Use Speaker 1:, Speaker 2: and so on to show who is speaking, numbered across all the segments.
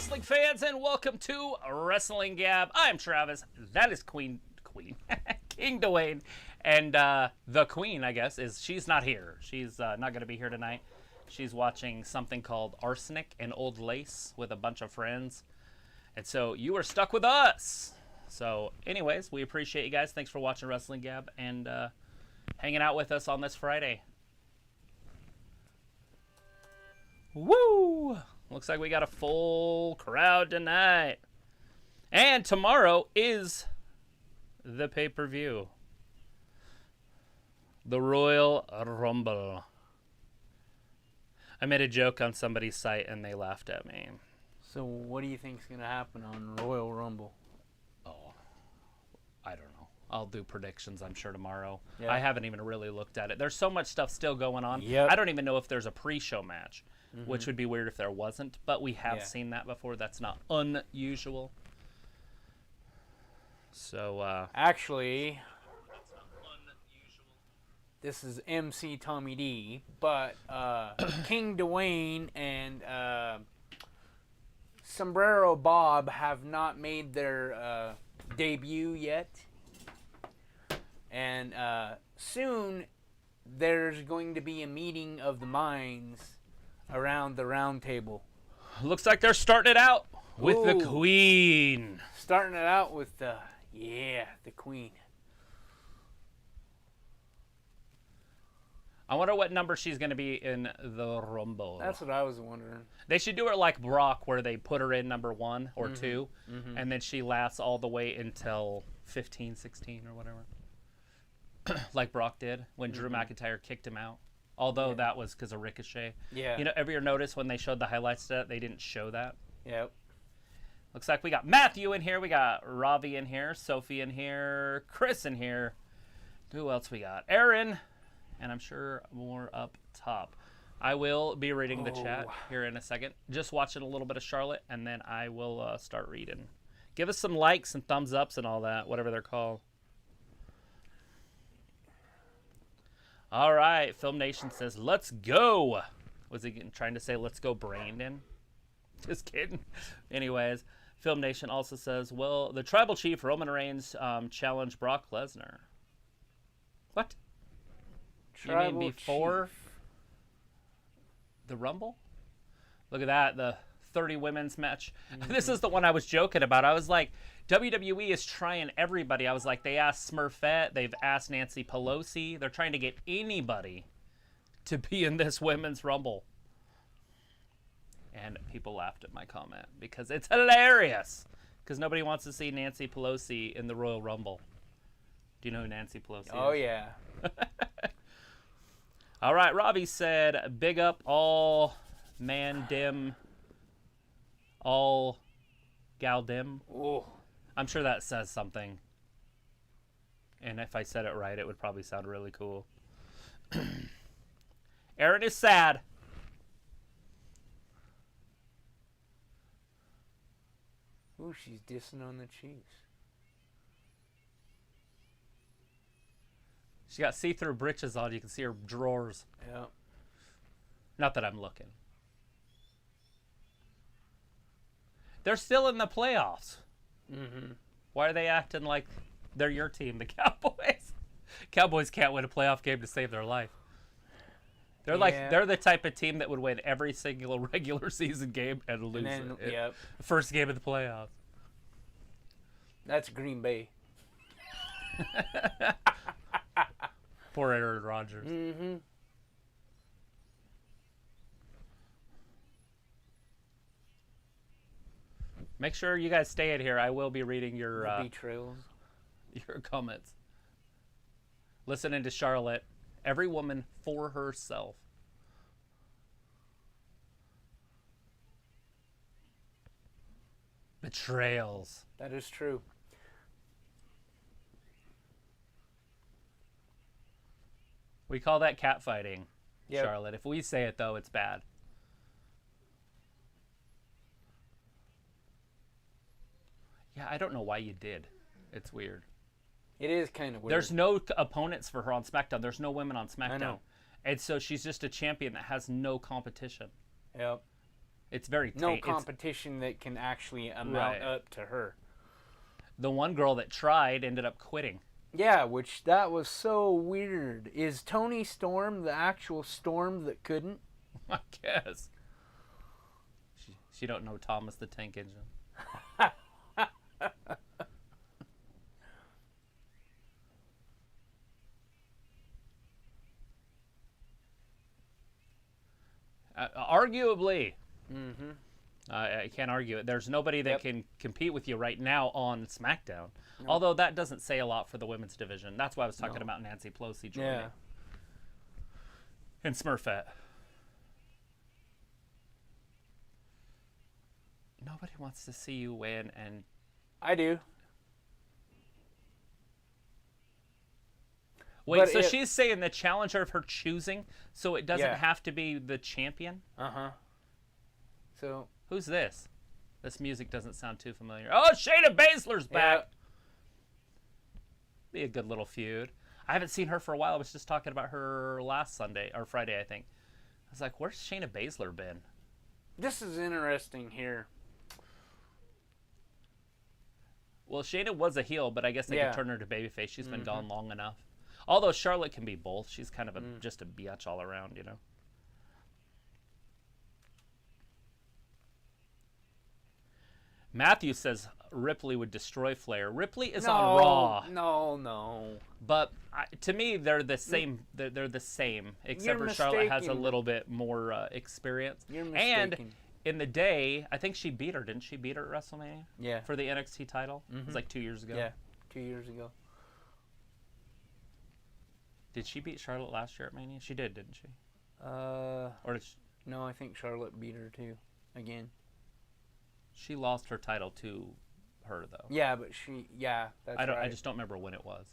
Speaker 1: wrestling fans, and welcome to Wrestling Gab. I'm Travis. That is King Dwayne, and the Queen, I guess, she's not here. She's not going to be here tonight. She's watching something called Arsenic and Old Lace with a bunch of friends, and so you are stuck with us. So, anyways, we appreciate you guys. Thanks for watching Wrestling Gab and hanging out with us on this Friday. Woo! Looks like we got a full crowd tonight. And tomorrow is the pay-per-view. The Royal Rumble. I made a joke on somebody's site and they laughed at me.
Speaker 2: So what do you think's going to happen on Royal Rumble?
Speaker 1: Oh, I don't know. I'll do predictions, I'm sure, tomorrow.
Speaker 2: Yeah.
Speaker 1: I haven't even really looked at it. There's so much stuff still going on.
Speaker 2: Yep.
Speaker 1: I don't even know if there's a pre-show match. Which would be weird if there wasn't, but we have seen that before. That's not unusual. So,
Speaker 2: actually, this is MC Tommy D, but King Dwayne and Sombrero Bob have not made their debut yet. And soon there's going to be a meeting of the minds around the round table.
Speaker 1: Looks like they're starting it out with the Queen.
Speaker 2: Starting it out with the Queen.
Speaker 1: I wonder what number she's going to be in the Rumble.
Speaker 2: That's what I was wondering.
Speaker 1: They should do it like Brock, where they put her in number 1 or 2, and then she lasts all the way until 15, 16, or whatever. Like Brock did when Drew McIntyre kicked him out. Although that was because of Ricochet.
Speaker 2: Yeah.
Speaker 1: You know, ever notice when they showed the highlights to that, they didn't show that?
Speaker 2: Yep.
Speaker 1: Looks like we got Matthew in here. We got Ravi in here. Sophie in here. Chris in here. Who else we got? Aaron. And I'm sure more up top. I will be reading the chat here in a second. Just watching a little bit of Charlotte, and then I will start reading. Give us some likes and thumbs ups and all that, whatever they're called. All right, Film Nation says, let's go. Was he trying to say, let's go, Brandon? Just kidding. Anyways, Film Nation also says, well, the Tribal Chief, Roman Reigns, challenged Brock Lesnar. What?
Speaker 2: Tribal
Speaker 1: you mean before
Speaker 2: Chief.
Speaker 1: The Rumble? Look at that, the 30 women's match. This is the one I was joking about. I was like, WWE is trying everybody. I was like, they asked Smurfette. They've asked Nancy Pelosi. They're trying to get anybody to be in this women's Rumble. And people laughed at my comment because it's hilarious. Because nobody wants to see Nancy Pelosi in the Royal Rumble. Do you know who Nancy Pelosi is?
Speaker 2: Oh, yeah.
Speaker 1: All right, Robbie said, big up all man dim, all gal dim.
Speaker 2: Oh.
Speaker 1: I'm sure that says something. And if I said it right, it would probably sound really cool. Aaron is sad.
Speaker 2: Ooh, she's dissing on the Chiefs.
Speaker 1: She got see-through breeches on. You can see her drawers.
Speaker 2: Yeah.
Speaker 1: Not that I'm looking. They're still in the playoffs. Why are they acting like they're your team, the Cowboys? Cowboys can't win a playoff game to save their life. They're the type of team that would win every single regular season game and lose it. First game of the playoffs.
Speaker 2: That's Green Bay.
Speaker 1: Poor Aaron Rodgers. Make sure you guys stay in here. I will be reading your
Speaker 2: betrayals.
Speaker 1: Your comments. Listening to Charlotte. Every woman for herself. Betrayals.
Speaker 2: That is true.
Speaker 1: We call that catfighting,
Speaker 2: Yep.
Speaker 1: Charlotte. If we say it, though, it's bad. Yeah, I don't know why you did. It's weird.
Speaker 2: It is kind of weird.
Speaker 1: There's no opponents for her on SmackDown. There's no women on SmackDown.
Speaker 2: I know.
Speaker 1: And so she's just a champion that has no competition.
Speaker 2: Yep.
Speaker 1: It's very
Speaker 2: no competition that can actually amount up to her.
Speaker 1: The one girl that tried ended up quitting.
Speaker 2: Yeah, which that was so weird. Is Toni Storm the actual Storm that couldn't?
Speaker 1: I guess. She don't know Thomas the Tank Engine. Arguably. Mm-hmm. I can't argue it. There's nobody that can compete with you right now on SmackDown. Nope. Although that doesn't say a lot for the women's division. That's why I was talking about Nancy Pelosi joining. Yeah. And Smurfette. Nobody wants to see you win, and
Speaker 2: I do.
Speaker 1: Wait, but so she's saying the challenger of her choosing, so it doesn't have to be the champion?
Speaker 2: Uh-huh. So
Speaker 1: who's this? This music doesn't sound too familiar. Oh, Shayna Baszler's back. Be a good little feud. I haven't seen her for a while. I was just talking about her last Sunday or Friday, I think. I was like, where's Shayna Baszler been?
Speaker 2: This is interesting here.
Speaker 1: Well, Shayna was a heel, but I guess they could turn her to babyface. She's been gone long enough. Although Charlotte can be both. She's kind of just a biatch all around, you know. Matthew says Ripley would destroy Flair. Ripley is on Raw.
Speaker 2: No.
Speaker 1: But to me, they're the same. They're the same, except for Charlotte has a little bit more experience.
Speaker 2: You're mistaken.
Speaker 1: And in the day, I think she beat her. Didn't she beat her at WrestleMania?
Speaker 2: Yeah.
Speaker 1: For the NXT title? It was like 2 years ago.
Speaker 2: Yeah, 2 years ago.
Speaker 1: Did she beat Charlotte last year at Mania? She did, didn't she?
Speaker 2: Or
Speaker 1: did she?
Speaker 2: No, I think Charlotte beat her too, again.
Speaker 1: She lost her title to her though.
Speaker 2: Yeah, but that's right.
Speaker 1: I just don't remember when it was.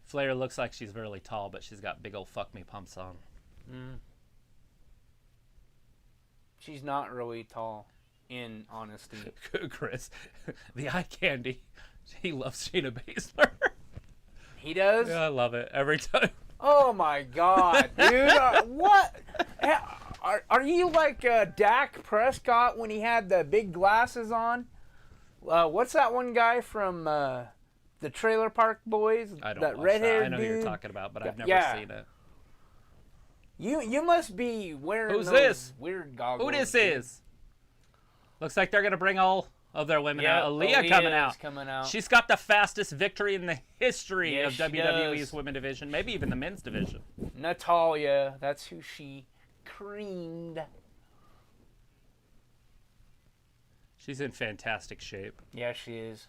Speaker 1: Flair looks like she's really tall, but she's got big old fuck me pumps on.
Speaker 2: She's not really tall, in honesty.
Speaker 1: Chris, the eye candy. He loves Shayna Baszler.
Speaker 2: He does?
Speaker 1: Yeah, I love it every time.
Speaker 2: Oh my God, dude! What? Are you like Dak Prescott when he had the big glasses on? What's that one guy from the Trailer Park Boys?
Speaker 1: I don't
Speaker 2: that
Speaker 1: watch
Speaker 2: red-haired
Speaker 1: that. I know
Speaker 2: dude?
Speaker 1: who you're talking about, but I've never seen it.
Speaker 2: You must be wearing those weird goggles.
Speaker 1: Who this is? Looks like they're gonna bring all of their women out. Aaliyah coming out. She's got the fastest victory in the history of WWE's women division, maybe even the men's division.
Speaker 2: Natalya, that's who she creamed.
Speaker 1: She's in fantastic shape.
Speaker 2: Yeah, she is.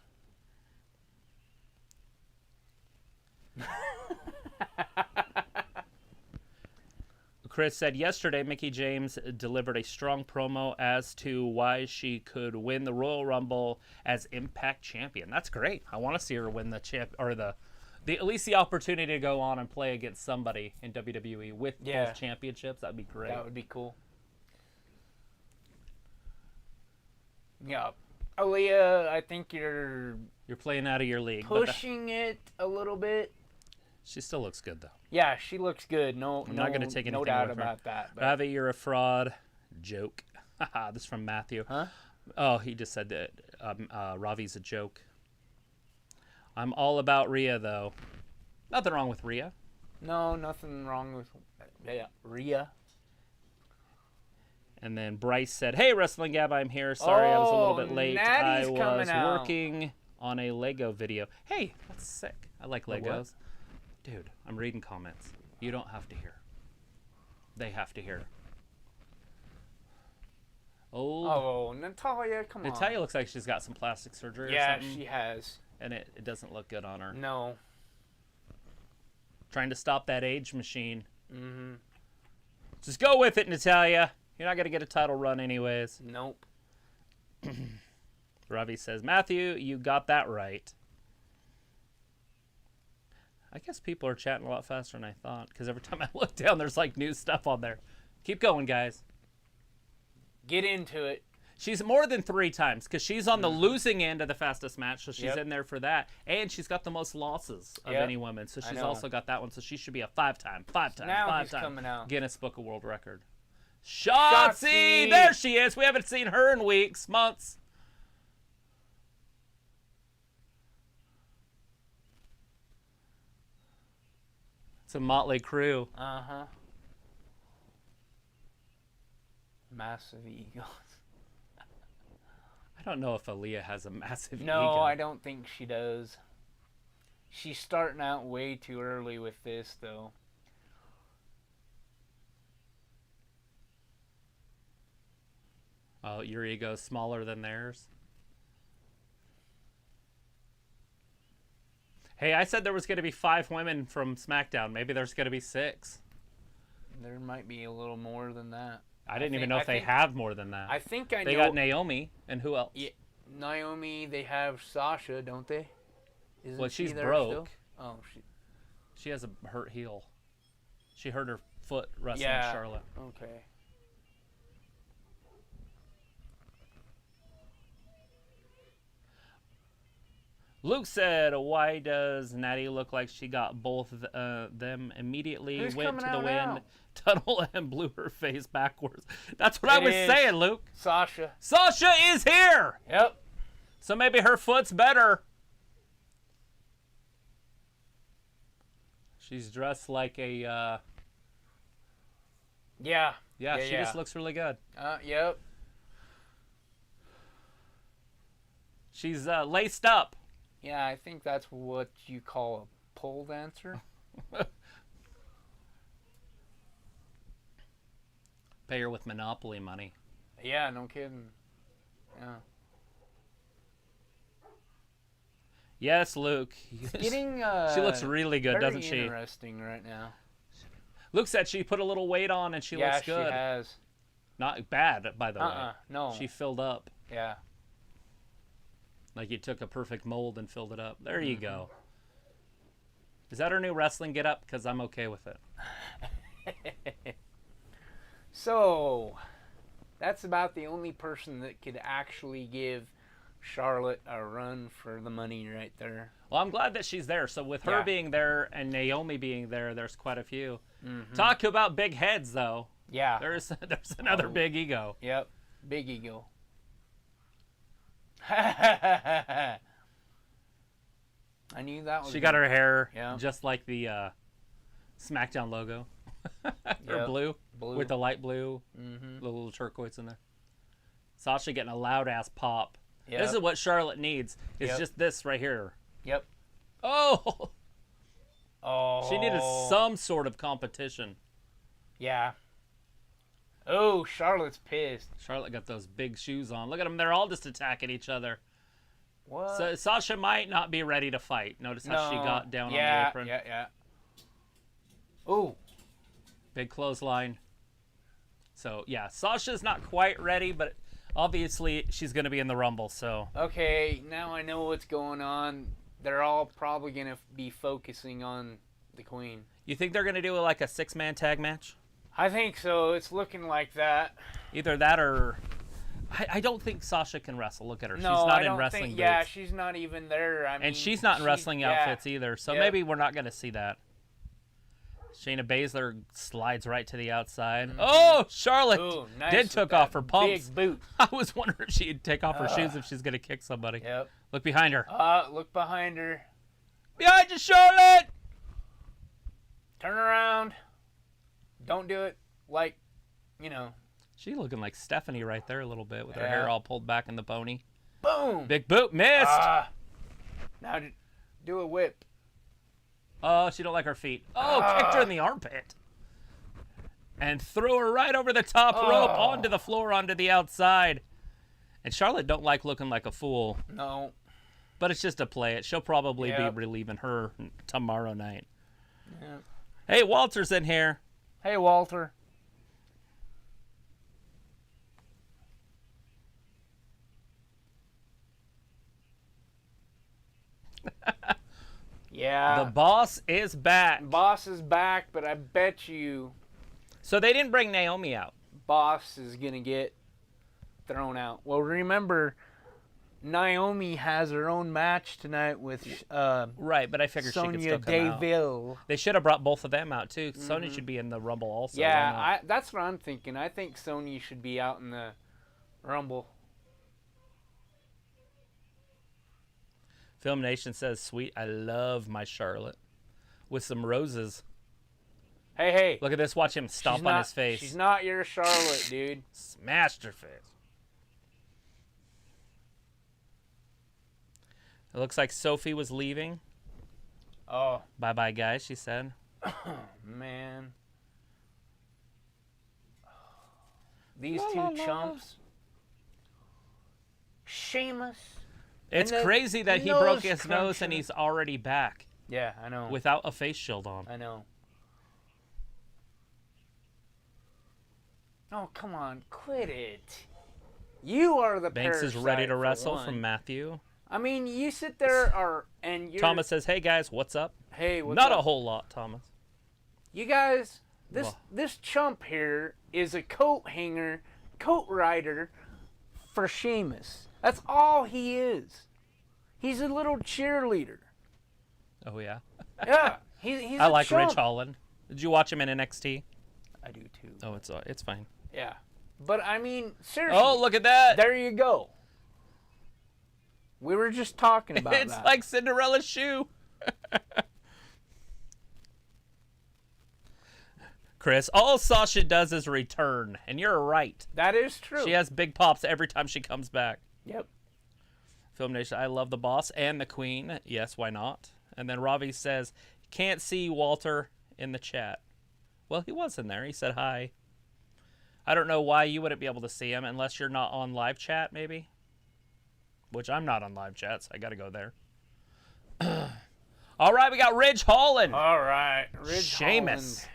Speaker 1: Chris said yesterday Mickie James delivered a strong promo as to why she could win the Royal Rumble as Impact Champion. That's great. I want to see her win the at least the opportunity to go on and play against somebody in WWE with both championships. That'd be great.
Speaker 2: That would be cool. Yeah. Aaliyah, I think you're
Speaker 1: playing out of your league.
Speaker 2: Pushing it a little bit.
Speaker 1: She still looks good, though.
Speaker 2: Yeah, she looks good. I'm
Speaker 1: not going to take anything
Speaker 2: no doubt about that.
Speaker 1: Ravi, you're a fraud. Joke. This is from Matthew.
Speaker 2: Huh?
Speaker 1: Oh, he just said that Ravi's a joke. I'm all about Rhea, though. Nothing wrong with Rhea.
Speaker 2: No, nothing wrong with Rhea.
Speaker 1: And then Bryce said, hey, Wrestling Gab, I'm here. Sorry, I was a little bit late.
Speaker 2: Natty's
Speaker 1: I was working on a Lego video. Hey, that's sick. I like Legos. Dude, I'm reading comments. You don't have to hear. They have to hear.
Speaker 2: Oh, Natalya, come on.
Speaker 1: Natalya looks like she's got some plastic surgery or something.
Speaker 2: Yeah, she has.
Speaker 1: And it doesn't look good on her.
Speaker 2: No.
Speaker 1: Trying to stop that age machine.
Speaker 2: Mm-hmm.
Speaker 1: Just go with it, Natalya. You're not going to get a title run anyways.
Speaker 2: Nope.
Speaker 1: Ravi says, Matthew, you got that right. I guess people are chatting a lot faster than I thought, because every time I look down, there's like new stuff on there. Keep going, guys.
Speaker 2: Get into it.
Speaker 1: She's more than 3 times because she's on the losing end of the fastest match, so she's in there for that. And she's got the most losses of any woman, so she's also got that one. So she should be a 5-time
Speaker 2: coming out.
Speaker 1: Guinness Book of World Record. Shotzi! There she is. We haven't seen her in weeks, months. It's a motley crew.
Speaker 2: Uh-huh. Massive egos.
Speaker 1: I don't know if Aaliyah has a massive ego.
Speaker 2: No, I don't think she does. She's starting out way too early with this, though.
Speaker 1: Oh, your ego's smaller than theirs? Hey, I said there was going to be 5 women from SmackDown. Maybe there's going to be 6.
Speaker 2: There might be a little more than that.
Speaker 1: I didn't even know if they have more than that.
Speaker 2: I think I know.
Speaker 1: They got Naomi, and who else?
Speaker 2: Yeah, Naomi, they have Sasha, don't they?
Speaker 1: Well, she's broke. Still?
Speaker 2: Oh,
Speaker 1: she has a hurt heel. She hurt her foot wrestling Charlotte.
Speaker 2: Okay.
Speaker 1: Luke said, why does Natty look like she got both them immediately? Went to the wind tunnel and blew her face backwards. That's what I was saying, Luke.
Speaker 2: Sasha.
Speaker 1: Sasha is here!
Speaker 2: Yep.
Speaker 1: So maybe her foot's better. She's dressed like a...
Speaker 2: Yeah,
Speaker 1: she just looks really good.
Speaker 2: Yep.
Speaker 1: She's laced up.
Speaker 2: Yeah, I think that's what you call a pole dancer.
Speaker 1: Pay her with Monopoly money.
Speaker 2: Yeah, no kidding. Yeah.
Speaker 1: Yes, Luke.
Speaker 2: Getting,
Speaker 1: she looks really good, doesn't she?
Speaker 2: Very interesting right now.
Speaker 1: Luke said she put a little weight on and she looks good.
Speaker 2: Yeah, she has.
Speaker 1: Not bad, by the way.
Speaker 2: No.
Speaker 1: She filled up.
Speaker 2: Yeah.
Speaker 1: Like you took a perfect mold and filled it up. There you go. Is that her new wrestling get-up? Because I'm okay with it.
Speaker 2: So, that's about the only person that could actually give Charlotte a run for the money right there.
Speaker 1: Well, I'm glad that she's there. So with her being there and Naomi being there, there's quite a few. Talk about big heads, though.
Speaker 2: Yeah.
Speaker 1: There's another big ego.
Speaker 2: Yep. Big ego. I knew that was.
Speaker 1: She got her hair just like the SmackDown logo. Or blue with the light blue, the little turquoise in there. Sasha getting a loud ass pop. Yep. This is what Charlotte needs. It's just this right here.
Speaker 2: Yep.
Speaker 1: Oh.
Speaker 2: Oh.
Speaker 1: She needed some sort of competition.
Speaker 2: Yeah. Oh, Charlotte's pissed.
Speaker 1: Charlotte got those big shoes on. Look at them. They're all just attacking each other.
Speaker 2: What?
Speaker 1: So Sasha might not be ready to fight. Notice how she got down on the apron.
Speaker 2: Yeah. Oh.
Speaker 1: Big clothesline. So, yeah, Sasha's not quite ready, but obviously she's going to be in the Rumble, so.
Speaker 2: Okay, now I know what's going on. They're all probably going to be focusing on the Queen.
Speaker 1: You think they're going to do like a 6-man tag match?
Speaker 2: I think so. It's looking like that.
Speaker 1: Either that or... I don't think Sasha can wrestle. Look at her.
Speaker 2: No,
Speaker 1: she's not
Speaker 2: I don't
Speaker 1: in wrestling
Speaker 2: think,
Speaker 1: boots.
Speaker 2: Yeah, she's not even there. I mean,
Speaker 1: and she's not in wrestling outfits either, so maybe we're not going to see that. Shayna Baszler slides right to the outside. Oh, Charlotte did took off her pumps.
Speaker 2: Big boot.
Speaker 1: I was wondering if she'd take off her shoes if she's going to kick somebody.
Speaker 2: Yep.
Speaker 1: Look behind her.
Speaker 2: Look behind her.
Speaker 1: Behind you, Charlotte!
Speaker 2: Turn around. Don't do it like, you know.
Speaker 1: She looking like Stephanie right there a little bit with her hair all pulled back in the pony.
Speaker 2: Boom!
Speaker 1: Big boot, missed!
Speaker 2: Now do a whip.
Speaker 1: Oh, she don't like her feet. Oh, kicked her in the armpit. And threw her right over the top rope onto the floor, onto the outside. And Charlotte don't like looking like a fool.
Speaker 2: No.
Speaker 1: But it's just a play. It. She'll probably be relieving her tomorrow night.
Speaker 2: Yep.
Speaker 1: Hey, Walter's in here.
Speaker 2: Hey, Walter. Yeah.
Speaker 1: The boss is back.
Speaker 2: Boss is back, but I bet you...
Speaker 1: So they didn't bring Naomi out.
Speaker 2: Boss is going to get thrown out. Well, remember, Naomi has her own match tonight with
Speaker 1: right, but I figured she could still
Speaker 2: Sonya
Speaker 1: come out.
Speaker 2: Deville.
Speaker 1: They should have brought both of them out too. Sonya should be in the Rumble also.
Speaker 2: Yeah, that's what I'm thinking. I think Sonya should be out in the Rumble.
Speaker 1: Film Nation says, "Sweet, I love my Charlotte with some roses."
Speaker 2: Hey.
Speaker 1: Look at this. Watch him stomp on his face.
Speaker 2: She's not your Charlotte, dude.
Speaker 1: Smashed her face. It looks like Sophie was leaving.
Speaker 2: Oh.
Speaker 1: Bye-bye, guys, she said.
Speaker 2: Man. These two chumps. Sheamus.
Speaker 1: It's crazy that he broke his nose and he's already back.
Speaker 2: Yeah, I know.
Speaker 1: Without a face shield on.
Speaker 2: I know. Oh, come on. Quit it. You are the
Speaker 1: Banks is ready to wrestle from Matthew.
Speaker 2: I mean, you sit there and you're...
Speaker 1: Thomas says, "Hey, guys, what's up?"
Speaker 2: Hey, what's
Speaker 1: up? Not
Speaker 2: a
Speaker 1: whole lot, Thomas.
Speaker 2: You guys, this chump here is a coat hanger, coat rider for Sheamus. That's all he is. He's a little cheerleader.
Speaker 1: Oh, yeah?
Speaker 2: Yeah. He's
Speaker 1: I
Speaker 2: a
Speaker 1: like
Speaker 2: chump.
Speaker 1: Ridge Holland. Did you watch him in NXT?
Speaker 2: I do, too.
Speaker 1: Oh, it's fine.
Speaker 2: Yeah. But, I mean, seriously.
Speaker 1: Oh, look at that.
Speaker 2: There you go. We were just talking about that.
Speaker 1: It's like Cinderella's shoe. Chris, all Sasha does is return, and you're right.
Speaker 2: That is true.
Speaker 1: She has big pops every time she comes back.
Speaker 2: Yep.
Speaker 1: Film Nation, I love the boss and the queen. Yes, why not? And then Ravi says, "Can't see Walter in the chat." Well, he was in there. He said hi. I don't know why you wouldn't be able to see him unless you're not on live chat, maybe. Which I'm not on live chat, so I got to go there. All right, we got Ridge Holland.
Speaker 2: All right, Ridge
Speaker 1: Sheamus.
Speaker 2: Holland.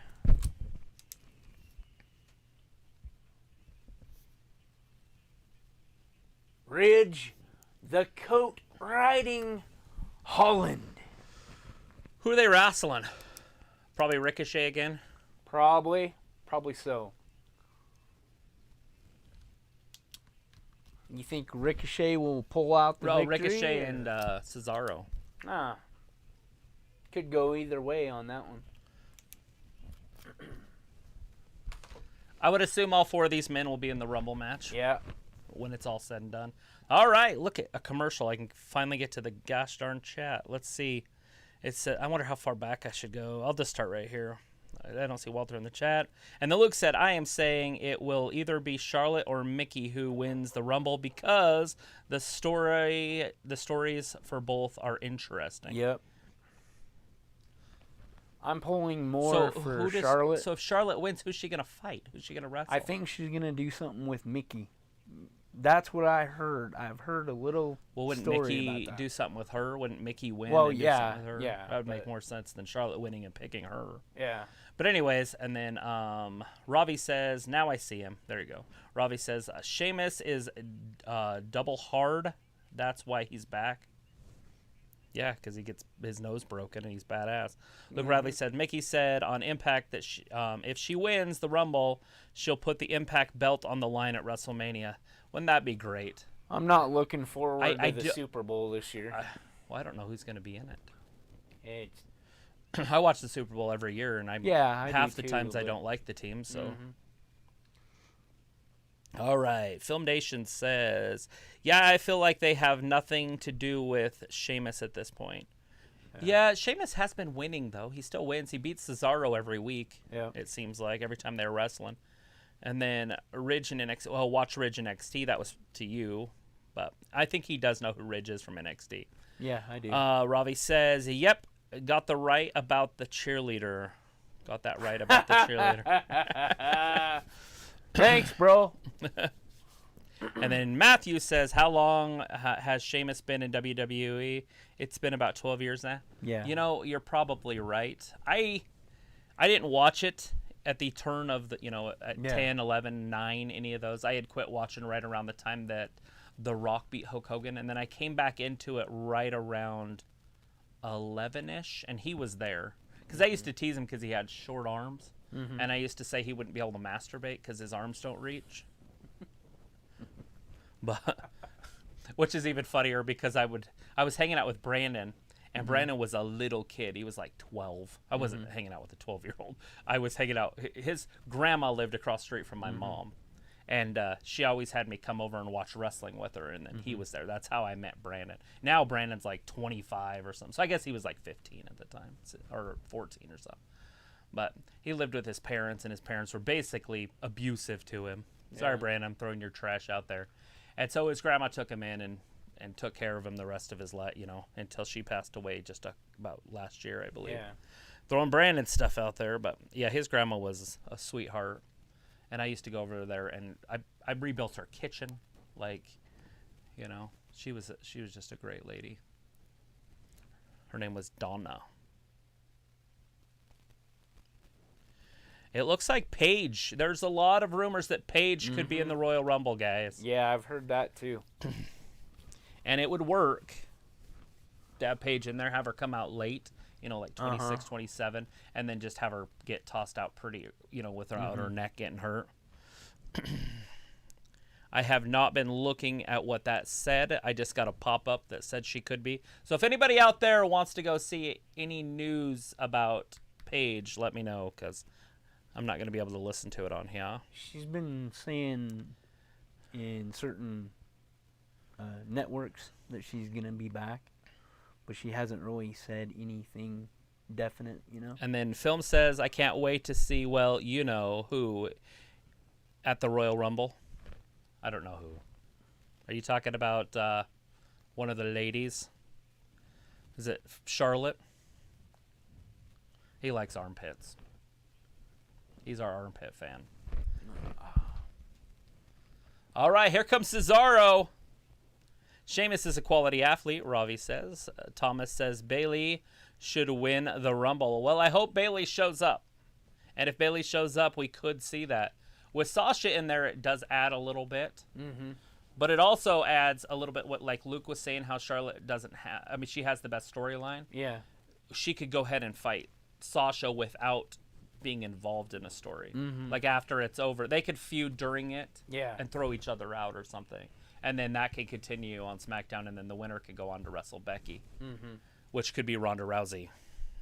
Speaker 2: Ridge, the coat riding Holland.
Speaker 1: Who are they wrestling? Probably Ricochet again.
Speaker 2: Probably so. You think Ricochet will pull out the victory?
Speaker 1: Ricochet and Cesaro.
Speaker 2: Could go either way on that one.
Speaker 1: I would assume all four of these men will be in the Rumble match.
Speaker 2: Yeah.
Speaker 1: When it's all said and done. All right, look at a commercial. I can finally get to the gosh darn chat. Let's see. I wonder how far back I should go. I'll just start right here. I don't see Walter in the chat. And then Luke said, "I am saying it will either be Charlotte or Mickey who wins the Rumble because the stories for both are interesting."
Speaker 2: Yep. I'm pulling more for Charlotte.
Speaker 1: So if Charlotte wins, who's she going to fight? Who's she going to wrestle?
Speaker 2: I think she's going to do something with Mickey. That's what I heard. I've heard a little
Speaker 1: wouldn't
Speaker 2: story
Speaker 1: Mickey
Speaker 2: about that.
Speaker 1: do something with her? Wouldn't Mickey win?
Speaker 2: Well,
Speaker 1: and do
Speaker 2: yeah,
Speaker 1: something with her?
Speaker 2: yeah,
Speaker 1: That would make more sense than Charlotte winning and picking her.
Speaker 2: Yeah.
Speaker 1: But anyways, and then Ravi says, "Now I see him." There you go. Ravi says, "Sheamus is double hard. That's why he's back." Yeah, because he gets his nose broken and he's badass. Luke Radley said, "Mickey said on Impact that if she wins the Rumble, she'll put the Impact belt on the line at WrestleMania. Wouldn't that be great?"
Speaker 2: I'm not looking forward to the Super Bowl this year.
Speaker 1: Well, I don't know who's going to be in it.
Speaker 2: It's
Speaker 1: I watch the Super Bowl every year, and half the times I
Speaker 2: but...
Speaker 1: don't like the team. So, All right, Film Nation says, "Yeah, I feel like they have nothing to do with Sheamus at this point." Yeah, Sheamus has been winning though. He still wins. He beats Cesaro every week.
Speaker 2: Yeah,
Speaker 1: it seems like every time they're wrestling. And then Ridge in NXT. Well, watch Ridge in NXT. That was to you, but I think he does know who Ridge is from NXT.
Speaker 2: Yeah, I do.
Speaker 1: Ravi says, "Yep, got the right about the cheerleader. Got that right about the cheerleader."
Speaker 2: Thanks, bro.
Speaker 1: And then Matthew says, "How long has Sheamus been in WWE?" It's been about 12 years now.
Speaker 2: Yeah.
Speaker 1: You know, you're probably right. I didn't watch it at the turn of the, at 10, 11, 9, any of those. I had quit watching right around the time that The Rock beat Hulk Hogan, and then I came back into it right around 11-ish, and he was there. Because I used to tease him because he had short arms, and I used to say he wouldn't be able to masturbate because his arms don't reach. But which is even funnier because I was hanging out with Brandon, and Brandon was a little kid. He was like 12. I wasn't hanging out with a 12-year-old. I was hanging out. His grandma lived across the street from my mom, and she always had me come over and watch wrestling with her, and then he was there. That's how I met Brandon. Now Brandon's like 25 or something, so I guess he was like 15 at the time, or 14 or something. But he lived with his parents, and his parents were basically abusive to him. Sorry, Brandon, I'm throwing your trash out there. And so his grandma took him in and took care of him the rest of his life, until she passed away just about last year, I believe.
Speaker 2: Yeah.
Speaker 1: Throwing Brandon's stuff out there, but yeah, his grandma was a sweetheart. And I used to go over there, and I rebuilt her kitchen. She was just a great lady. Her name was Donna. It looks like Paige. There's a lot of rumors that Paige could be in the Royal Rumble, guys.
Speaker 2: Yeah, I've heard that too.
Speaker 1: And it would work to have Paige in there, have her come out late, like 26, 27, and then just have her get tossed out pretty, without her neck getting hurt. I have not been looking at what that said. I just got a pop-up that said she could be. So if anybody out there wants to go see any news about Paige, let me know, because I'm not going to be able to listen to it on here.
Speaker 2: She's been saying in certain networks that she's going to be back, but she hasn't really said anything definite,
Speaker 1: And then Film says, I can't wait to see, who at the Royal Rumble. I don't know who. Are you talking about one of the ladies? Is it Charlotte? He likes armpits. He's our armpit fan. All right, here comes Cesaro. Sheamus is a quality athlete, Ravi says. Thomas says Bayley should win the Rumble. Well, I hope Bayley shows up. And if Bayley shows up, we could see that. With Sasha in there, it does add a little bit. But it also adds a little bit what, like Luke was saying, how Charlotte doesn't have... I mean, she has the best storyline.
Speaker 2: Yeah.
Speaker 1: She could go ahead and fight Sasha without being involved in a story. Like after it's over, they could feud during it and throw each other out or something. And then that could continue on SmackDown, and then the winner could go on to wrestle Becky, which could be Ronda Rousey.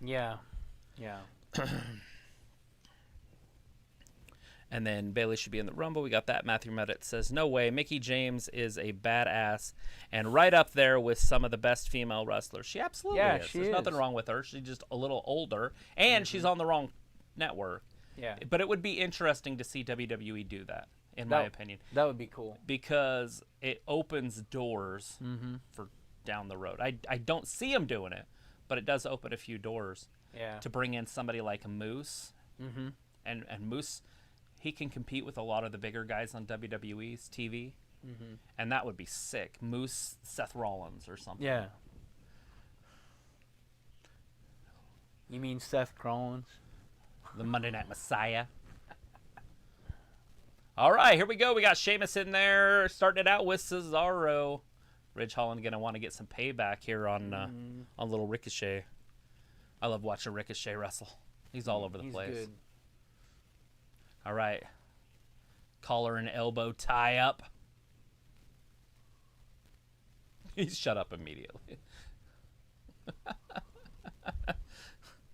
Speaker 2: Yeah. Yeah.
Speaker 1: And then Bayley should be in the Rumble. We got that. Matthew Medit says, no way. Mickie James is a badass and right up there with some of the best female wrestlers. She absolutely is. There's nothing wrong with her. She's just a little older, and she's on the wrong network.
Speaker 2: Yeah.
Speaker 1: But it would be interesting to see WWE do that, in my opinion.
Speaker 2: That would be cool.
Speaker 1: Because it opens doors for down the road. I don't see them doing it, but it does open a few doors to bring in somebody like Moose. And Moose... he can compete with a lot of the bigger guys on WWE's TV, and that would be sick. Moose, Seth Rollins, or something.
Speaker 2: Yeah. You mean Seth Rollins?
Speaker 1: The Monday Night Messiah. All right, here we go. We got Sheamus in there, starting it out with Cesaro. Ridge Holland going to want to get some payback here on little Ricochet. I love watching Ricochet wrestle. He's all over the place. Good. All right. Collar and elbow tie up. He's shut up immediately.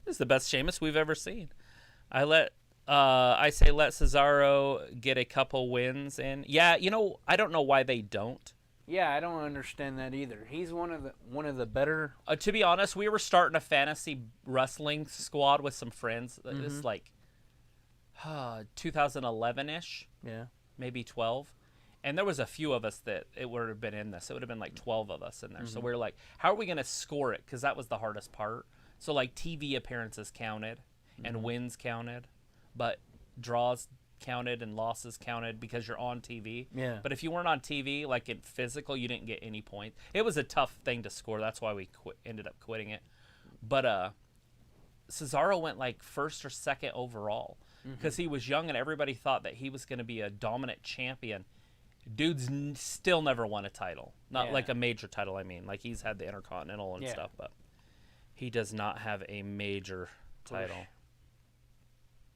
Speaker 1: This is the best Sheamus we've ever seen. I say let Cesaro get a couple wins in. Yeah, I don't know why they don't.
Speaker 2: Yeah, I don't understand that either. He's one of the better.
Speaker 1: To be honest, we were starting a fantasy wrestling squad with some friends. This is like 2011-ish, maybe 12, and there was a few of us that it would have been in this. It would have been like 12 of us in there. So we were like, how are we going to score it? Because that was the hardest part. So like TV appearances counted and wins counted, but draws counted and losses counted because you're on TV. Yeah. But if you weren't on TV, like in physical, you didn't get any points. It was a tough thing to score. That's why we ended up quitting it. But Cesaro went like first or second overall. Because he was young and everybody thought that he was going to be a dominant champion. Dude's still never won a title. Not like a major title, I mean. Like he's had the Intercontinental and stuff, but he does not have a major title.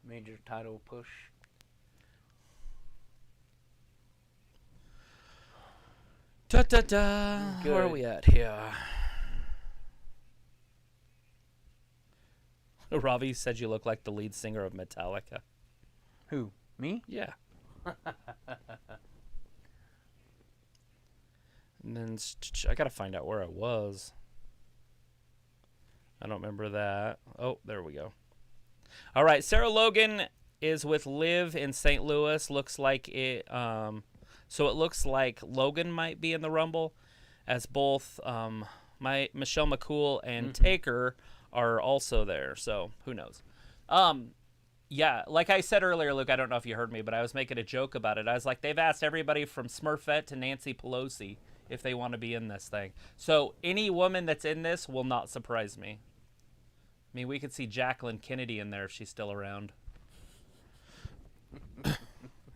Speaker 2: Major title push.
Speaker 1: Da-da-da. Where are we at here? Ravi said you look like the lead singer of Metallica.
Speaker 2: Who? Me?
Speaker 1: Yeah. And then I gotta find out where I was. I don't remember that. Oh, there we go. All right, Sarah Logan is with Liv in St. Louis. Looks like it. So it looks like Logan might be in the Rumble, as both Michelle McCool and Taker are also there. So who knows? Yeah, like I said earlier, Luke, I don't know if you heard me, but I was making a joke about it. I was like, they've asked everybody from Smurfette to Nancy Pelosi if they want to be in this thing. So any woman that's in this will not surprise me. I mean, we could see Jacqueline Kennedy in there if she's still around.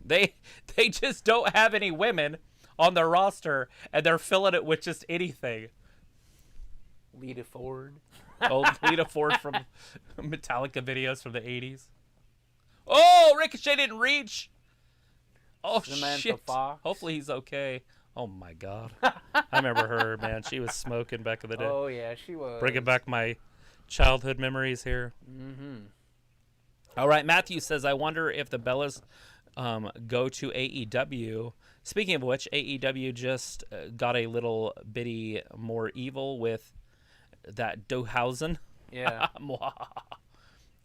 Speaker 1: They just don't have any women on their roster, and they're filling it with just anything.
Speaker 2: Lita Ford.
Speaker 1: Old Lita Ford from Metallica videos from the 80s. Oh, Ricochet didn't reach. Oh,
Speaker 2: Samantha
Speaker 1: shit.
Speaker 2: Fox.
Speaker 1: Hopefully he's okay. Oh, my God. I remember her, man. She was smoking back in the day.
Speaker 2: Oh, yeah, she was.
Speaker 1: Bringing back my childhood memories here.
Speaker 2: Mm-hmm.
Speaker 1: All right, Matthew says, I wonder if the Bellas go to AEW. Speaking of which, AEW just got a little bitty more evil with that Dohausen.
Speaker 2: Yeah.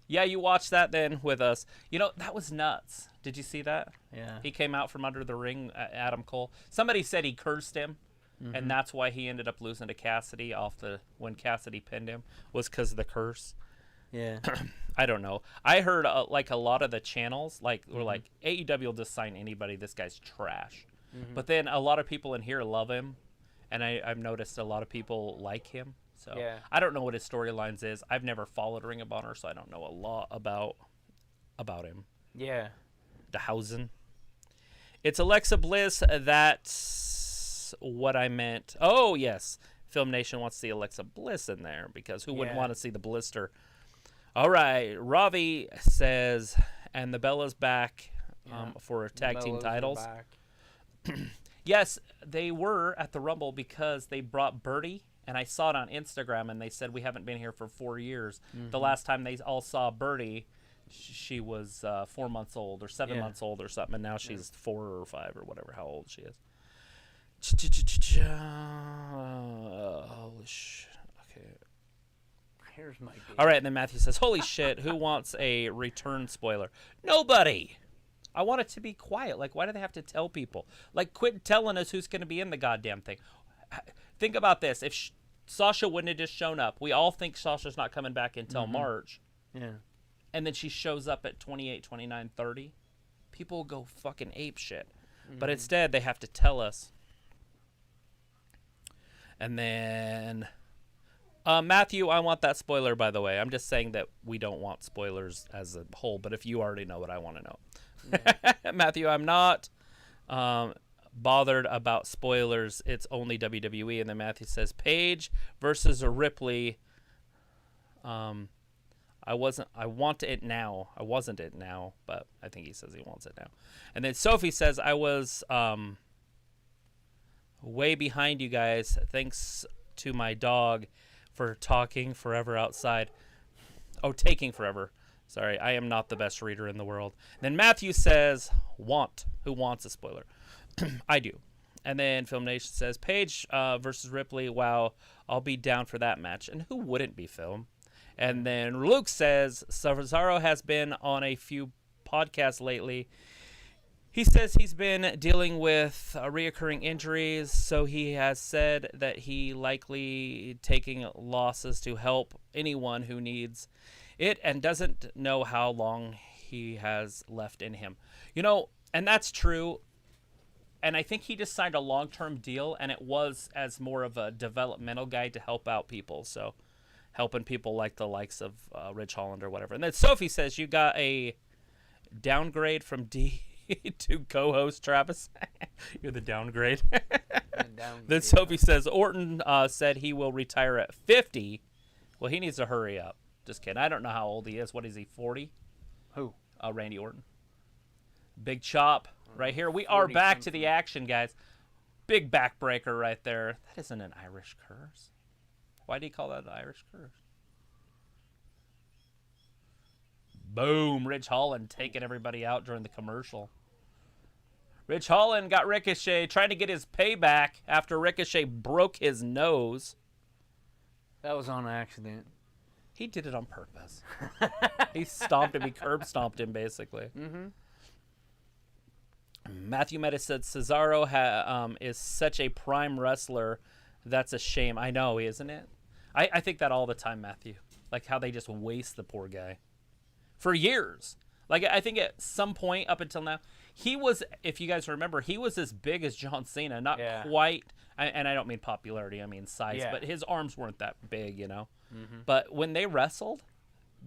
Speaker 1: Yeah, you watched that then with us. You know, that was nuts. Did you see that?
Speaker 2: Yeah.
Speaker 1: He came out from under the ring, Adam Cole. Somebody said he cursed him, and that's why he ended up losing to Cassidy when Cassidy pinned him, was because of the curse.
Speaker 2: Yeah.
Speaker 1: I don't know. I heard like a lot of the channels were like, AEW will just sign anybody. This guy's trash. But then a lot of people in here love him, and I've noticed a lot of people like him. So
Speaker 2: Yeah.
Speaker 1: I don't know what his storylines is. I've never followed Ring of Honor, so I don't know a lot about him.
Speaker 2: Yeah.
Speaker 1: Dehausen. It's Alexa Bliss. That's what I meant. Oh, yes. Film Nation wants to see Alexa Bliss in there because who wouldn't want to see the blister? All right. Ravi says, and the Bella's back for tag team titles. Yes, they were at the Rumble because they brought Birdie, and I saw it on Instagram, and they said we haven't been here for 4 yeyears. The last time they all saw Birdie, she was 4 months old or 7 months old or something, and now she's 4 or 5 or whatever, how old she is. Holy shit. Okay.
Speaker 2: Here's my game.
Speaker 1: All right, and then Matthew says, holy shit, who wants a return spoiler? Nobody. I want it to be quiet. Like, why do they have to tell people? Like, quit telling us who's going to be in the goddamn thing. Think about this. If Sasha wouldn't have just shown up, we all think Sasha's not coming back until March.
Speaker 2: Yeah.
Speaker 1: And then she shows up at 28, 29, 30. People will go fucking ape shit. But instead, they have to tell us. And then... Matthew, I want that spoiler, by the way. I'm just saying that we don't want spoilers as a whole, but if you already know what I want to know. Matthew, I'm not bothered about spoilers. It's only WWE. And then Matthew says, Paige versus Ripley. I want it now. I wasn't it now, but I think he says he wants it now. And then Sophie says, I was way behind you guys. Thanks to my dog for talking forever outside. Oh, taking forever. Sorry, I am not the best reader in the world. And then Matthew says, want. Who wants a spoiler? I do. And then Film Nation says, Paige versus Ripley. Wow, I'll be down for that match. And who wouldn't be, Film? And then Luke says, Cesaro has been on a few podcasts lately. He says he's been dealing with reoccurring injuries, so he has said that he likely taking losses to help anyone who needs it and doesn't know how long he has left in him. You know, and that's true. And I think he just signed a long-term deal, and it was as more of a developmental guy to help out people. So helping people like the likes of Rich Holland or whatever. And then Sophie says you got a downgrade from D to co-host Travis. You're the downgrade. Then Sophie says Orton said he will retire at 50. Well, he needs to hurry up. Just kidding. I don't know how old he is. What is he, 40?
Speaker 2: Who?
Speaker 1: Randy Orton. Big chop right here. We are back to the action, guys. Big backbreaker right there. That isn't an Irish curse. Why do you call that an Irish curse? Boom. Ridge Holland taking everybody out during the commercial. Ridge Holland got Ricochet trying to get his payback after Ricochet broke his nose.
Speaker 2: That was on accident.
Speaker 1: He did it on purpose. He stomped him. He curb stomped him, basically.
Speaker 2: Mm-hmm.
Speaker 1: Matthew Meta said Cesaro is such a prime wrestler. That's a shame. I know, isn't it? I think that all the time, Matthew. Like how they just waste the poor guy. For years. Like I think at some point up until now, he was, if you guys remember, he was as big as John Cena. Not quite, and I don't mean popularity, I mean size. But his arms weren't that big, you know. Mm-hmm. But when they wrestled,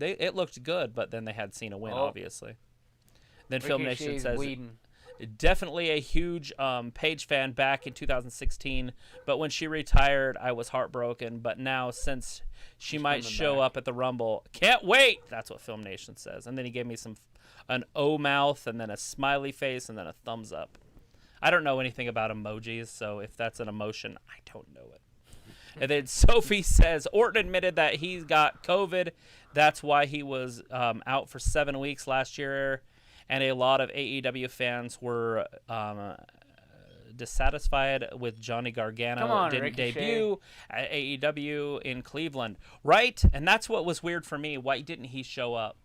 Speaker 1: it looked good, but then they had Cena win, obviously. Then Film Nation says... Definitely a huge Paige fan back in 2016, but when she retired, I was heartbroken. But now, since she might show up at the Rumble, can't wait. That's what Film Nation says. And then he gave me an O mouth, and then a smiley face, and then a thumbs up. I don't know anything about emojis, so if that's an emotion, I don't know it. And then Sophie says Orton admitted that he got COVID. That's why he was out for 7 weeks last year. And a lot of AEW fans were dissatisfied with Johnny Gargano. Didn't debut at AEW in Cleveland. Right? And that's what was weird for me. Why didn't he show up?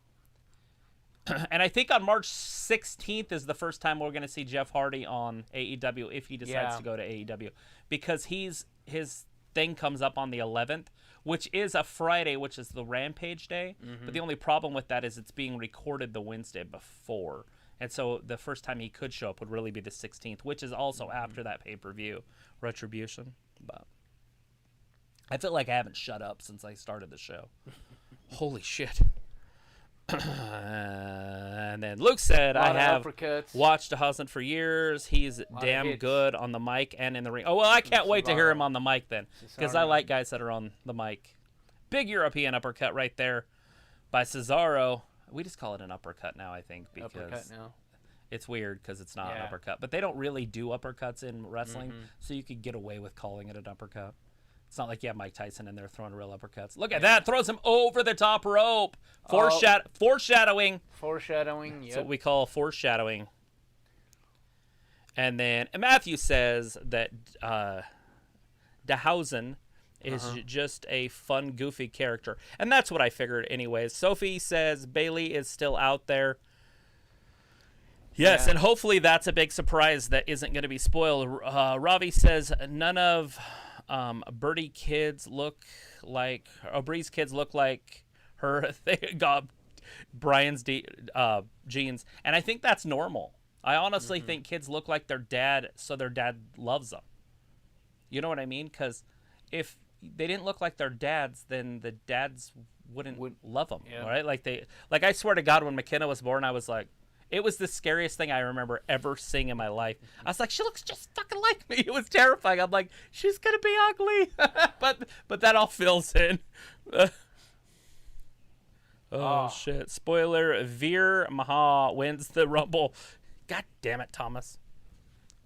Speaker 1: And I think on March 16th is the first time we're going to see Jeff Hardy on AEW if he decides to go to AEW. Because his thing comes up on the 11th. Which is a Friday, which is the Rampage day. Mm-hmm. But the only problem with that is it's being recorded the Wednesday before. And so the first time he could show up would really be the 16th, which is also after that pay-per-view, Retribution. But I feel like I haven't shut up since I started the show. Holy shit. And then Luke said, I have watched Husband for years. He's damn good on the mic and in the ring. Oh, well, I can't wait to hear him on the mic then, because I like guys that are on the mic. Big European uppercut right there by Cesaro. We just call it an uppercut now, I think, because it's weird because it's not an uppercut. But they don't really do uppercuts in wrestling, so you could get away with calling it an uppercut. It's not like you have Mike Tyson in there throwing real uppercuts. Look at that. Throws him over the top rope. Foreshadowing.
Speaker 2: Foreshadowing,
Speaker 1: That's what we call foreshadowing. And then Matthew says that Dehausen is just a fun, goofy character. And that's what I figured anyways. Sophie says Bayley is still out there. Yes, and hopefully that's a big surprise that isn't going to be spoiled. Ravi says none of... Birdie kids look like, Bree's kids look like her. They got Brian's genes, and I think that's normal. I honestly think kids look like their dad, so their dad loves them. You know what I mean? Because if they didn't look like their dads, then the dads wouldn't love them, right? Like I swear to God, when McKenna was born, I was like, it was the scariest thing I remember ever seeing in my life. I was like, she looks just fucking like me. It was terrifying. I'm like, she's going to be ugly. but that all fills in. Shit. Spoiler, Veer Maha wins the Rumble. God damn it, Thomas.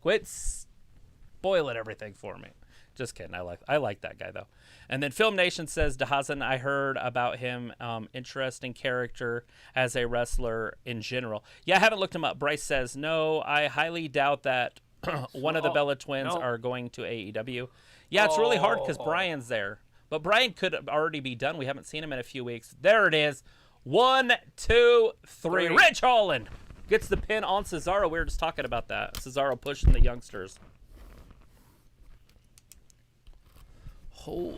Speaker 1: Quit spoiling everything for me. Just kidding. I like that guy, though. And then Film Nation says, Dehausen, I heard about him. Interesting character as a wrestler in general. Yeah, I haven't looked him up. Bryce says, no, I highly doubt that one of the Bella twins are going to AEW. Yeah, it's really hard because Brian's there. But Brian could already be done. We haven't seen him in a few weeks. There it is. 1, 2, 3. Ridge Holland gets the pin on Cesaro. We were just talking about that. Cesaro pushing the youngsters. Oh.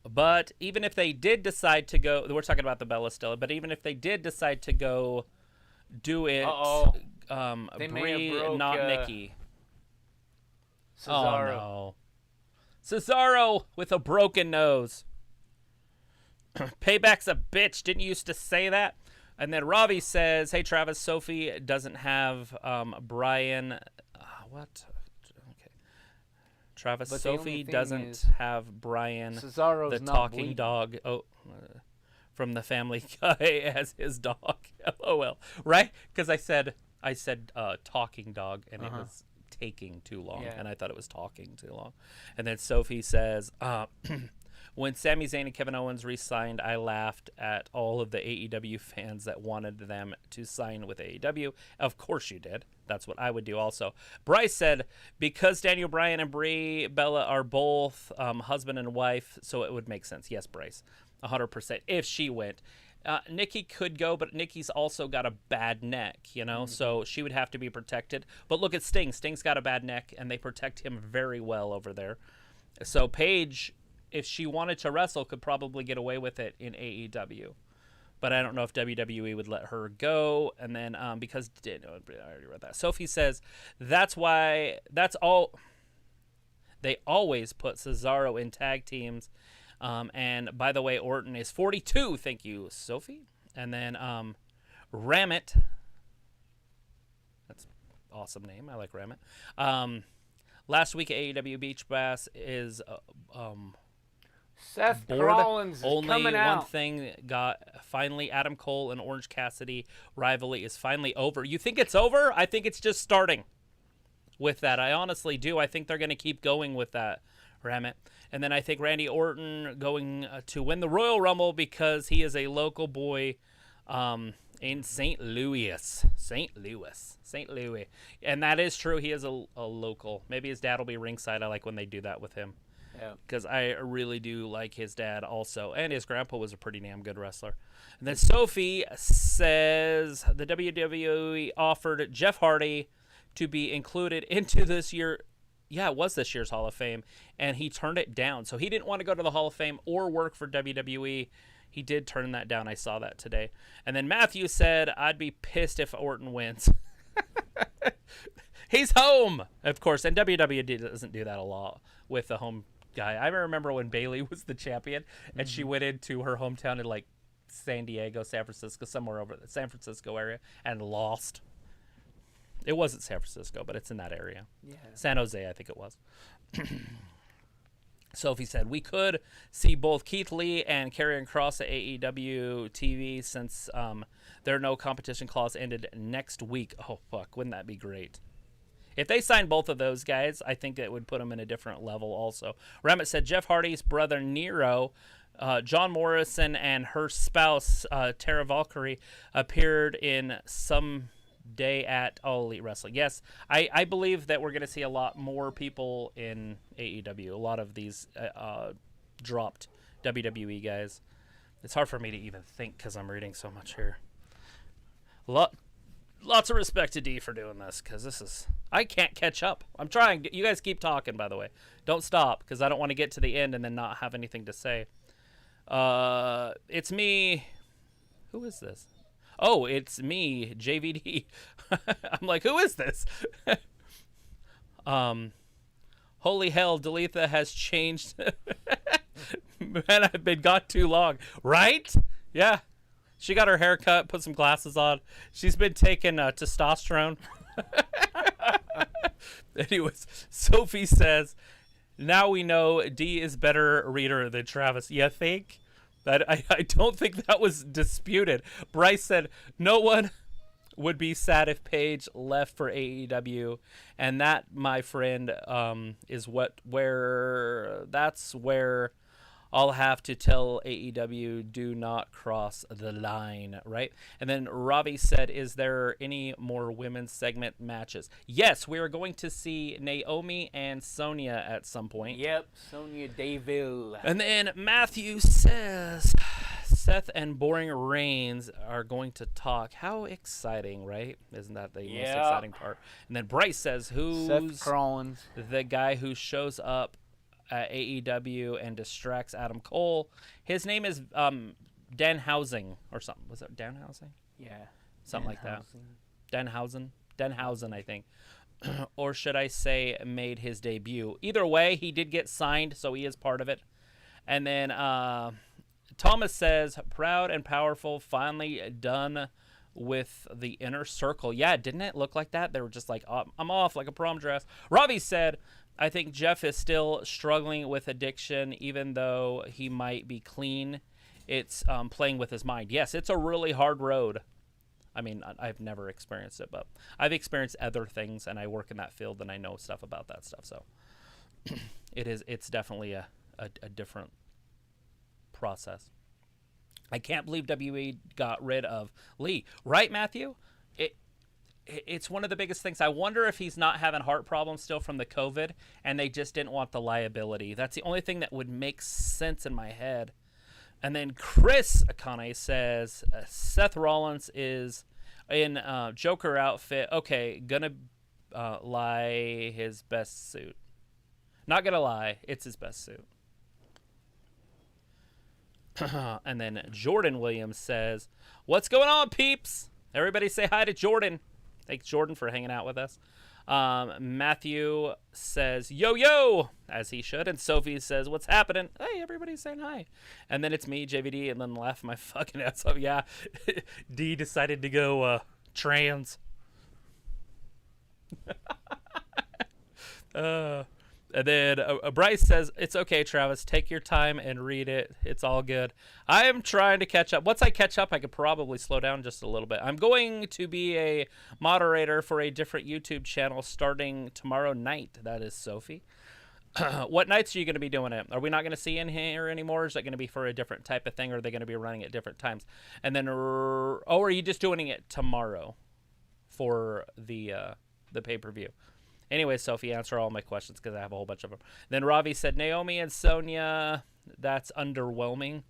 Speaker 1: But even if they did decide to go, we're talking about the Bella still, but even if they did decide to go do it, Brie, not Nikki.
Speaker 2: Cesaro.
Speaker 1: Oh, no. Cesaro with a broken nose. Payback's a bitch. Didn't you used to say that? And then Ravi says, hey, Travis, Sophie doesn't have Brian. What? Travis, but Sophie doesn't have Brian,
Speaker 2: Cesaro's
Speaker 1: the talking dog, from the Family Guy as his dog. LOL. Right? Because I said I said talking dog, and it was taking too long, and I thought it was talking too long. And then Sophie says, when Sami Zayn and Kevin Owens re-signed, I laughed at all of the AEW fans that wanted them to sign with AEW. Of course you did. That's what I would do also. Bryce said, because Daniel Bryan and Brie Bella are both husband and wife, so it would make sense. Yes, Bryce, 100%, if she went. Nikki could go, but Nikki's also got a bad neck, you know, so she would have to be protected. But look at Sting. Sting's got a bad neck, and they protect him very well over there. So Paige, if she wanted to wrestle, could probably get away with it in AEW. But I don't know if WWE would let her go. And then because I already read that. Sophie says, that's all. They always put Cesaro in tag teams. And by the way, Orton is 42. Thank you, Sophie. And then Ramit. That's an awesome name. I like Ramit. Last week at AEW Beach Bass is
Speaker 2: Seth Rollins is
Speaker 1: only
Speaker 2: coming out.
Speaker 1: One thing got finally Adam Cole and Orange Cassidy rivalry is finally over. You think it's over? I think it's just starting with that. I honestly do. I think they're going to keep going with that, Ramit. And then I think Randy Orton going to win the Royal Rumble because he is a local boy in St. Louis. St. Louis. And that is true. He is a local. Maybe his dad will be ringside. I like when they do that with him. Because I really do like his dad also. And his grandpa was a pretty damn good wrestler. And then Sophie says the WWE offered Jeff Hardy to be included into this year. Yeah, it was this year's Hall of Fame. And he turned it down. So he didn't want to go to the Hall of Fame or work for WWE. He did turn that down. I saw that today. And then Matthew said, I'd be pissed if Orton wins. He's home, of course. And WWE doesn't do that a lot with the home guy. I remember when Bayley was the champion and she went into her hometown in like San Diego, San Francisco, somewhere over the San Francisco area and lost. It wasn't San Francisco, but it's in that area. Yeah. San Jose, I think it was. Sophie said, we could see both Keith Lee and Karrion Kross at AEW TV since their no competition clause ended next week. Oh, fuck. Wouldn't that be great? If they signed both of those guys, I think it would put them in a different level also. Ramit said Jeff Hardy's brother Nero, John Morrison, and her spouse, Tara Valkyrie, appeared in some day at All Elite Wrestling. Yes, I believe that we're going to see a lot more people in AEW. A lot of these dropped WWE guys. It's hard for me to even think because I'm reading so much here. Lots of respect to D for doing this because this is... I can't catch up. I'm trying. You guys keep talking, by the way. Don't stop because I don't want to get to the end and then not have anything to say. It's me. Who is this? Oh, it's me, JVD. I'm like, who is this? Holy hell, Dalitha has changed. Man, I've been gone too long. Right? Yeah. She got her hair cut, put some glasses on. She's been taking testosterone. Anyways, Sophie says, now we know D is better reader than Travis. You think? I don't think that was disputed. Bryce said, no one would be sad if Paige left for AEW. And that, my friend, is that's where I'll have to tell AEW, do not cross the line, right? And then Ravi said, is there any more women's segment matches? Yes, we are going to see Naomi and Sonya at some point.
Speaker 2: Yep, Sonya Deville.
Speaker 1: And then Matthew says, Seth and Boring Reigns are going to talk. How exciting, right? Isn't that the most exciting part? And then Bryce says, who's
Speaker 2: Seth Rollins,
Speaker 1: the guy who shows up at AEW and distracts Adam Cole? His name is Danhausen or something. Was it Danhausen?
Speaker 2: Yeah.
Speaker 1: Something like that. Danhausen, I think. Or should I say made his debut. Either way, he did get signed, so he is part of it. And then Thomas says, proud and powerful, finally done with the inner circle. Yeah, didn't it look like that? They were just like, I'm off like a prom dress. Ravi said, I think Jeff is still struggling with addiction, even though he might be clean. It's playing with his mind. Yes, it's a really hard road. I mean, I've never experienced it, but I've experienced other things, and I work in that field, and I know stuff about that stuff. So it's definitely a different process. I can't believe WWE got rid of Lee. Right, Matthew? It's one of the biggest things. I wonder if he's not having heart problems still from the COVID, and they just didn't want the liability. That's the only thing that would make sense in my head. And then Chris Akane says, Seth Rollins is in Joker outfit. Okay, gonna lie, his best suit. Not gonna lie, it's his best suit. And then Jordan Williams says, what's going on, peeps? Everybody say hi to Jordan. Thanks, Jordan, for hanging out with us. Matthew says, yo, yo, as he should. And Sophie says, what's happening? Hey, everybody's saying hi. And then it's me, JVD, and then laugh my fucking ass off. Yeah, D decided to go trans. And then Bryce says, it's okay, Travis. Take your time and read it. It's all good. I am trying to catch up. Once I catch up, I could probably slow down just a little bit. I'm going to be a moderator for a different YouTube channel starting tomorrow night. That is Sophie. What nights are you going to be doing it? Are we not going to see in here anymore? Is that going to be for a different type of thing, or are they going to be running at different times? And then, are you just doing it tomorrow for the pay-per-view? Anyway, Sophie, answer all my questions because I have a whole bunch of them. Then Ravi said, Naomi and Sonya, that's underwhelming.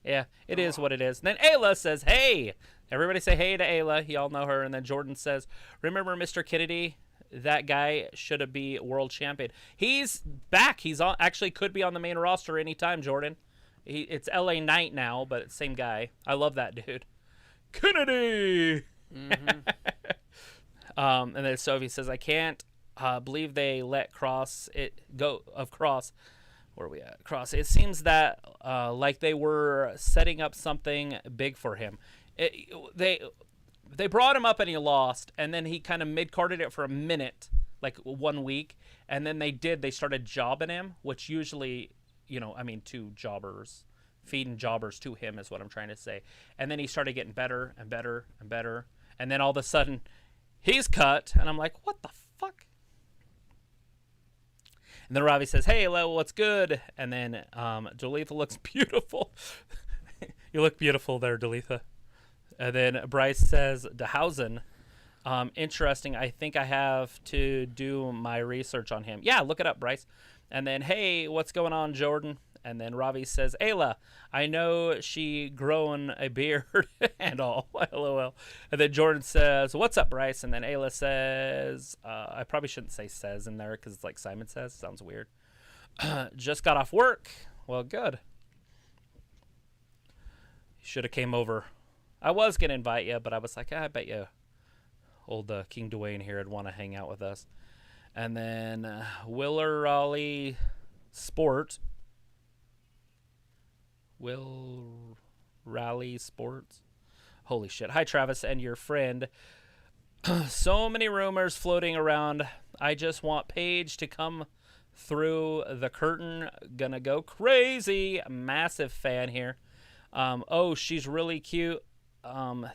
Speaker 1: Yeah, it is what it is. And then Ayla says, hey. Everybody say hey to Ayla. Y'all know her. And then Jordan says, remember Mr. Kennedy? That guy should be world champion. He's back. He's on. Actually could be on the main roster anytime, Jordan. It's LA Knight now, but same guy. I love that dude. Kennedy! Mm-hmm. And then Sophie says, I can't believe they let Kross go. Where are we at? Kross. It seems that like they were setting up something big for him. They brought him up and he lost, and then he kind of mid-carded it for a minute, like 1 week, and then they started jobbing him, which usually, to jobbers, feeding jobbers to him is what I'm trying to say. And then he started getting better and better and better, and then all of a sudden, he's cut, and I'm like, what the fuck? And then Ravi says, hey, Lo, what's good? And then Dolitha looks beautiful. You look beautiful there, Dolitha. And then Bryce says, DeHausen, interesting. I think I have to do my research on him. Yeah, look it up, Bryce. And then, hey, what's going on, Jordan? And then Ravi says, Ayla, I know she grown a beard and all. LOL. And then Jordan says, what's up, Bryce? And then Ayla says, I probably shouldn't say says in there because it's like Simon says. Sounds weird. Just got off work. Well, good. You should have came over. I was going to invite you, but I was like, I bet you old King Dwayne here would want to hang out with us. And then Willer Raleigh Sport. Will Rally Sports. Holy shit. Hi, Travis and your friend. So many rumors floating around. I just want Paige to come through the curtain. Gonna go crazy. Massive fan here. Oh, she's really cute.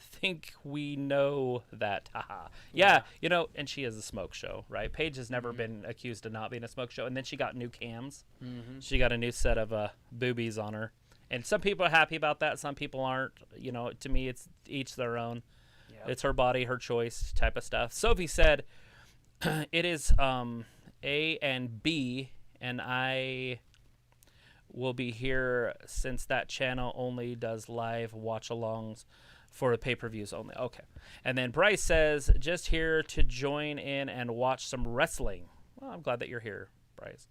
Speaker 1: Think we know that. Haha. Yeah, and she has a smoke show, right? Paige has never been accused of not being a smoke show. And then she got new cams. Mm-hmm. She got a new set of boobies on her. And some people are happy about that. Some people aren't. To me, it's each their own. Yep. It's her body, her choice type of stuff. Sophie said, it is A and B, and I will be here since that channel only does live watch-alongs for the pay-per-views only. Okay. And then Bryce says, just here to join in and watch some wrestling. Well, I'm glad that you're here, Bryce.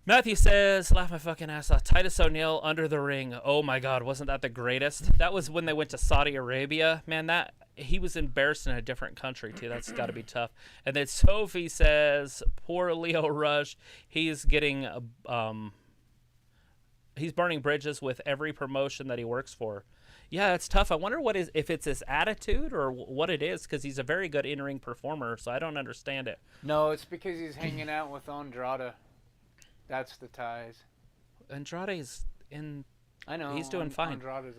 Speaker 1: Matthew says, laugh my fucking ass off. Titus O'Neil under the ring. Oh my God, wasn't that the greatest? That was when they went to Saudi Arabia. Man, he was embarrassed in a different country too. That's got to be tough. And then Sophie says, poor Leo Rush. He's getting, he's burning bridges with every promotion that he works for. Yeah, it's tough. I wonder if it's his attitude or what it is, because he's a very good in-ring performer. So I don't understand it.
Speaker 2: No, it's because he's hanging out with Andrade. That's the ties.
Speaker 1: Andrade's in.
Speaker 2: I know.
Speaker 1: He's doing fine.
Speaker 2: Andrade's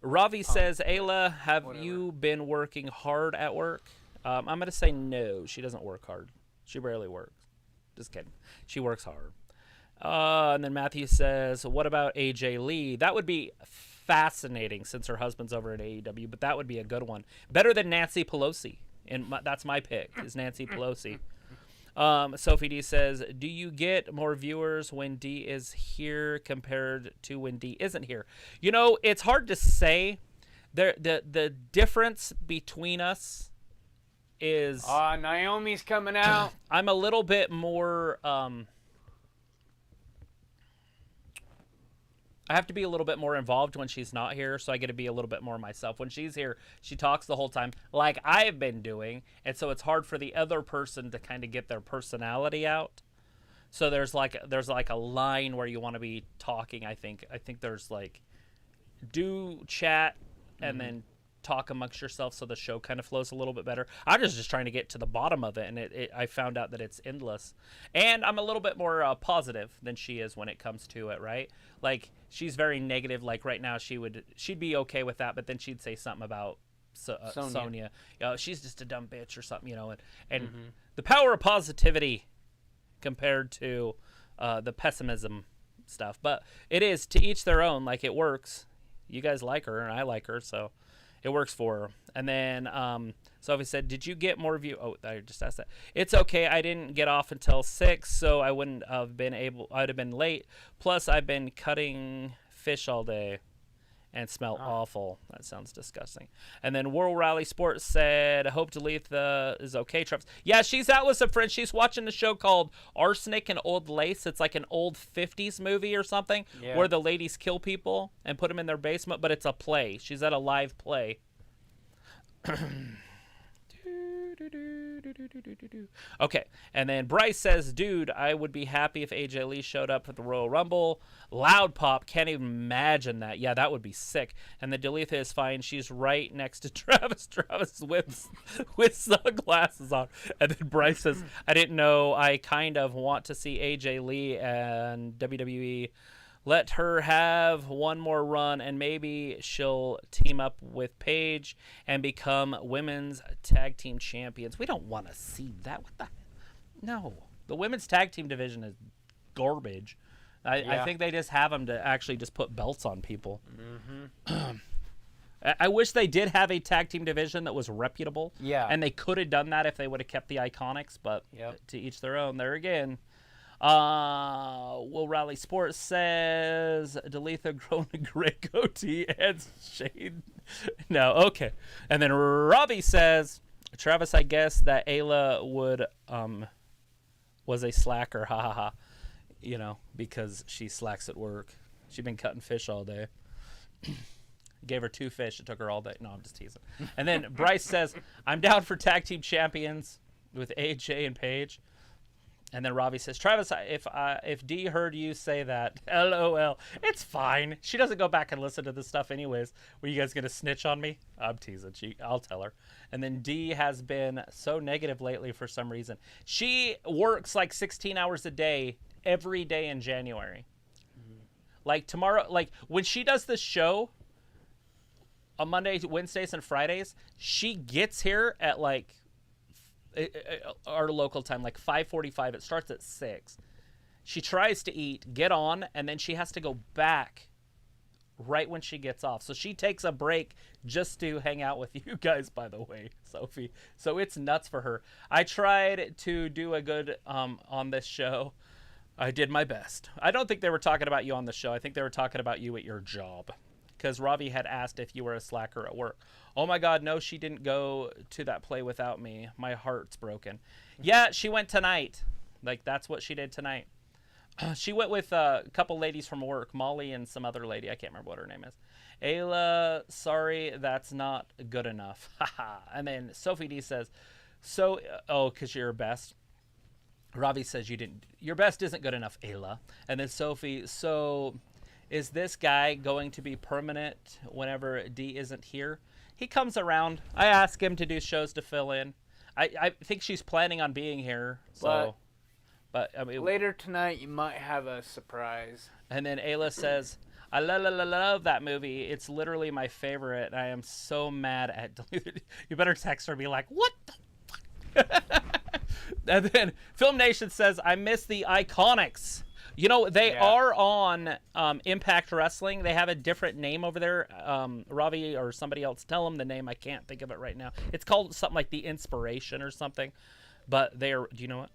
Speaker 1: Ravi says, Ayla, have you been working hard at work? I'm going to say no. She doesn't work hard. She rarely works. Just kidding. She works hard. And then Matthew says, what about AJ Lee? That would be fascinating since her husband's over at AEW, but that would be a good one. Better than Nancy Pelosi. And that's my pick, is Nancy Pelosi. Sophie D says, do you get more viewers when D is here compared to when D isn't here? You know, it's hard to say. The difference between us is...
Speaker 2: Naomi's coming out.
Speaker 1: I'm a little bit more... I have to be a little bit more involved when she's not here, so I get to be a little bit more myself. When she's here, she talks the whole time, like I've been doing, and so it's hard for the other person to kind of get their personality out. So there's like a line where you want to be talking. I think there's like, do chat and then talk amongst yourself so the show kind of flows a little bit better. I'm just trying to get to the bottom of it, and I found out that it's endless. And I'm a little bit more positive than she is when it comes to it, right? Like, she's very negative. Like, right now, she'd be okay with that, but then she'd say something about Sonya. You know, she's just a dumb bitch or something, you know. And the power of positivity compared to the pessimism stuff. But it is to each their own. Like, it works. You guys like her, and I like her, so... it works for her. And then Sophie said, did you get more view? Oh, I just asked that. It's okay. I didn't get off until 6, so I wouldn't have been able. I'd have been late. Plus, I've been cutting fish all day and smell awful. That sounds disgusting. And then World Rally Sports said, I hope Dalitha is okay, Travis. Yeah, she's out with some friends. She's watching the show called Arsenic and Old Lace. It's like an old 50s movie or something where the ladies kill people and put them in their basement, but it's a play. She's at a live play. Okay, and then Bryce says, dude, I would be happy if AJ Lee showed up at the Royal Rumble. Loud pop, can't even imagine that. Yeah, that would be sick. And the Dalitha is fine. She's right next to Travis with sunglasses on. And then Bryce says, I didn't know. I kind of want to see AJ Lee and WWE. Let her have one more run, and maybe she'll team up with Paige and become women's tag team champions. We don't want to see that. What the? No. The women's tag team division is garbage. I think they just have them to actually just put belts on people. I wish they did have a tag team division that was reputable.
Speaker 2: Yeah.
Speaker 1: And they could have done that if they would have kept the Iconics, but to each their own. There again. Will Rally Sports says Dalitha grown a gray goatee and shade. No, okay. And then Robbie says, Travis, I guess that Ayla would was a slacker, ha ha ha. You know, because she slacks at work. She's been cutting fish all day. Gave her 2 fish. It took her all day. No, I'm just teasing. And then Bryce says, I'm down for tag team champions with AJ and Paige. And then Robbie says, Travis, if Dee heard you say that, LOL, it's fine. She doesn't go back and listen to this stuff anyways. Were you guys going to snitch on me? I'm teasing. I'll tell her. And then Dee has been so negative lately for some reason. She works like 16 hours a day every day in January. Like tomorrow, like when she does this show on Mondays, Wednesdays, and Fridays, she gets here at like our local time, like 5:45. It starts at 6. She tries to eat, get on, and then she has to go back right when she gets off. So she takes a break just to hang out with you guys, by the way, Sophie. So it's nuts for her. I tried to do a good on this show. I did my best. I don't think they were talking about you on the show. I think they were talking about you at your job. Because Robbie had asked if you were a slacker at work. Oh my God, no, she didn't go to that play without me. My heart's broken. Yeah, she went tonight. Like, that's what she did tonight. She went with a couple ladies from work, Molly and some other lady. I can't remember what her name is. Ayla, sorry, that's not good enough. Haha. And then Sophie D says, because you're best. Robbie says your best isn't good enough, Ayla. And then Sophie, is this guy going to be permanent whenever D isn't here? He comes around. I ask him to do shows to fill in. I think she's planning on being here. But I mean,
Speaker 2: later tonight, you might have a surprise.
Speaker 1: And then Ayla says, I love that movie. It's literally my favorite. I am so mad at deleted. You better text her and be like, what the fuck? And then Film Nation says, I miss the Iconics. You know, they are on Impact Wrestling. They have a different name over there. Ravi or somebody else, tell them the name. I can't think of it right now. It's called something like The Inspiration or something. But they are, do you know what?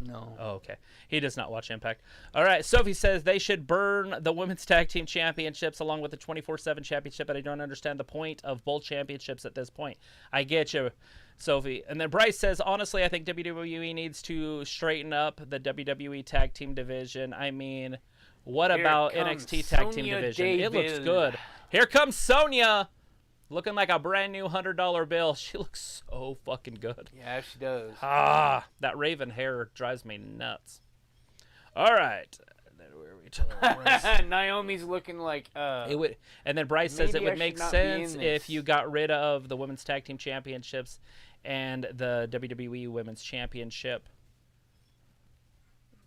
Speaker 2: No.
Speaker 1: Oh, okay. He does not watch Impact. All right. Sophie says they should burn the Women's Tag Team Championships along with the 24/7 Championship, but I don't understand the point of both championships at this point. I get you, Sophie. And then Bryce says, honestly, I think WWE needs to straighten up the WWE Tag Team division. I mean, what about NXT Tag Team division? It looks good. Here comes Sonya. Looking like a brand new $100 bill. She looks so fucking good.
Speaker 2: Yeah, she does.
Speaker 1: That raven hair drives me nuts. All right.
Speaker 2: Naomi's looking like
Speaker 1: it would, and then Bryce says it would make sense if you got rid of the Women's Tag Team Championships and the WWE Women's Championship.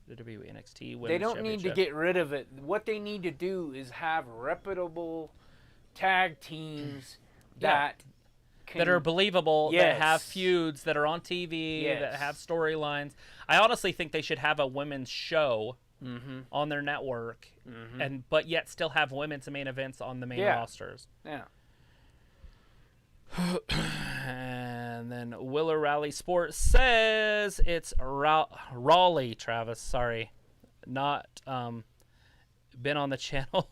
Speaker 1: The WWE NXT Women's
Speaker 2: They don't need to get rid of it. What they need to do is have reputable tag teams that
Speaker 1: are believable, that have feuds, that are on TV, that have storylines. I honestly think they should have a women's show on their network, but yet still have women's main events on the main rosters.
Speaker 2: Yeah.
Speaker 1: And then Willer Raleigh Sports says it's Raleigh, Travis. Sorry, not been on the channel.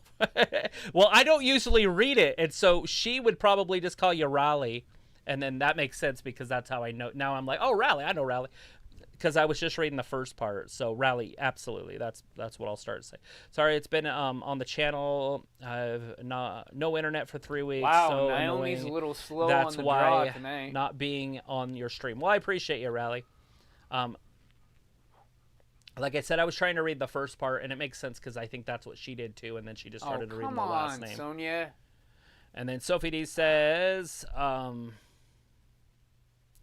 Speaker 1: Well, I don't usually read it, and so she would probably just call you Raleigh, and then that makes sense because that's how I know. Now I'm like, oh, Raleigh, I know Raleigh, because I was just reading the first part. So Raleigh, absolutely, that's what I'll start to say. Sorry, it's been on the channel. I've no internet for 3 weeks.
Speaker 2: Wow,
Speaker 1: so
Speaker 2: Naomi's
Speaker 1: annoying.
Speaker 2: a little slow
Speaker 1: That's
Speaker 2: on the
Speaker 1: why
Speaker 2: draw tonight.
Speaker 1: Not being on your stream. Well, I appreciate you, Raleigh. Like I said, I was trying to read the first part, and it makes sense because I think that's what she did too, and then she just started reading the last name.
Speaker 2: Sonya.
Speaker 1: And then Sophie D says, I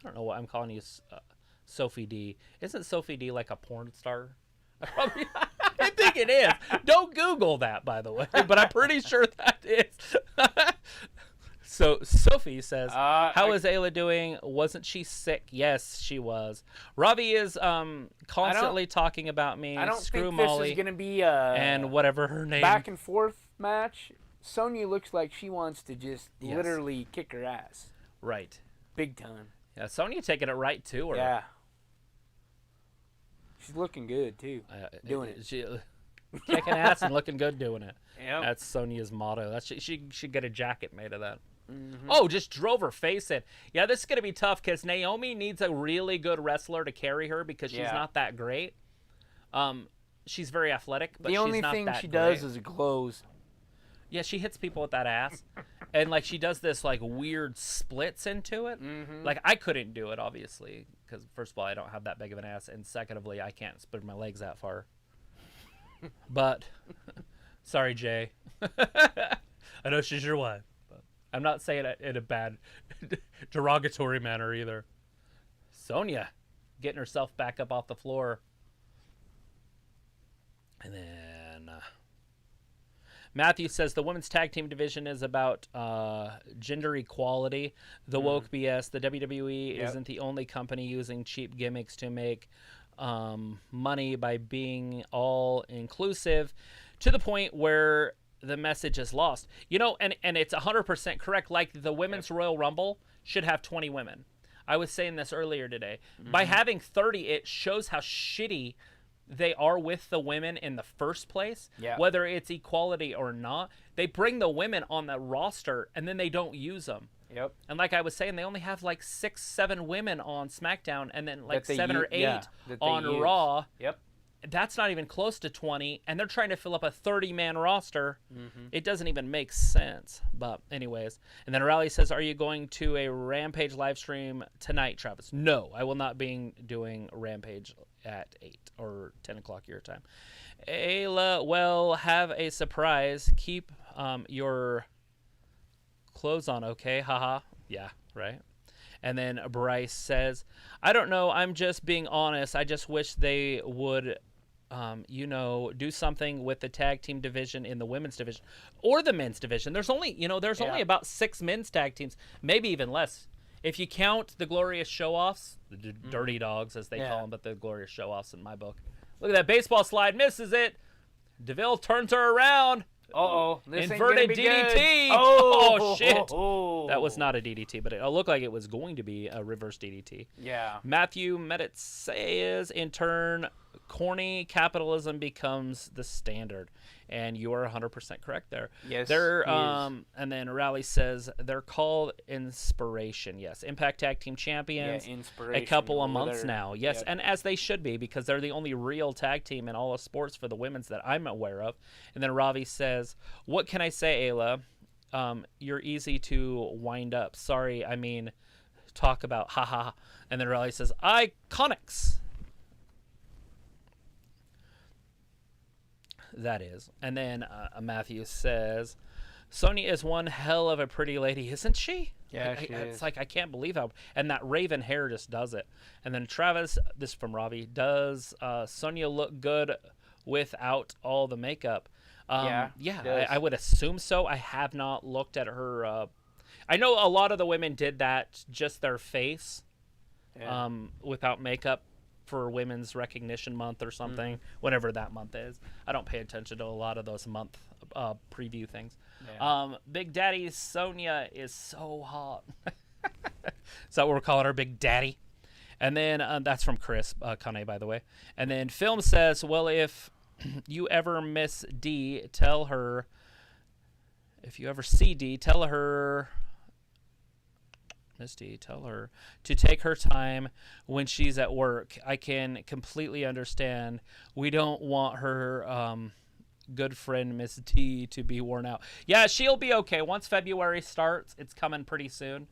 Speaker 1: don't know what I'm calling you, Sophie D. Isn't Sophie D like a porn star? I think it is. Don't Google that, by the way, but I'm pretty sure that is. So Sophie says, how is Ayla doing? Wasn't she sick? Yes, she was. Ravi is constantly talking about me.
Speaker 2: I don't
Speaker 1: Screw
Speaker 2: think
Speaker 1: Molly
Speaker 2: this is going to be a
Speaker 1: and whatever her name.
Speaker 2: back and forth match. Sonya looks like she wants to just literally kick her ass.
Speaker 1: Right.
Speaker 2: Big time.
Speaker 1: Yeah, Sonya taking it right to her.
Speaker 2: Yeah. She's looking good, too. Doing it.
Speaker 1: She, kicking ass and looking good doing it.
Speaker 2: Yep.
Speaker 1: That's Sonya's motto. She should get a jacket made of that. Oh, just drove her face in. Yeah, this is going to be tough because Naomi needs a really good wrestler to carry her because she's not that great. She's very athletic, but she's not that great.
Speaker 2: The only thing she does is glows.
Speaker 1: Yeah, she hits people with that ass. And, like, she does this, like, weird splits into it. Like, I couldn't do it, obviously, because, first of all, I don't have that big of an ass, and secondly, I can't spread my legs that far. But, sorry, Jay. I know she's your wife. But I'm not saying it in a bad, derogatory manner either. Sonya getting herself back up off the floor. And then Matthew says the women's tag team division is about gender equality. The woke BS. The WWE isn't the only company using cheap gimmicks to make money by being all inclusive to the point where the message is lost. You know, and it's 100% correct. Like the women's Royal Rumble should have 20 women. I was saying this earlier today. By having 30, it shows how shitty they are with the women in the first place, whether it's equality or not. They bring the women on the roster and then they don't use them.
Speaker 2: Yep.
Speaker 1: And like I was saying, they only have like 6-7 women on SmackDown and then like 7 or 8 on Raw.
Speaker 2: Yep.
Speaker 1: That's not even close to 20, and they're trying to fill up a 30-man roster. It doesn't even make sense. But anyways, and then Raleigh says, are you going to a Rampage live stream tonight, Travis? No, I will not be doing Rampage at 8 or 10 o'clock your time. Ayla, well, have a surprise. Keep your clothes on, okay? Haha. Yeah, right. And then Bryce says, I don't know. I'm just being honest. I just wish they would do something with the tag team division in the women's division or the men's division. There's only, only about 6 men's tag teams, maybe even less. If you count the Glorious Show-Offs, the Dirty Dogs, as they call them, but the Glorious Show-Offs in my book. Look at that baseball slide, misses it. DeVille turns her around.
Speaker 2: Uh-oh. This
Speaker 1: Inverted
Speaker 2: ain't gonna be
Speaker 1: DDT.
Speaker 2: Good.
Speaker 1: Oh, shit.
Speaker 2: Oh.
Speaker 1: That was not a DDT, but it looked like it was going to be a reverse DDT.
Speaker 2: Yeah.
Speaker 1: Matthew Medit says, in turn, corny capitalism becomes the standard. And you are 100% correct there.
Speaker 2: Yes,
Speaker 1: and then Raleigh says they're called Inspiration. Yes, Impact Tag Team Champions.
Speaker 2: Yeah, Inspiration.
Speaker 1: A couple of months now. Yes, and as they should be, because they're the only real tag team in all of sports for the women's that I'm aware of. And then Ravi says, "What can I say, Ayla? You're easy to wind up. Sorry, I mean, talk about haha." And then Raleigh says, "Iconics." That is. And then Matthew says, Sonya is one hell of a pretty lady, isn't she?
Speaker 2: Yeah, she is.
Speaker 1: It's like, I can't believe how. And that raven hair just does it. And then Travis, this is from Ravi, does Sonya look good without all the makeup?
Speaker 2: Yeah,
Speaker 1: I would assume so. I have not looked at her. I know a lot of the women did that, just their face, without makeup, for Women's Recognition Month or something, whenever that month is. I don't pay attention to a lot of those month preview things. Yeah. Big Daddy Sonya is so hot. Is that what we're calling her, Big Daddy? And then that's from Chris Kane, by the way. And then Film says, well, if you ever miss D, tell her. If you ever see D, tell her. Misty, tell her to take her time when she's at work. I can completely understand. We don't want her good friend Miss D to be worn out. Yeah, she'll be okay. Once February starts, it's coming pretty soon.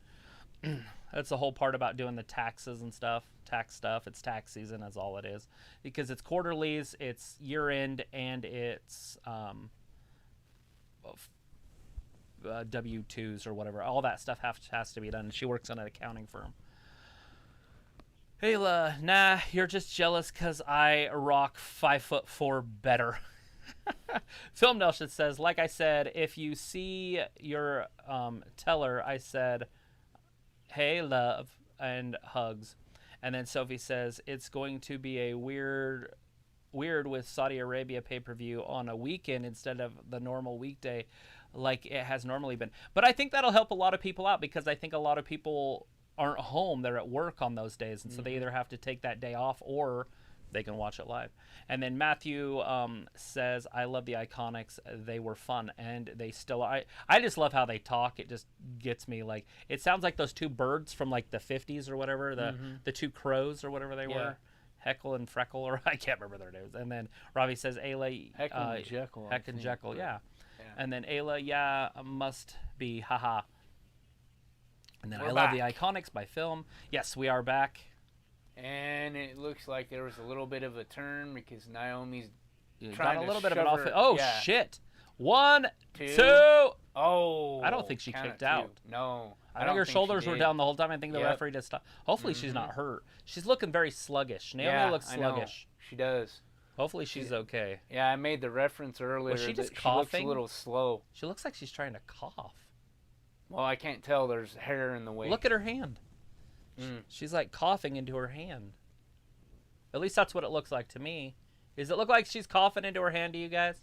Speaker 1: That's the whole part about doing the taxes and stuff. Tax stuff. It's tax season, is all it is. Because it's quarterlies, it's year-end, and it's W-2s or whatever. All that stuff has to be done. She works on an accounting firm. Ayla, nah, you're just jealous because I rock 5'4" better. Film Nelson says, like I said, if you see your teller, I said, hey, love, and hugs. And then Sophie says, it's going to be a weird with Saudi Arabia pay-per-view on a weekend instead of the normal weekday like it has normally been. But I think that'll help a lot of people out, because I think a lot of people aren't home. They're at work on those days, and so they either have to take that day off or they can watch it live. And then Matthew says, I love the Iconics. They were fun, and they still are. I just love how they talk. It just gets me. Like, it sounds like those two birds from like the 50s or whatever, the two crows or whatever they were. Heckle and Freckle, or I can't remember their names. And then Ravi says, Ayla.
Speaker 2: Heckle and Jekyll.
Speaker 1: Heck and Jekyll, yeah. And then Ayla, must be, haha. And then
Speaker 2: We're
Speaker 1: I
Speaker 2: back.
Speaker 1: love the Iconics by Film. Yes, we are back.
Speaker 2: And it looks like there was a little bit of a turn because Naomi's
Speaker 1: Got a little bit of an
Speaker 2: shove
Speaker 1: off.
Speaker 2: her-
Speaker 1: Oh,
Speaker 2: yeah.
Speaker 1: shit. 1, 2.
Speaker 2: Oh.
Speaker 1: I don't think she
Speaker 2: count
Speaker 1: kicked
Speaker 2: of
Speaker 1: out.
Speaker 2: 2. No.
Speaker 1: I think her shoulders were down the whole time. I think the
Speaker 2: Yep.
Speaker 1: referee did stop. Hopefully she's not hurt. She's looking very sluggish. Naomi looks
Speaker 2: I know.
Speaker 1: sluggish.
Speaker 2: She does.
Speaker 1: Hopefully she's okay.
Speaker 2: Yeah, I made the reference earlier.
Speaker 1: she just
Speaker 2: that
Speaker 1: coughing?
Speaker 2: She looks a little slow.
Speaker 1: She looks like she's trying to cough.
Speaker 2: Well, I can't tell. There's hair in the way.
Speaker 1: Look at her hand. She's like coughing into her hand. At least that's what it looks like to me. Does it look like she's coughing into her hand to you guys?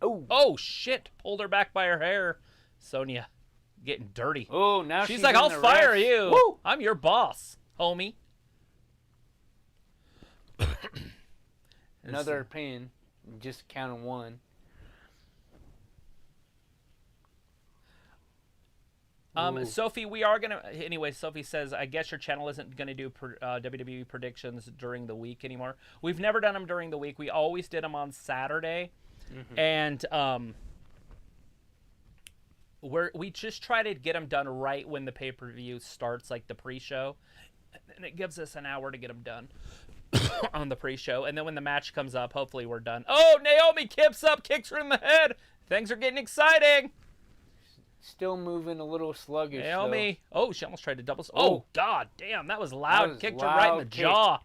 Speaker 1: Oh, shit. Pulled her back by her hair. Sonya getting dirty.
Speaker 2: Oh, now
Speaker 1: She's like, I'll
Speaker 2: in the
Speaker 1: fire
Speaker 2: refs.
Speaker 1: you.
Speaker 2: Woo!
Speaker 1: I'm your boss, homie.
Speaker 2: Another pin. Just counting 1.
Speaker 1: Sophie, we are going to... Anyway, Sophie says, I guess your channel isn't going to do WWE predictions during the week anymore. We've never done them during the week. We always did them on Saturday. And we just try to get them done right when the pay-per-view starts, like the pre-show. And it gives us an hour to get them done on the pre-show. And then when the match comes up, hopefully we're done. Oh, Naomi kicks her in the head. Things are getting exciting.
Speaker 2: Still moving a little sluggish.
Speaker 1: Naomi.
Speaker 2: Though.
Speaker 1: Oh, she almost tried to double. Oh, God damn. That was loud.
Speaker 2: That was
Speaker 1: Kicked her right in the
Speaker 2: loud kick.
Speaker 1: jaw.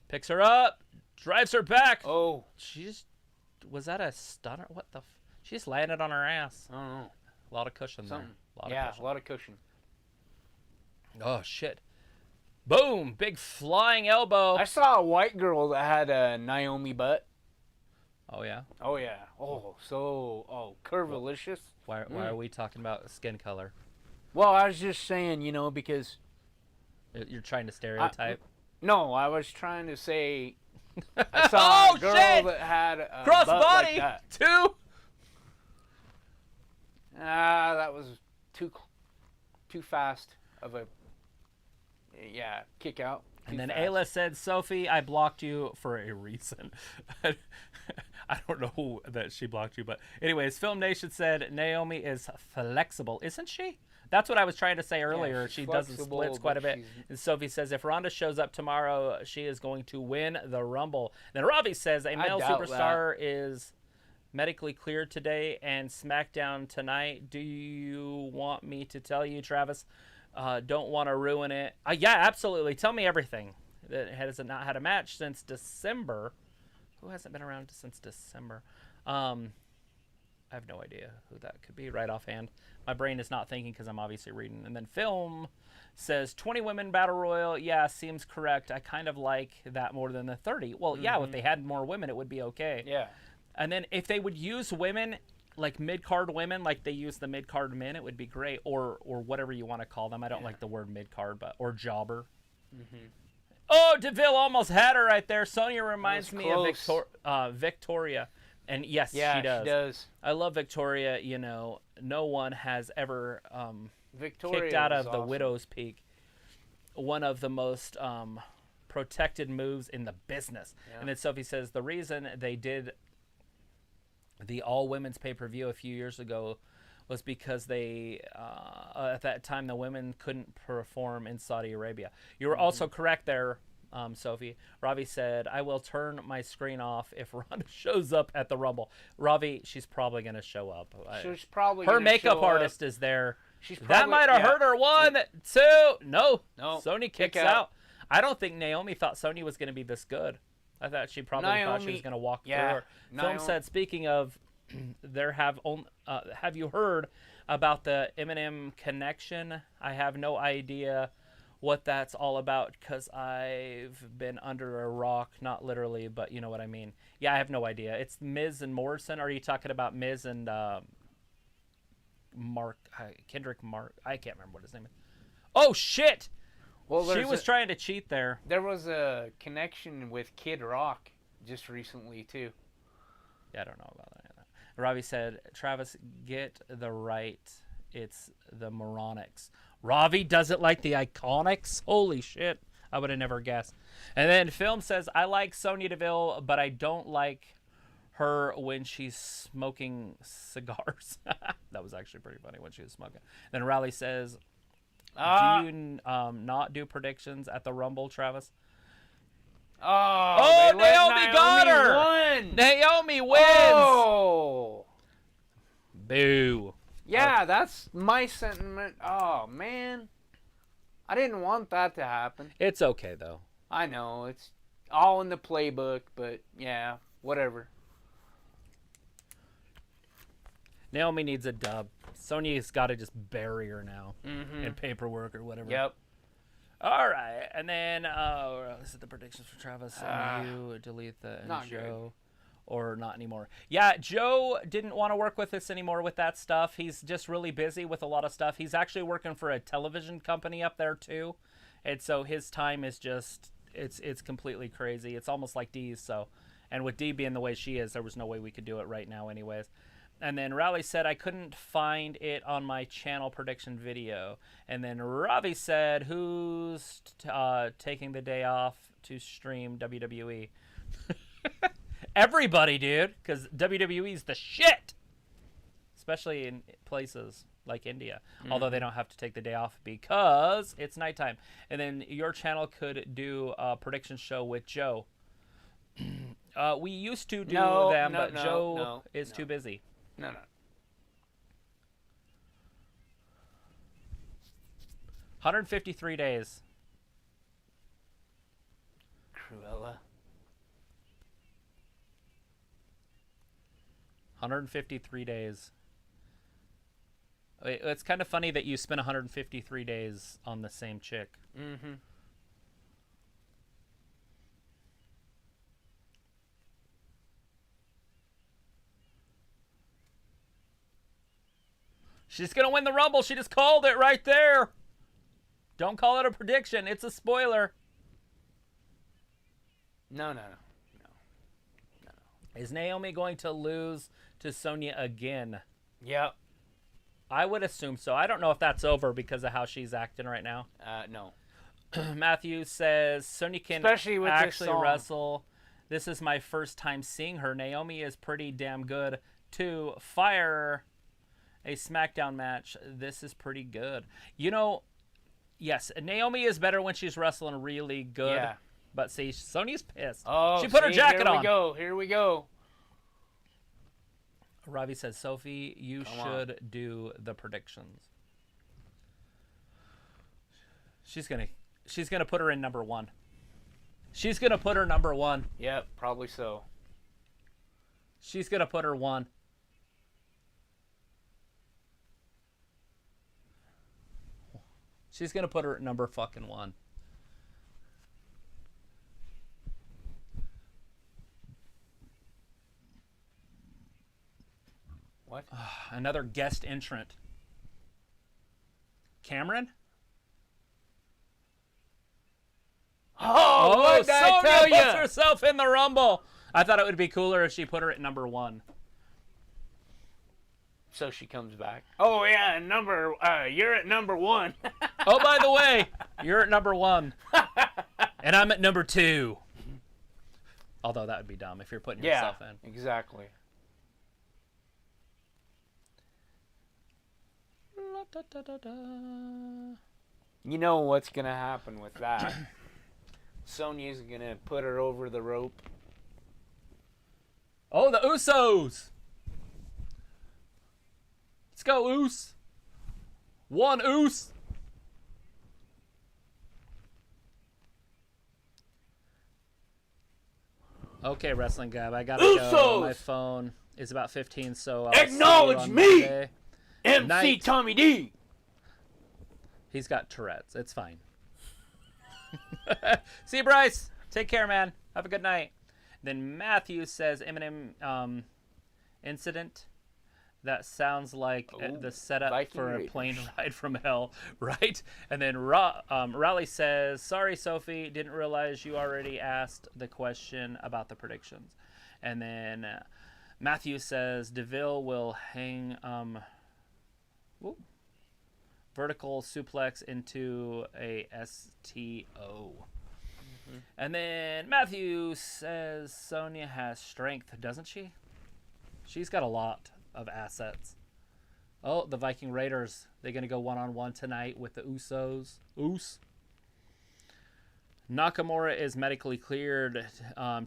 Speaker 1: Picks her up. Drives her back.
Speaker 2: Oh.
Speaker 1: Was that a stunner? What the? She just landed on her ass.
Speaker 2: I don't know.
Speaker 1: A lot of cushion there.
Speaker 2: A lot of cushion.
Speaker 1: Oh, shit. Boom. Big flying elbow.
Speaker 2: I saw a white girl that had a Naomi butt.
Speaker 1: Oh, yeah?
Speaker 2: Oh, yeah. Oh, curvilicious.
Speaker 1: Why are we talking about skin color?
Speaker 2: Well, I was just saying, because...
Speaker 1: You're trying to stereotype?
Speaker 2: No, I was trying to say... I saw a girl that had a
Speaker 1: cross
Speaker 2: butt
Speaker 1: body.
Speaker 2: like that.
Speaker 1: 2.
Speaker 2: That was too fast of a kick out.
Speaker 1: And then Ayla said, Sophie, I blocked you for a reason. I don't know that she blocked you, but anyways, Film Nation said Naomi is flexible, isn't she? That's what I was trying to say earlier.
Speaker 2: Yeah,
Speaker 1: she does the splits quite a bit. And Sophie says if Ronda shows up tomorrow, she is going to win the Rumble. Then Ravi says a male superstar is medically cleared today and SmackDown tonight. Do you want me to tell you, Travis? Don't want to ruin it. Yeah, absolutely. Tell me everything. That has not had a match since December. Who hasn't been around since December? I have no idea who that could be right offhand. My brain is not thinking because I'm obviously reading. And then Film says 20 women battle royal. Yeah, seems correct. I kind of like that more than the 30. Well, yeah, if they had more women, it would be okay.
Speaker 2: Yeah.
Speaker 1: And then if they would use women, like mid-card women, like they use the mid-card men, it would be great. Or whatever you want to call them. I don't like the word mid-card, or jobber. Oh, DeVille almost had her right there. Sonya reminds me of Victoria. And yes, she does. I love Victoria. No one has ever kicked out of the Widow's Peak. One of the most protected moves in the business. Yeah. And then Sophie says the reason they did the all-women's pay-per-view a few years ago was because they, at that time, the women couldn't perform in Saudi Arabia. You were also correct there, Sophie. Ravi said, I will turn my screen off if Ronda shows up at the Rumble. Ravi, she's probably going to show up.
Speaker 2: She's probably
Speaker 1: her makeup artist is there. That might have hurt her. 1, 2. No. Sonya kicks out. I don't think Naomi thought Sonya was going to be this good. I thought she probably thought she was going to walk through her. Film said, speaking of, have you heard about the Eminem connection? I have no idea what that's all about because I've been under a rock, not literally, but you know what I mean. Yeah, I have no idea. It's Miz and Morrison. Or are you talking about Miz and Kendrick Mark? I can't remember what his name is. Oh, shit! Well, she was trying to cheat there.
Speaker 2: There was a connection with Kid Rock just recently, too.
Speaker 1: Yeah, I don't know about that. Ravi said, Travis, get the right. It's the Moronics. Ravi doesn't like the Iconics? Holy shit. I would have never guessed. And then Film says, I like Sonya Deville, but I don't like her when she's smoking cigars. That was actually pretty funny when she was smoking. Then Riley says, do you not do predictions at the Rumble, Travis?
Speaker 2: Oh,
Speaker 1: Naomi got her!
Speaker 2: Won.
Speaker 1: Naomi wins!
Speaker 2: Oh!
Speaker 1: Boo.
Speaker 2: Yeah, that's my sentiment. Oh, man. I didn't want that to happen.
Speaker 1: It's okay, though.
Speaker 2: I know. It's all in the playbook, but yeah, whatever.
Speaker 1: Naomi needs a dub. Sonya's got to just bury her now in paperwork or whatever.
Speaker 2: Yep.
Speaker 1: All right. And then, this is the predictions for Travis. And you delete the Joe. Or not anymore. Yeah, Joe didn't want to work with us anymore with that stuff. He's just really busy with a lot of stuff. He's actually working for a television company up there, too. And so his time is just, it's completely crazy. It's almost like Dee's, so. And with Dee being the way she is, there was no way we could do it right now anyways. And then Raleigh said, I couldn't find it on my channel prediction video. And then Ravi said, who's taking the day off to stream WWE? Everybody, dude, because WWE's the shit. Especially in places like India. Although they don't have to take the day off because it's nighttime. And then your channel could do a prediction show with Joe. We used to do them, but Joe is too busy.
Speaker 2: No.
Speaker 1: 153 days.
Speaker 2: Cruella.
Speaker 1: 153 days. It's kind of funny that you spent 153 days on the same chick.
Speaker 2: Mm-hmm.
Speaker 1: She's going to win the Rumble. She just called it right there. Don't call it a prediction. It's a spoiler.
Speaker 2: No.
Speaker 1: Is Naomi going to lose to Sonya again?
Speaker 2: Yep.
Speaker 1: I would assume so. I don't know if that's over because of how she's acting right now.
Speaker 2: No.
Speaker 1: Matthew says Sonya can
Speaker 2: Especially with
Speaker 1: actually
Speaker 2: this song.
Speaker 1: wrestle. This is my first time seeing her. Naomi is pretty damn good too. Fire a SmackDown match. This is pretty good. You know, yes, Naomi is better when she's wrestling really good.
Speaker 2: Yeah.
Speaker 1: But see, Sonya's pissed.
Speaker 2: Oh,
Speaker 1: she put her jacket on.
Speaker 2: Here we go.
Speaker 1: Ravi says, Sophie, you should do the predictions. She's gonna put her in number 1. She's gonna put her number 1.
Speaker 2: Yep, probably so.
Speaker 1: She's gonna put her 1. She's gonna put her at number fucking 1.
Speaker 2: What?
Speaker 1: Another guest entrant. Cameron?
Speaker 2: Oh, what did I tell
Speaker 1: Sonya puts
Speaker 2: you?
Speaker 1: herself in the Rumble. I thought it would be cooler if she put her at number 1.
Speaker 2: So she comes back. Oh yeah, you're at number 1.
Speaker 1: Oh, by the way, you're at number 1. And I'm at number 2. Although that would be dumb if you're putting yourself in.
Speaker 2: Exactly. You know what's gonna happen with that. Sonya's gonna put her over the rope.
Speaker 1: Oh, the Usos! Let's go, Oos! 1 Oos! Okay, Wrestling Gab, I gotta go. My phone is about 15, so I'll
Speaker 2: Acknowledge
Speaker 1: see you on
Speaker 2: me!
Speaker 1: Monday.
Speaker 2: MC
Speaker 1: Night.
Speaker 2: Tommy D!
Speaker 1: He's got Tourette's. It's fine. See you, Bryce. Take care, man. Have a good night. Then Matthew says Eminem incident. That sounds like the setup
Speaker 2: Viking
Speaker 1: for a
Speaker 2: Raiders.
Speaker 1: plane ride from hell, right? And then Raleigh says, sorry, Sophie. Didn't realize you already asked the question about the predictions. And then Matthew says DeVille will hang vertical suplex into a STO. And then Matthew says Sonya has strength, doesn't she? She's got a lot of assets. Oh, the Viking Raiders. They're going to go one-on-one tonight with the Usos. Nakamura is medically cleared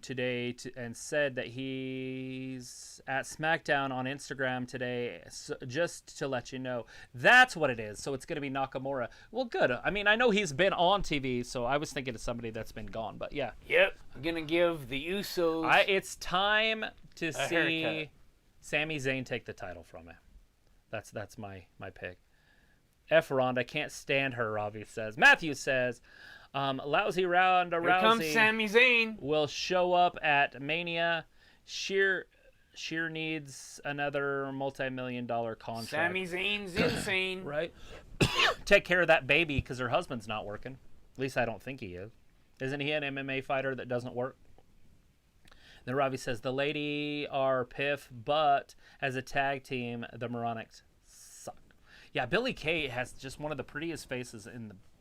Speaker 1: today and said that he's at SmackDown on Instagram today, so just to let you know. That's what it is. So it's going to be Nakamura. Well, good. I mean, I know he's been on TV, so I was thinking of somebody that's been gone, but yeah.
Speaker 2: Yep. I'm going to give the Usos
Speaker 1: It's time to see
Speaker 2: haircut.
Speaker 1: Sami Zayn take the title from him. That's my pick. F. Ronda, can't stand her, Ravi says. Matthew says, lousy Ronda
Speaker 2: Here comes
Speaker 1: Rousey
Speaker 2: Sami Zayn.
Speaker 1: will show up at Mania. Sheer needs another multi-million-dollar contract.
Speaker 2: Sami Zayn's insane.
Speaker 1: Right? Take care of that baby because her husband's not working. At least I don't think he is. Isn't he an MMA fighter that doesn't work? Then Ravi says, the lady are piff, but as a tag team, the Moronics suck. Yeah, Billie Kay has just one of the prettiest faces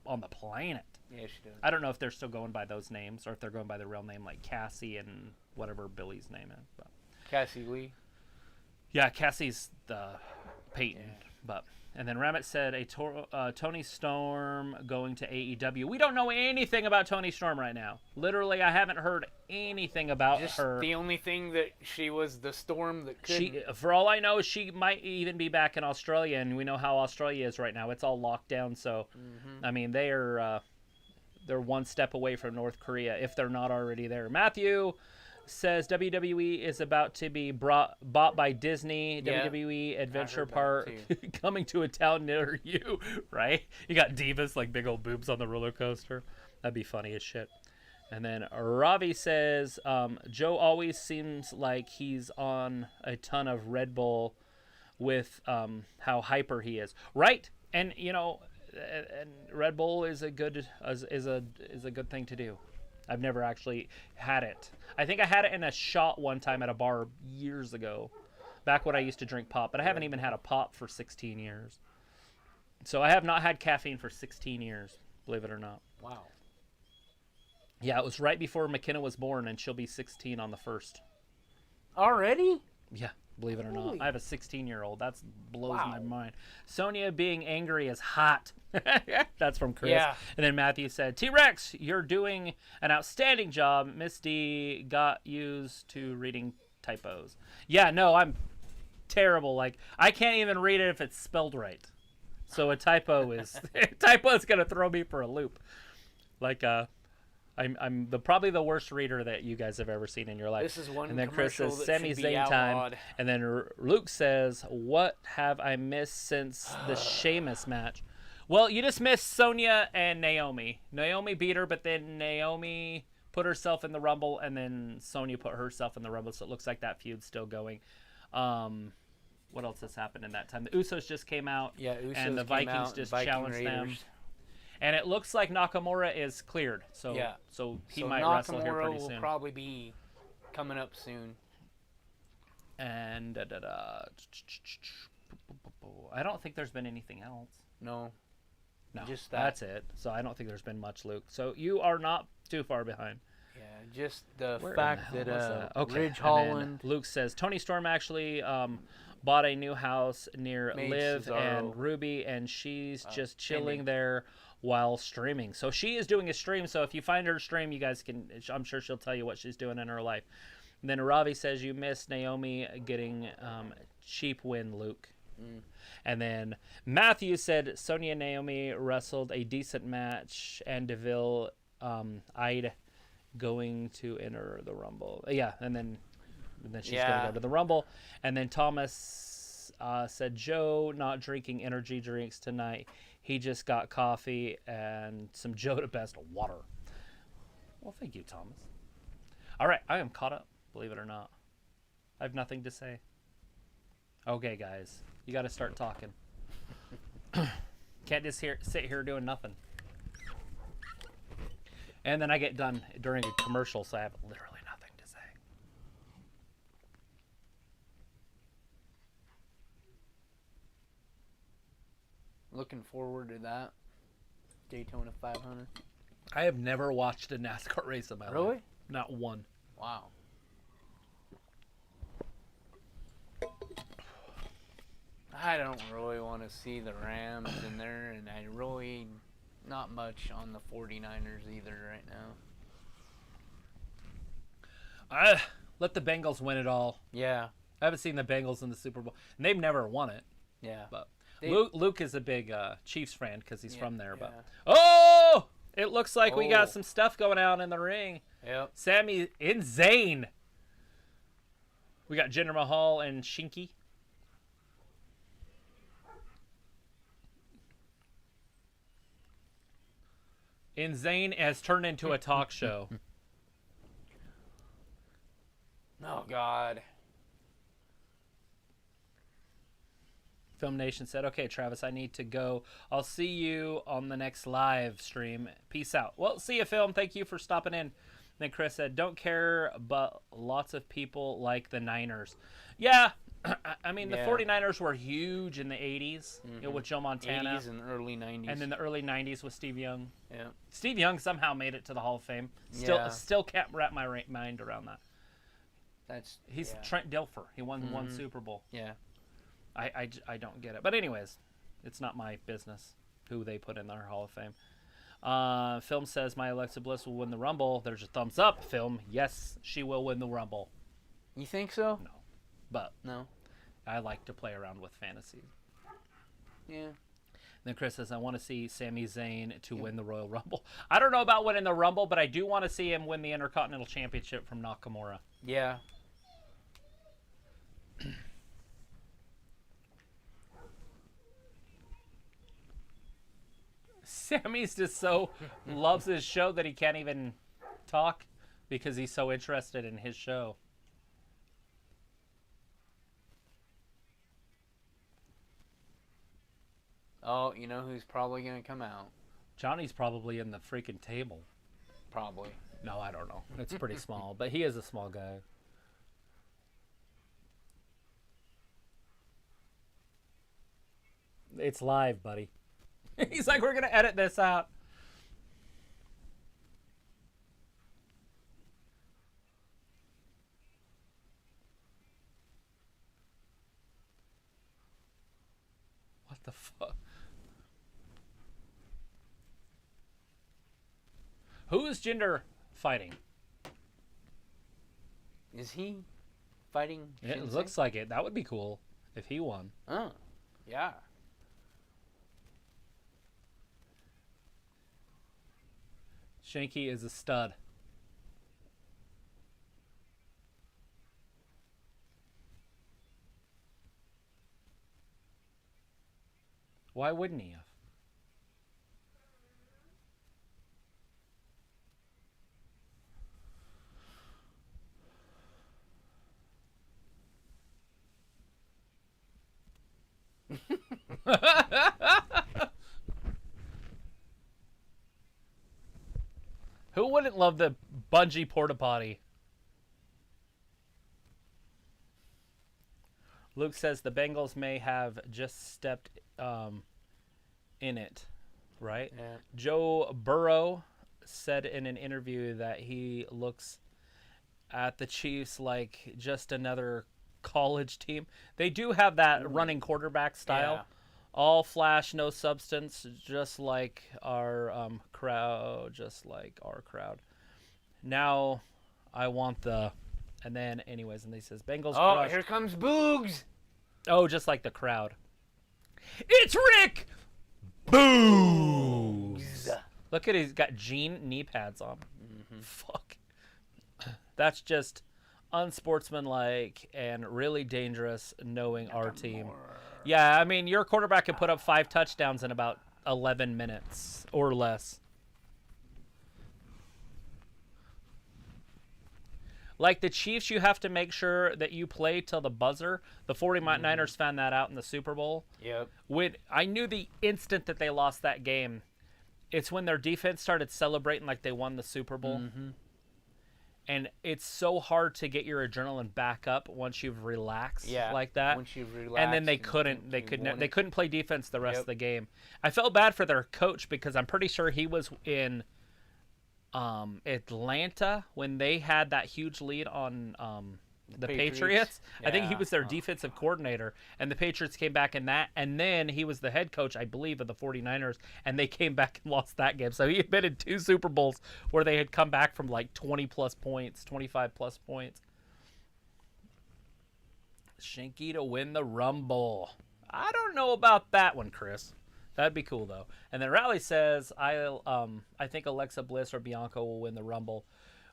Speaker 1: on the planet.
Speaker 2: Yeah, she does.
Speaker 1: I don't know if they're still going by those names or if they're going by the real name like Cassie and whatever Billy's name is. But
Speaker 2: Cassie Lee.
Speaker 1: yeah, Cassie's the Peyton. Yeah. And then Ramit said Tony Storm going to AEW. We don't know anything about Tony Storm right now. Literally, I haven't heard anything about
Speaker 2: Just
Speaker 1: her.
Speaker 2: the only thing that she was the Storm that could.
Speaker 1: For all I know, she might even be back in Australia, and we know how Australia is right now. It's all locked down, so I mean they're one step away from North Korea if they're not already there. Matthew says WWE is about to be bought by Disney.
Speaker 2: Yeah.
Speaker 1: WWE Adventure
Speaker 2: heard that
Speaker 1: Park coming to a town near you, right? You got divas like big old boobs on the roller coaster. That'd be funny as shit. And then Ravi says, Joe always seems like he's on a ton of Red Bull with how hyper he is, right? And you know, and Red Bull is a good thing to do. I've never actually had it. I think I had it in a shot one time at a bar years ago, back when I used to drink pop. But I haven't even had a pop for 16 years. So I have not had caffeine for 16 years, believe it or not.
Speaker 2: Wow.
Speaker 1: Yeah, it was right before McKenna was born, and she'll be 16 on the 1st.
Speaker 2: Already?
Speaker 1: Yeah, believe it or not. I have a 16-year-old. That blows
Speaker 2: Wow.
Speaker 1: my mind. Sonya being angry is hot. That's from Chris.
Speaker 2: Yeah.
Speaker 1: And then Matthew said, T-Rex, you're doing an outstanding job. Miss D got used to reading typos. Yeah, no, I'm terrible. Like, I can't even read it if it's spelled right. So a typo is going to throw me for a loop. Like, I'm probably the worst reader that you guys have ever seen in your life.
Speaker 2: This is one
Speaker 1: and then Chris
Speaker 2: commercial
Speaker 1: says,
Speaker 2: that
Speaker 1: Sami
Speaker 2: should be
Speaker 1: Zayn time.
Speaker 2: outlawed.
Speaker 1: And then Luke says, what have I missed since the Sheamus match? Well, you just missed Sonya and Naomi. Naomi beat her, but then Naomi put herself in the Rumble, and then Sonya put herself in the Rumble, so it looks like that feud's still going. What else has happened in that time? The Usos just came out,
Speaker 2: Yeah, Usos
Speaker 1: and the
Speaker 2: came
Speaker 1: Vikings
Speaker 2: out,
Speaker 1: just
Speaker 2: Viking
Speaker 1: challenged them.
Speaker 2: Raiders.
Speaker 1: And it looks like Nakamura is cleared, so
Speaker 2: Yeah.
Speaker 1: so he
Speaker 2: So
Speaker 1: might wrestle here
Speaker 2: Nakamura
Speaker 1: pretty
Speaker 2: will
Speaker 1: soon.
Speaker 2: probably be coming up soon.
Speaker 1: And I don't think there's been anything else.
Speaker 2: No.
Speaker 1: No,
Speaker 2: Just that.
Speaker 1: that's it. So I don't think there's been much, Luke. So you are not too far behind.
Speaker 2: Yeah, just the
Speaker 1: Where in
Speaker 2: fact
Speaker 1: the
Speaker 2: that,
Speaker 1: hell was that? Okay.
Speaker 2: Ridge
Speaker 1: and then
Speaker 2: Holland,
Speaker 1: Luke says Tony Storm actually bought a new house near
Speaker 2: Made
Speaker 1: Liv
Speaker 2: Cesaro.
Speaker 1: and Ruby, and she's just chilling there while streaming. So she is doing a stream. So if you find her stream, you guys can. I'm sure she'll tell you what she's doing in her life. And then Ravi says you missed Naomi getting cheap win, Luke. And then Matthew said Sonya and Naomi wrestled a decent match, and Deville eyed going to enter the Rumble. Yeah, and then she's going to go to the Rumble. And then Thomas said Joe not drinking energy drinks tonight. He just got coffee and some Joe to Best water. Well, thank you, Thomas. All right, I am caught up, believe it or not. I have nothing to say. Okay, guys. You got to start talking. Can't just sit here doing nothing. And then I get done during a commercial, so I have literally nothing to say.
Speaker 2: looking forward to that. Daytona 500.
Speaker 1: I have never watched a NASCAR race in my life.
Speaker 2: Really?
Speaker 1: Not one.
Speaker 2: Wow. I don't really want to see the Rams in there, and I really not much on the 49ers either right now.
Speaker 1: Let the Bengals win it all.
Speaker 2: Yeah,
Speaker 1: I haven't seen the Bengals in the Super Bowl, and they've never won it.
Speaker 2: yeah.
Speaker 1: But
Speaker 2: They-
Speaker 1: Luke is a big Chiefs fan because he's
Speaker 2: Yeah,
Speaker 1: from there. But
Speaker 2: yeah.
Speaker 1: oh, it looks like we got
Speaker 2: Oh.
Speaker 1: some stuff going on in the ring.
Speaker 2: Yep.
Speaker 1: Sami and Zayn. We got Jinder Mahal and Shinky. And Zayn has turned into a talk show.
Speaker 2: Oh God.
Speaker 1: Film Nation said, okay, Travis, I need to go. I'll see you on the next live stream. Peace out. Well, see you, Film. Thank you for stopping in. Then Chris said, don't care, but lots of people like the Niners. Yeah, I mean,
Speaker 2: Yeah.
Speaker 1: the 49ers were huge in the 80s with Joe Montana.
Speaker 2: 80s and early 90s.
Speaker 1: And then the early 90s with Steve Young.
Speaker 2: yeah.
Speaker 1: Steve Young somehow made it to the Hall of Fame.
Speaker 2: Yeah.
Speaker 1: Still can't wrap my mind around that. He's
Speaker 2: yeah.
Speaker 1: Trent Dilfer. He won one Super Bowl.
Speaker 2: Yeah.
Speaker 1: I don't get it. But anyways, it's not my business who they put in their Hall of Fame. Film says my Alexa Bliss will win the Rumble. There's a thumbs up, Film. Yes, she will win the Rumble.
Speaker 2: You think so?
Speaker 1: No. But
Speaker 2: No.
Speaker 1: I like to play around with fantasy.
Speaker 2: Yeah.
Speaker 1: Then Chris says, I want to see Sami Zayn to win the Royal Rumble. I don't know about winning the Rumble, but I do want to see him win the Intercontinental Championship from Nakamura.
Speaker 2: Yeah.
Speaker 1: Sammy's just so loves his show that he can't even talk because he's so interested in his show.
Speaker 2: Oh, you know who's probably going to come out?
Speaker 1: Johnny's probably in the freaking table.
Speaker 2: Probably.
Speaker 1: No, I don't know. It's pretty small, but he is a small guy. It's live, buddy. He's like, we're going to edit this out. What the fuck? Who is Jinder fighting?
Speaker 2: Is he fighting?
Speaker 1: It looks like it. That would be cool if he won.
Speaker 2: Oh, yeah.
Speaker 1: Shanky is a stud. Why wouldn't he have? Who wouldn't love the bungee porta potty? Luke says the Bengals may have just stepped in it, right?
Speaker 2: Yeah.
Speaker 1: Joe Burrow said in an interview that he looks at the Chiefs like just another college team. They do have that running quarterback style.
Speaker 2: Yeah.
Speaker 1: All flash, no substance, just like our crowd, Now, I want the, and then anyways, and he says Bengals.
Speaker 2: Oh,
Speaker 1: crush.
Speaker 2: here comes Boogs.
Speaker 1: Oh, just like the crowd. It's Rick Boogs. Look at he's got jean knee pads on. Mm-hmm. Fuck. That's just unsportsmanlike and really dangerous knowing our team. Yeah, I mean, your quarterback can put up 5 touchdowns in about 11 minutes or less. Like the Chiefs, you have to make sure that you play till the buzzer. The 49ers found that out in the Super Bowl.
Speaker 2: Yep.
Speaker 1: I knew the instant that they lost that game, it's when their defense started celebrating like they won the Super Bowl. Mm-hmm. And it's so hard to get your adrenaline back up once you've relaxed like that.
Speaker 2: Once you've relaxed.
Speaker 1: And then they couldn't play defense the rest of the game. I felt bad for their coach because I'm pretty sure he was in Atlanta when they had that huge lead on the Patriots.
Speaker 2: Yeah.
Speaker 1: I think he was their defensive coordinator, and the Patriots came back in that, and then he was the head coach, I believe, of the 49ers, and they came back and lost that game. So he had been in 2 Super Bowls where they had come back from like 20-plus points, 25-plus points. Shanky to win the Rumble. I don't know about that one, Chris. That'd be cool, though. And then Raleigh says, I think Alexa Bliss or Bianca will win the Rumble.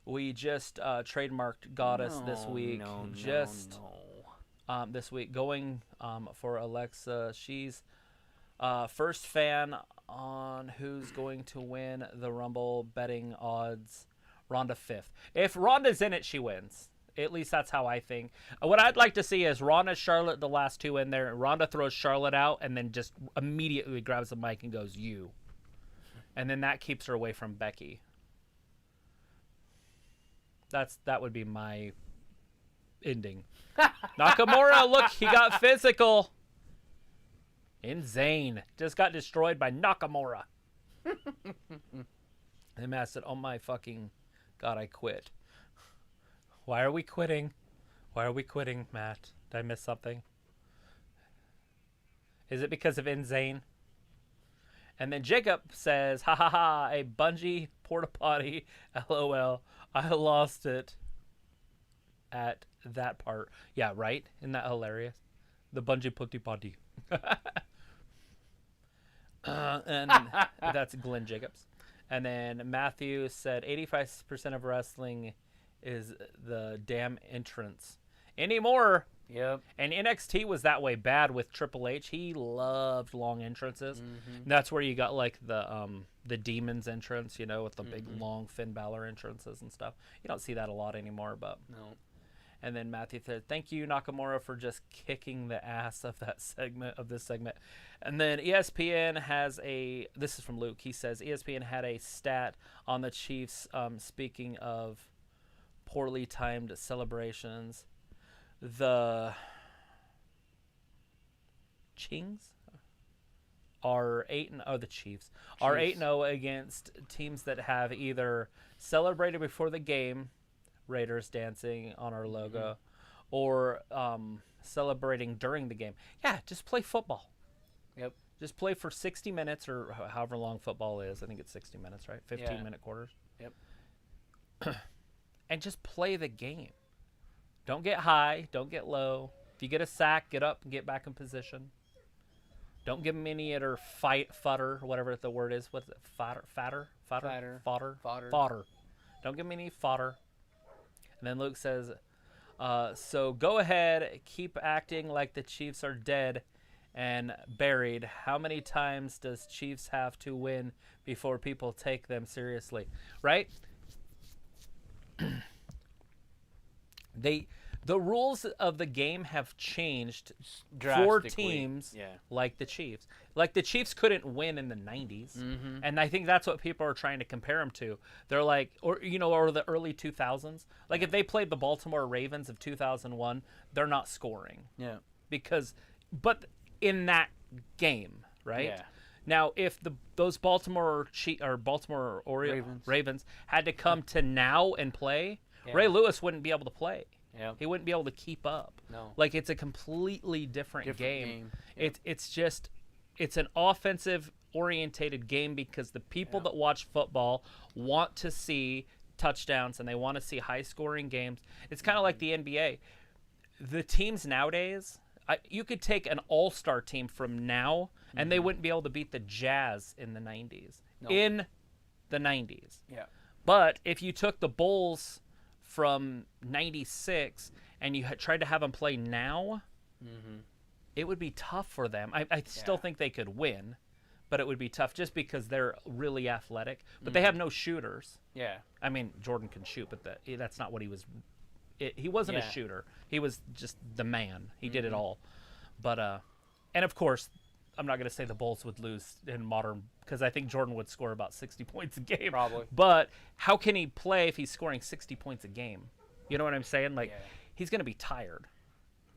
Speaker 1: We just trademarked Goddess this week. This week. Going for Alexa. She's first fan on who's going to win the Rumble betting odds. Ronda 5th. If Ronda's in it, she wins. At least that's how I think. What I'd like to see is Ronda, Charlotte, the last 2 in there. Ronda throws Charlotte out and then just immediately grabs the mic and goes, you. And then that keeps her away from Becky. That would be my ending. Nakamura, look, he got physical. Insane. Just got destroyed by Nakamura. And Matt said, oh my fucking God, I quit. Why are we quitting? Why are we quitting, Matt? Did I miss something? Is it because of Insane? And then Jacob says, ha ha ha, a bungee porta potty, LOL. I lost it at that part. Yeah, right? Isn't that hilarious? The bungee potty potty. And that's Glenn Jacobs. And then Matthew said 85% of wrestling is the damn entrance. Anymore.
Speaker 2: Yep.
Speaker 1: And NXT was that way bad with Triple H. He loved long entrances. That's where you got like the Demons entrance, you know, with the big long Finn Balor entrances and stuff. You don't see that a lot anymore, but
Speaker 2: No.
Speaker 1: And then Matthew said, "Thank you, Nakamura, for just kicking the ass of this segment." And then ESPN has this is from Luke. He says ESPN had a stat on the Chiefs. Speaking of poorly timed celebrations, the Chings are the Chiefs are 8-0 against teams that have either celebrated before the game, Raiders dancing on our logo, or celebrating during the game. Yeah, just play football.
Speaker 2: Yep.
Speaker 1: Just play for 60 minutes or however long football is. I think it's 60 minutes, right? 15-minute quarters.
Speaker 2: Yep.
Speaker 1: And just play the game. Don't get high. Don't get low. If you get a sack, get up and get back in position. Don't give them any other fodder, whatever the word is. What's it? Fodder. Don't give them any fodder. And then Luke says, so go ahead, keep acting like the Chiefs are dead and buried. How many times does Chiefs have to win before people take them seriously? Right? The rules of the game have changed for teams like the Chiefs. Like the Chiefs couldn't win in the 90s. And I think that's what people are trying to compare them to. They're like, or the early 2000s. Like if they played the Baltimore Ravens of 2001, they're not scoring.
Speaker 2: Yeah.
Speaker 1: But in that game, right?
Speaker 2: Yeah.
Speaker 1: Now, if those Baltimore Ravens had to come to now and play, Ray Lewis wouldn't be able to play.
Speaker 2: Yeah.
Speaker 1: He wouldn't be able to keep up.
Speaker 2: No.
Speaker 1: Like it's a completely different game.
Speaker 2: Yep.
Speaker 1: It's an offensive orientated game because the people that watch football want to see touchdowns and they want to see high scoring games. It's kind of like the NBA. The teams nowadays, you could take an all-star team from now and they wouldn't be able to beat the Jazz in the 90s.
Speaker 2: No.
Speaker 1: In the 90s.
Speaker 2: Yeah.
Speaker 1: But if you took the Bulls from 96 and you tried to have them play now, it would be tough for them. I still think they could win, but it would be tough just because they're really athletic. But they have no shooters.
Speaker 2: Yeah.
Speaker 1: I mean, Jordan can shoot, but that's not what he was. He wasn't a shooter. He was just the man. He did it all. But, and of course, I'm not going to say the Bulls would lose in modern, because I think Jordan would score about 60 points a game.
Speaker 2: Probably.
Speaker 1: But how can he play if he's scoring 60 points a game? You know what I'm saying? Like, he's going to be tired.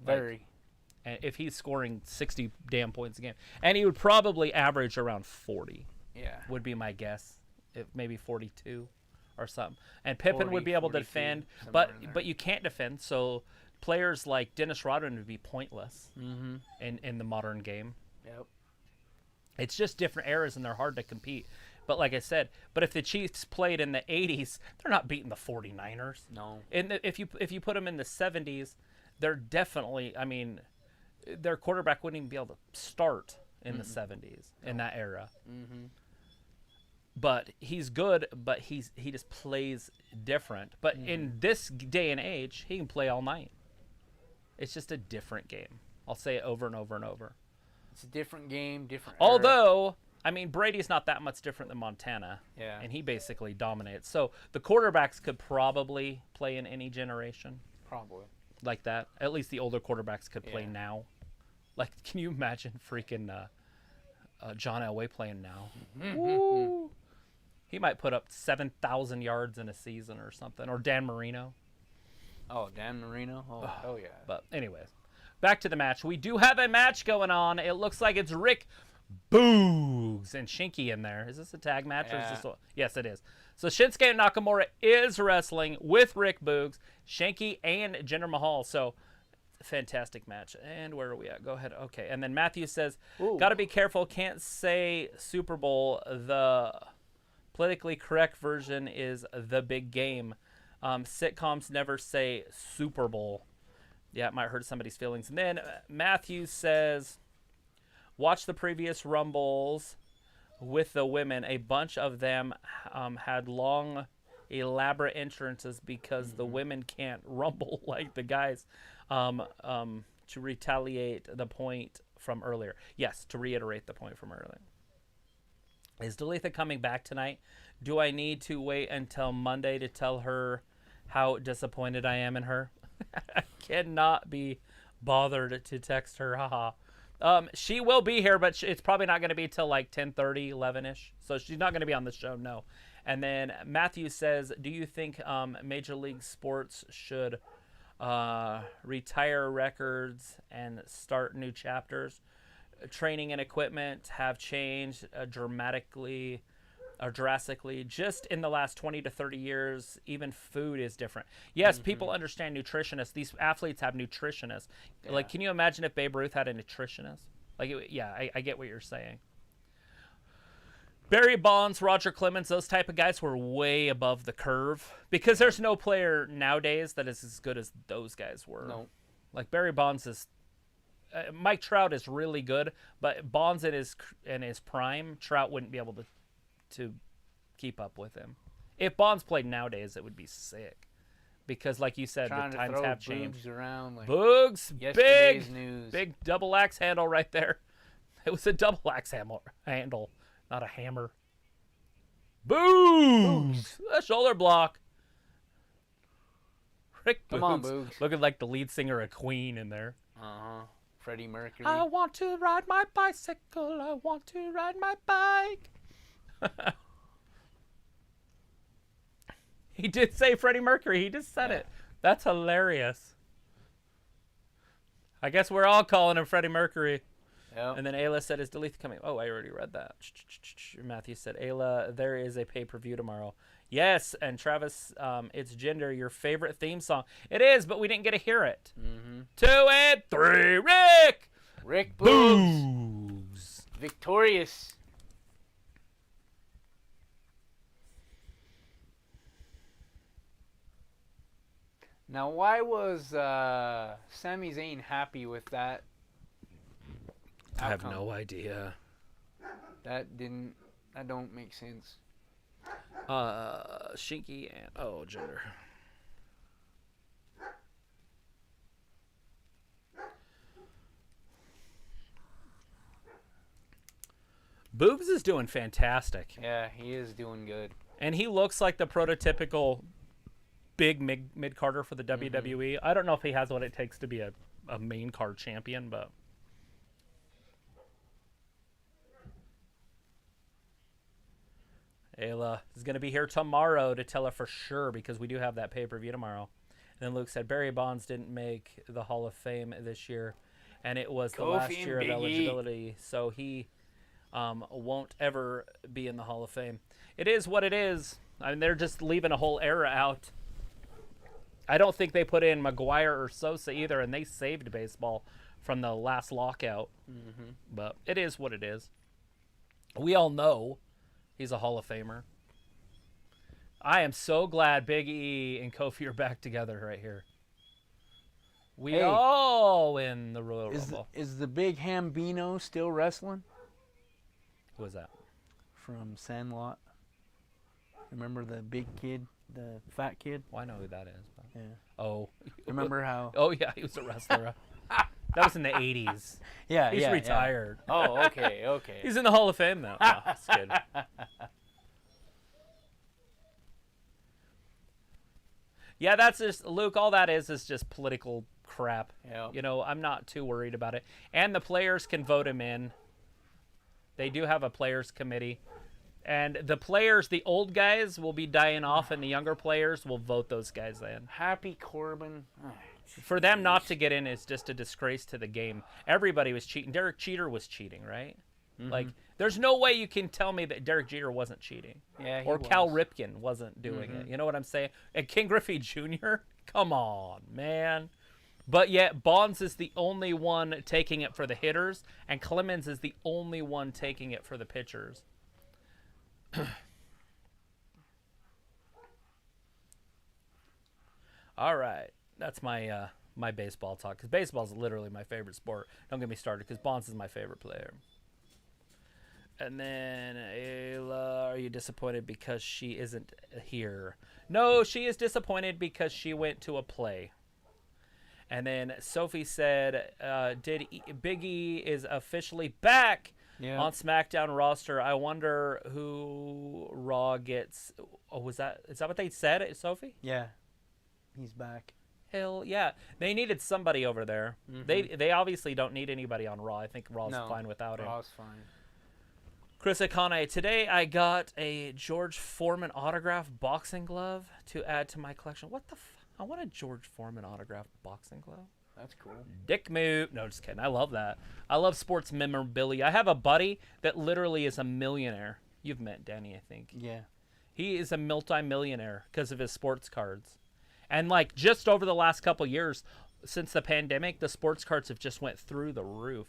Speaker 2: Very.
Speaker 1: Like, if he's scoring 60 damn points a game. And he would probably average around 40.
Speaker 2: Yeah.
Speaker 1: Would be my guess. Maybe 42 or something. And Pippen would be able to defend, but you can't defend, so players like Dennis Rodman would be pointless in the modern game.
Speaker 2: Yep.
Speaker 1: It's just different eras and they're hard to compete. But like I said, if the Chiefs played in the 80s, they're not beating the 49ers.
Speaker 2: No.
Speaker 1: And if you put them in the 70s, they're definitely, I mean, their quarterback wouldn't even be able to start in the 70s in that era. But he's good, but he just plays different. But in this day and age, he can play all night. It's just a different game. I'll say it over and over and over.
Speaker 2: It's a different game, different era.
Speaker 1: Although, I mean, Brady's not that much different than Montana.
Speaker 2: Yeah.
Speaker 1: And he basically dominates. So the quarterbacks could probably play in any generation.
Speaker 2: Probably.
Speaker 1: Like that. At least the older quarterbacks could play now. Like, can you imagine freaking John Elway playing now? Woo! He might put up 7,000 yards in a season or something. Or Dan Marino.
Speaker 2: Oh, Dan Marino? Oh, hell yeah.
Speaker 1: But anyways, back to the match. We do have a match going on. It looks like it's Rick Boogs and Shinky in there. Is this a tag match? Or is this yes, it is. So Shinsuke Nakamura is wrestling with Rick Boogs, Shinky, and Jinder Mahal. So fantastic match. And where are we at? Go ahead. Okay. And then Matthew says, got to be careful. Can't say Super Bowl. The politically correct version is the big game. Sitcoms never say Super Bowl. Yeah, it might hurt somebody's feelings. And then Matthew says, watch the previous Rumbles. with the women. A bunch of them had long, elaborate entrances because the women can't rumble like the guys. To retaliate the point from earlier. Yes, to reiterate the point from earlier. Is Dalitha coming back tonight? Do I need to wait until Monday to tell her how disappointed I am in her? I cannot be bothered to text her. Haha. She will be here, but it's probably not going to be till like 10:30, 11-ish. So she's not going to be on the show, no. And then Matthew says, do you think Major League Sports should retire records and start new chapters? Training and equipment have changed drastically just in the last 20 to 30 years. Even food is different. Yes, people understand nutritionists. These athletes have nutritionists. Yeah. Like, can you imagine if Babe Ruth had a nutritionist? Like, I get what you're saying. Barry Bonds, Roger Clemens, those type of guys were way above the curve because there's no player nowadays that is as good as those guys were.
Speaker 2: No.
Speaker 1: Like Barry Bonds is, Mike Trout is really good, but Bonds in his prime, Trout wouldn't be able to keep up with him. If Bonds played nowadays, it would be sick because, like you said, the times have changed.
Speaker 2: Around like
Speaker 1: Boogs,
Speaker 2: news.
Speaker 1: big double axe handle right there. It was a double axe handle. Not a hammer. Boogs! A shoulder block. Rick Boogs.
Speaker 2: Come on, Boogs.
Speaker 1: Looking like the lead singer of Queen in there.
Speaker 2: Uh-huh. Freddie Mercury.
Speaker 1: I want to ride my bicycle. I want to ride my bike. He did say Freddie Mercury. He just said it. That's hilarious. I guess we're all calling him Freddie Mercury.
Speaker 2: Yep.
Speaker 1: And then Ayla said, is Dalitha coming? Oh, I already read that. Matthew said, Ayla, there is a pay-per-view tomorrow. Yes, and Travis, it's Gender, your favorite theme song. It is, but we didn't get to hear it. 2 and 3, Rick!
Speaker 2: Rick Boogs. Victorious. Now, why was Sami Zayn happy with that?
Speaker 1: I have no idea.
Speaker 2: That don't make sense.
Speaker 1: Shinky and Gender. Boogs is doing fantastic.
Speaker 2: Yeah, he is doing good.
Speaker 1: And he looks like the prototypical big mid-carder for the WWE. I don't know if he has what it takes to be a main card champion, but... Ayla is going to be here tomorrow to tell her for sure because we do have that pay-per-view tomorrow. And then Luke said Barry Bonds didn't make the Hall of Fame this year, and it was the last year of eligibility, so he won't ever be in the Hall of Fame. It is what it is. I mean, they're just leaving a whole era out. I don't think they put in McGuire or Sosa either, and they saved baseball from the last lockout. But it is what it is. We all know he's a Hall of Famer. I am so glad Big E and Kofi are back together right here. We all win the Royal Rumble.
Speaker 2: Is the big Hambino still wrestling?
Speaker 1: Who was that?
Speaker 2: From Sandlot. Remember the big kid, the fat kid?
Speaker 1: Well, I know who that is. But...
Speaker 2: Yeah.
Speaker 1: Oh.
Speaker 2: Remember how?
Speaker 1: Oh, yeah, he was a wrestler. That was in the 80s.
Speaker 2: Yeah,
Speaker 1: He's retired.
Speaker 2: Yeah. Oh, okay.
Speaker 1: He's in the Hall of Fame now. No, that's good. Yeah, that's just, Luke, all that is just political crap.
Speaker 2: Yeah.
Speaker 1: You know, I'm not too worried about it. And the players can vote him in. They do have a players committee. And the players, the old guys, will be dying off, and the younger players will vote those guys in.
Speaker 2: Happy Corbin. Oh,
Speaker 1: for them not to get in is just a disgrace to the game. Everybody was cheating. Derek Jeter was cheating, right? Like, there's no way you can tell me that Derek Jeter wasn't cheating.
Speaker 2: Yeah,
Speaker 1: or Cal Ripken wasn't doing it. You know what I'm saying? And King Griffey Jr.? Come on, man. But yet, Bonds is the only one taking it for the hitters, and Clemens is the only one taking it for the pitchers. All right. That's my my baseball talk, because baseball is literally my favorite sport. Don't get me started, because Bonds is my favorite player. And then, Ayla, are you disappointed because she isn't here? No, she is disappointed because she went to a play. And then Sophie said, Big E is officially back on SmackDown roster. I wonder who Raw gets. Oh, is that what they said, Sophie?
Speaker 2: Yeah, he's back.
Speaker 1: Hell yeah. They needed somebody over there. Mm-hmm. They obviously don't need anybody on Raw. I think Raw's fine without him.
Speaker 2: Raw's fine.
Speaker 1: Chris Akane, today I got a George Foreman autograph boxing glove to add to my collection. What the I want a George Foreman autograph boxing glove.
Speaker 2: That's cool.
Speaker 1: Dick move. No, just kidding. I love that. I love sports memorabilia. I have a buddy that literally is a millionaire. You've met Danny, I think.
Speaker 2: Yeah.
Speaker 1: He is a multi-millionaire because of his sports cards. And like just over the last couple years, since the pandemic, the sports cards have just went through the roof.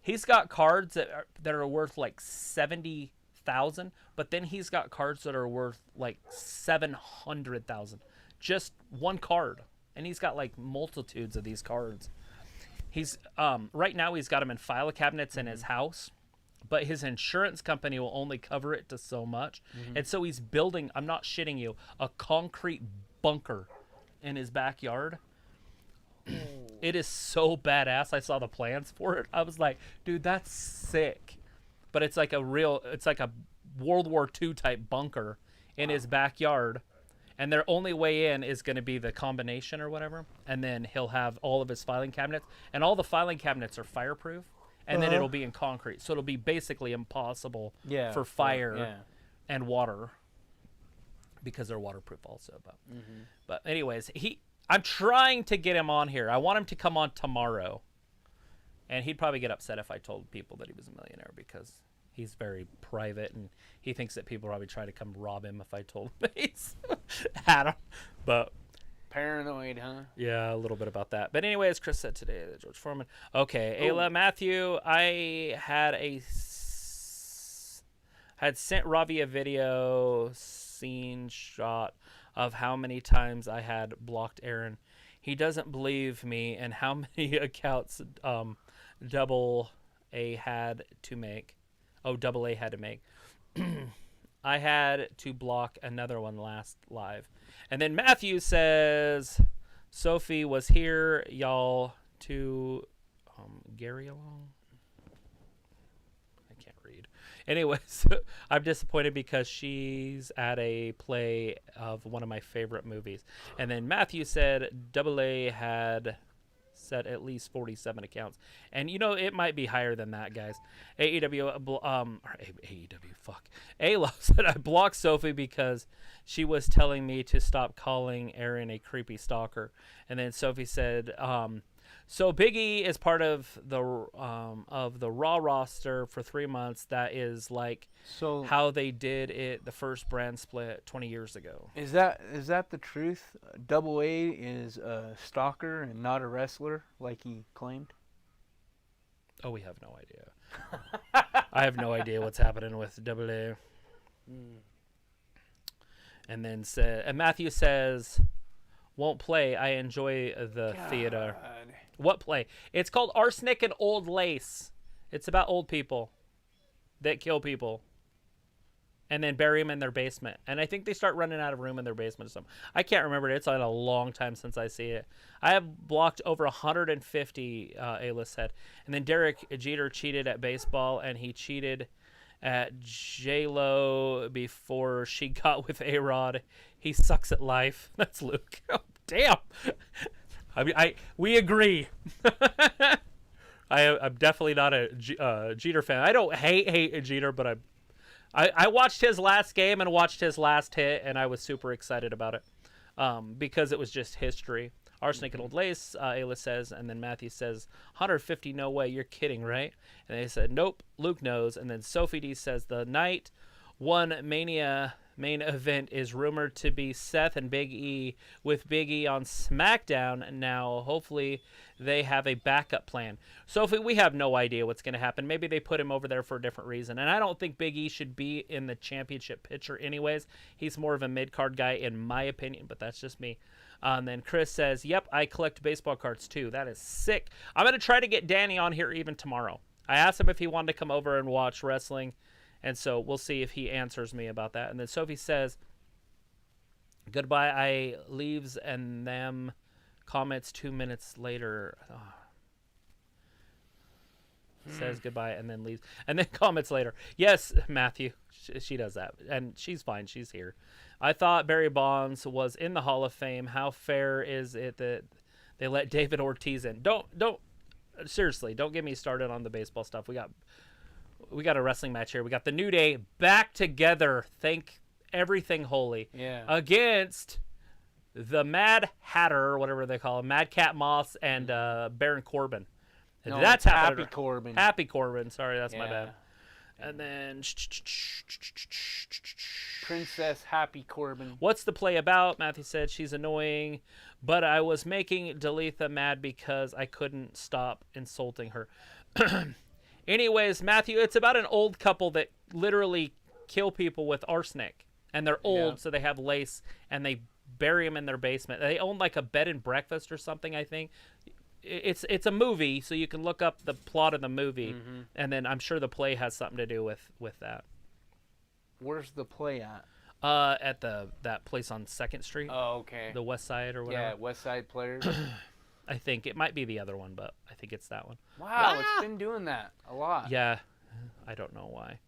Speaker 1: He's got cards that are worth like $70,000, but then he's got cards that are worth like $700,000. Just one card, and he's got like multitudes of these cards. He's right now he's got them in file cabinets in his house, but his insurance company will only cover it to so much, and so he's building. I'm not shitting you, a concrete bunker in his backyard. It is so badass. I saw the plans for it. I was like, dude, that's sick. But it's like a World War II type bunker in his backyard. And their only way in is going to be the combination or whatever. And then he'll have all of his filing cabinets. And all the filing cabinets are fireproof. And then it'll be in concrete. So it'll be basically impossible for fire and water. Because they're waterproof also. But anyways, I'm trying to get him on here. I want him to come on tomorrow. And he'd probably get upset if I told people that he was a millionaire because he's very private and he thinks that people probably try to come rob him if I told him that he's had him. But
Speaker 2: paranoid, huh?
Speaker 1: Yeah, a little bit about that. But anyways, Chris said today that George Foreman. Okay, Ayla Matthew, I had sent Ravi a video scene shot of how many times I had blocked Aaron. He doesn't believe me and how many accounts Double A had to make. I had to block another one last live. And then Matthew says, Sophie was here, y'all, to Gary along. I can't read. Anyways, I'm disappointed because she's at a play of one of my favorite movies. And then Matthew said Double A had set at least 47 accounts. And, you know, it might be higher than that, guys. Ayla said I blocked Sophie because she was telling me to stop calling Aaron a creepy stalker. And then Sophie said, so Big E is part of the Raw roster for 3 months. That is like how they did it the first brand split 20 years ago.
Speaker 2: Is that the truth? Double A is a stalker and not a wrestler like he claimed?
Speaker 1: Oh, we have no idea. I have no idea what's happening with Double A. And then Matthew says, won't play. I enjoy the theater. What play? It's called Arsenic and Old Lace. It's about old people that kill people and then bury them in their basement. And I think they start running out of room in their basement or something. I can't remember it. It's been a long time since I see it. I have blocked over 150 A-list head. And then Derek Jeter cheated at baseball, and he cheated at J-Lo before she got with A-Rod. He sucks at life. That's Luke. Oh, damn. I mean, we agree. I'm definitely not a Jeter fan. I don't hate Jeter, but I watched his last game and watched his last hit, and I was super excited about it because it was just history. Arsenic and Old Lace, Ayla says, and then Matthew says, 150, no way, you're kidding, right? And they said, nope, Luke knows. And then Sophie D says, the night one Mania main event is rumored to be Seth and Big E, with Big E on SmackDown now. Hopefully they have a backup plan. Sophie, we have no idea what's going to happen. Maybe they put him over there for a different reason. And I don't think Big E should be in the championship picture anyways. He's more of a mid-card guy in my opinion, but that's just me. And then Chris says, yep, I collect baseball cards too. That is sick. I'm going to try to get Danny on here even tomorrow. I asked him if he wanted to come over and watch wrestling, and so we'll see if he answers me about that. And then Sophie says, goodbye, I leaves, and them comments 2 minutes later. Says goodbye and then leaves. And then comments later. Yes, Matthew. She does that. And she's fine. She's here. I thought Barry Bonds was in the Hall of Fame. How fair is it that they let David Ortiz in? Don't seriously, don't get me started on the baseball stuff. We got a wrestling match here. We got the New Day back together. Thank everything holy.
Speaker 2: Yeah.
Speaker 1: Against the Mad Hatter, or whatever they call him, Madcap Moss and Baron Corbin.
Speaker 2: No,
Speaker 1: That's
Speaker 2: Happy Corbin.
Speaker 1: Happy Corbin. Sorry, that's my bad. And then
Speaker 2: Princess Happy Corbin.
Speaker 1: What's the play about? Matthew said she's annoying, but I was making Dalitha mad because I couldn't stop insulting her. Anyways, Matthew, it's about an old couple that literally kill people with arsenic. And they're old, so they have lace, and they bury them in their basement. They own like a bed and breakfast or something, I think. It's a movie, so you can look up the plot of the movie, and then I'm sure the play has something to do with that.
Speaker 2: Where's the play at?
Speaker 1: At that place on 2nd Street.
Speaker 2: Oh, okay.
Speaker 1: The West Side or whatever.
Speaker 2: Yeah, West Side Players.
Speaker 1: I think it might be the other one, but I think it's that one.
Speaker 2: Wow, it's been doing that a lot.
Speaker 1: Yeah, I don't know why.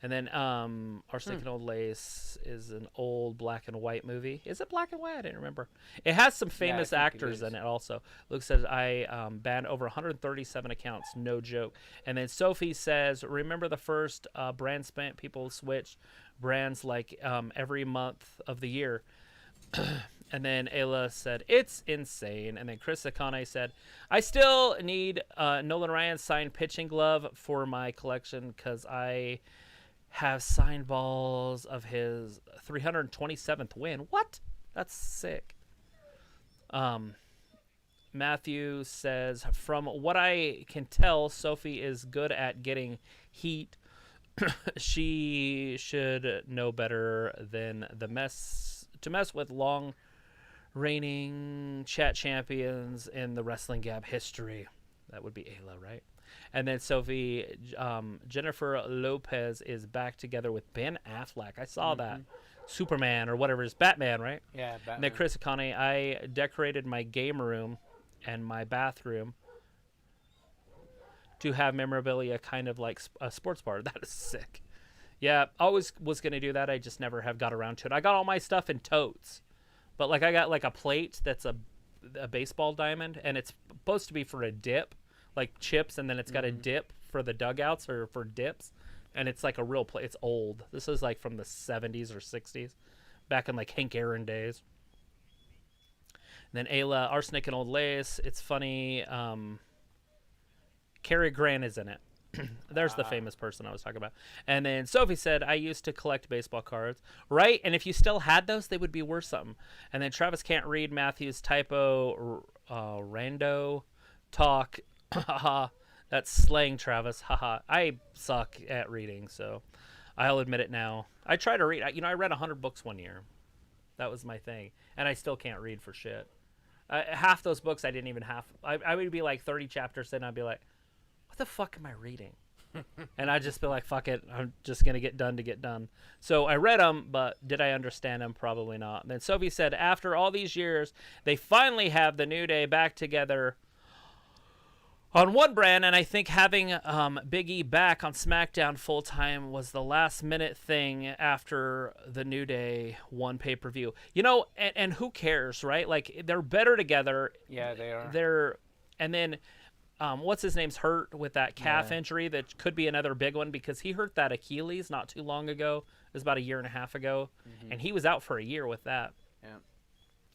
Speaker 1: And then Arsenic and Old Lace is an old black and white movie. Is it black and white? I didn't remember. It has some famous actors in it also. Luke says, I banned over 137 accounts. No joke. And then Sophie says, remember the first brand spent? People switched brands like every month of the year. And then Ayla said, it's insane. And then Chris Akane said, I still need Nolan Ryan's signed pitching glove for my collection because I have signed balls of his 327th win. What? That's sick. Matthew says, from what I can tell, Sophie is good at getting heat. She should know better than to mess with long reigning chat champions in the Wrestling Gab history. That would be Ayla, right? And then Sophie, Jennifer Lopez is back together with Ben Affleck. I saw that. Superman or whatever it is. Batman, right?
Speaker 2: Yeah, Batman.
Speaker 1: And then Chris Akane, I decorated my game room and my bathroom to have memorabilia kind of like a sports bar. That is sick. Yeah, always was going to do that. I just never have got around to it. I got all my stuff in totes. But like I got like a plate that's a baseball diamond, and it's supposed to be for a dip. Like chips, and then it's got a dip for the dugouts or for dips, and it's like a real play. It's old. This is like from the 70s or 60s, back in like Hank Aaron days. And then Ayla, Arsenic and Old Lace. It's funny. Cary Grant is in it. There's the famous person I was talking about. And then Sophie said, I used to collect baseball cards. Right? And if you still had those, they would be worth something. And then Travis can't read Matthew's typo. Rando talk. Haha, that's slang, Travis. Haha, I suck at reading, so I'll admit it now. I try to read. I read 100 books one year. That was my thing, and I still can't read for shit. Half those books I didn't even have. I would be like 30 chapters in, and I'd be like, what the fuck am I reading? And I'd just be like, fuck it, I'm just going to get done to get done. So I read them, but did I understand them? Probably not. And then Sophie said, after all these years, they finally have the New Day back together on one brand, and I think having Big E back on SmackDown full-time was the last-minute thing after the New Day one pay-per-view. And who cares, right? Like, they're better together.
Speaker 2: Yeah, they are.
Speaker 1: And then, what's his name's hurt with that calf injury that could be another big one because he hurt that Achilles not too long ago. It was about a year and a half ago, and he was out for a year with that.
Speaker 2: Yeah.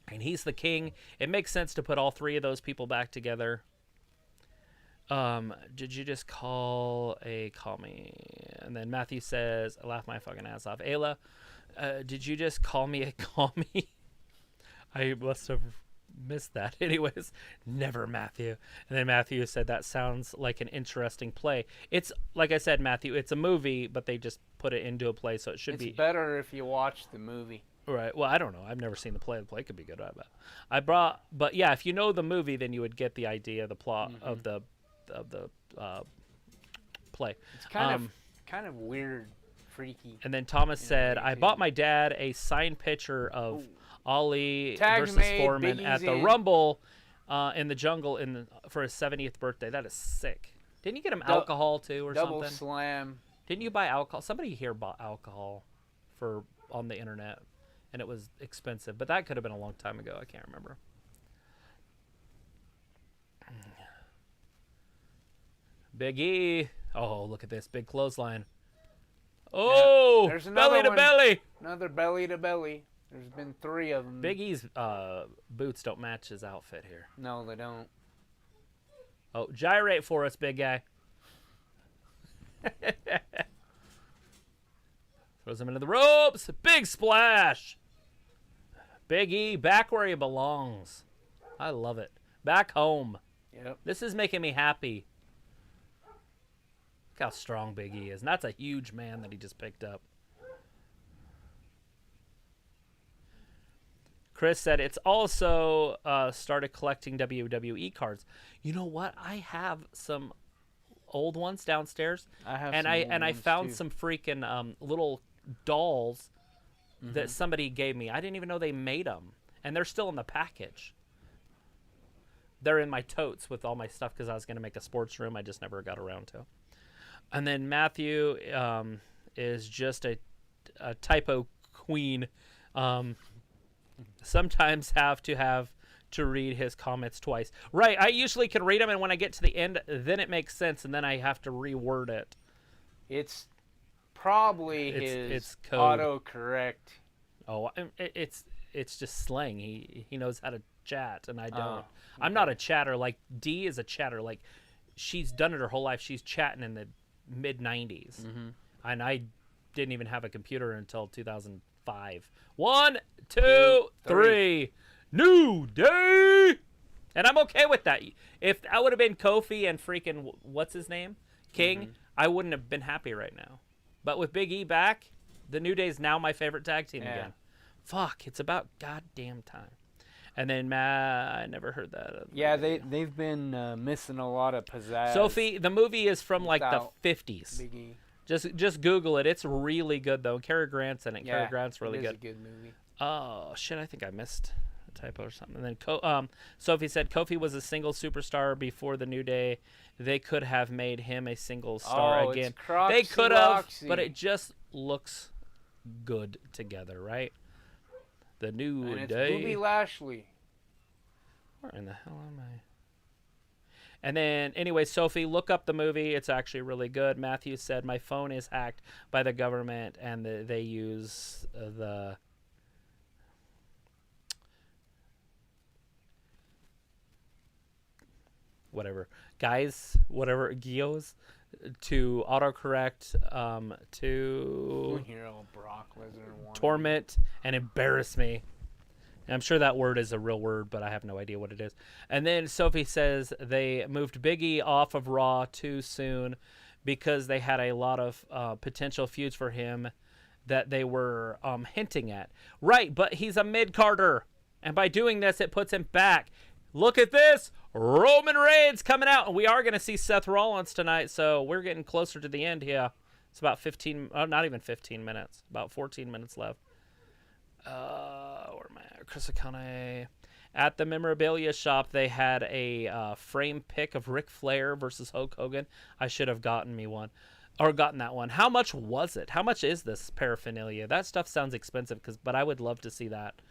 Speaker 1: And he's the king. It makes sense to put all three of those people back together. Did you just call me? And then Matthew says, I laughed my fucking ass off. Ayla, did you just call me a call me? I must have missed that. Anyways, never, Matthew. And then Matthew said, that sounds like an interesting play. It's, like I said, Matthew, it's a movie, but they just put it into a play, so it should be.
Speaker 2: It's better if you watch the movie.
Speaker 1: Right. Well, I don't know. I've never seen the play. The play could be good. But yeah, if you know the movie, then you would get the idea, the plot of the play.
Speaker 2: It's kind of weird, freaky.
Speaker 1: And then Thomas said,
Speaker 2: way,
Speaker 1: I
Speaker 2: too.
Speaker 1: bought my dad a signed picture of Ali
Speaker 2: Tag
Speaker 1: versus
Speaker 2: made,
Speaker 1: Foreman
Speaker 2: Big
Speaker 1: at the
Speaker 2: Easy.
Speaker 1: Rumble in the jungle for his 70th birthday. That is sick. Didn't you get him alcohol too or
Speaker 2: Double
Speaker 1: something?
Speaker 2: slam.
Speaker 1: Didn't you buy alcohol? Somebody here bought alcohol on the internet, and it was expensive. But that could have been a long time ago. I can't remember. Big E. Oh, look at this big clothesline. Oh,
Speaker 2: There's another
Speaker 1: belly to
Speaker 2: one.
Speaker 1: belly.
Speaker 2: Another belly to belly. There's been 3 of them.
Speaker 1: Big E's boots don't match his outfit here.
Speaker 2: No, they don't.
Speaker 1: Oh, gyrate for us, big guy. Throws him into the ropes. Big splash. Big E back where he belongs. I love it. Back home.
Speaker 2: Yep.
Speaker 1: This is making me happy. Look how strong Big E is. And that's a huge man that he just picked up. Chris said it's also started collecting WWE cards. You know what? I have some old ones downstairs.
Speaker 2: I have
Speaker 1: and
Speaker 2: some old
Speaker 1: I
Speaker 2: ones,
Speaker 1: found
Speaker 2: too.
Speaker 1: some freaking little dolls that somebody gave me. I didn't even know they made them, and they're still in the package. They're in my totes with all my stuff because I was going to make a sports room. I just never got around to. And then Matthew is just a typo queen. Sometimes have to read his comments twice. Right, I usually can read them, and when I get to the end, then it makes sense, and then I have to reword it.
Speaker 2: It's probably his
Speaker 1: it's code.
Speaker 2: autocorrect.
Speaker 1: Oh, it's just slang. He knows how to chat, and I don't.
Speaker 2: Oh,
Speaker 1: I'm not a chatter. Like, D is a chatter. Like, she's done it her whole life. She's chatting in the mid-'90s. And I didn't even have a computer until 2005. 1, 2, 3. New Day! And I'm okay with that. If I would have been Kofi and freaking, what's his name? King, I wouldn't have been happy right now. But with Big E back, the New Day is now my favorite tag team again. Fuck, it's about goddamn time. And then I never heard that.
Speaker 2: Yeah, they've been missing a lot of pizzazz.
Speaker 1: Sophie, the movie is from like the
Speaker 2: without
Speaker 1: 50s.
Speaker 2: Big E.
Speaker 1: Just Google it. It's really good though. Cary Grant's in it.
Speaker 2: Yeah,
Speaker 1: Cary Grant's really
Speaker 2: it is
Speaker 1: good.
Speaker 2: a good movie.
Speaker 1: Oh shit! I think I missed a typo or something. And then Sophie said Kofi was a single superstar before the New Day. They could have made him a single star
Speaker 2: Oh,
Speaker 1: again.
Speaker 2: it's Croxy
Speaker 1: They could have,
Speaker 2: Loxy.
Speaker 1: but it just looks good together, right? The New
Speaker 2: And it's
Speaker 1: Day.
Speaker 2: Booby Lashley.
Speaker 1: Where in the hell am I? And then, anyway, Sophie, look up the movie. It's actually really good. Matthew said, my phone is hacked by the government, and they use the... whatever. Guys, whatever, Gios, to autocorrect, to
Speaker 2: Here, old Brock Lesnar won.
Speaker 1: torment and embarrass me. And I'm sure that word is a real word, but I have no idea what it is. And then Sophie says they moved Big E off of Raw too soon because they had a lot of potential feuds for him that they were hinting at. Right, but he's a mid-carder. And by doing this, it puts him back. Look at this. Roman Reigns coming out. And we are going to see Seth Rollins tonight, so we're getting closer to the end here. It's about 15, not even 15 minutes. About 14 minutes left. Where am I? Chris Akane. At the memorabilia shop, they had a frame pick of Ric Flair versus Hulk Hogan. I should have gotten me one. Or gotten that one. How much was it? How much is this paraphernalia? That stuff sounds expensive, but I would love to see that.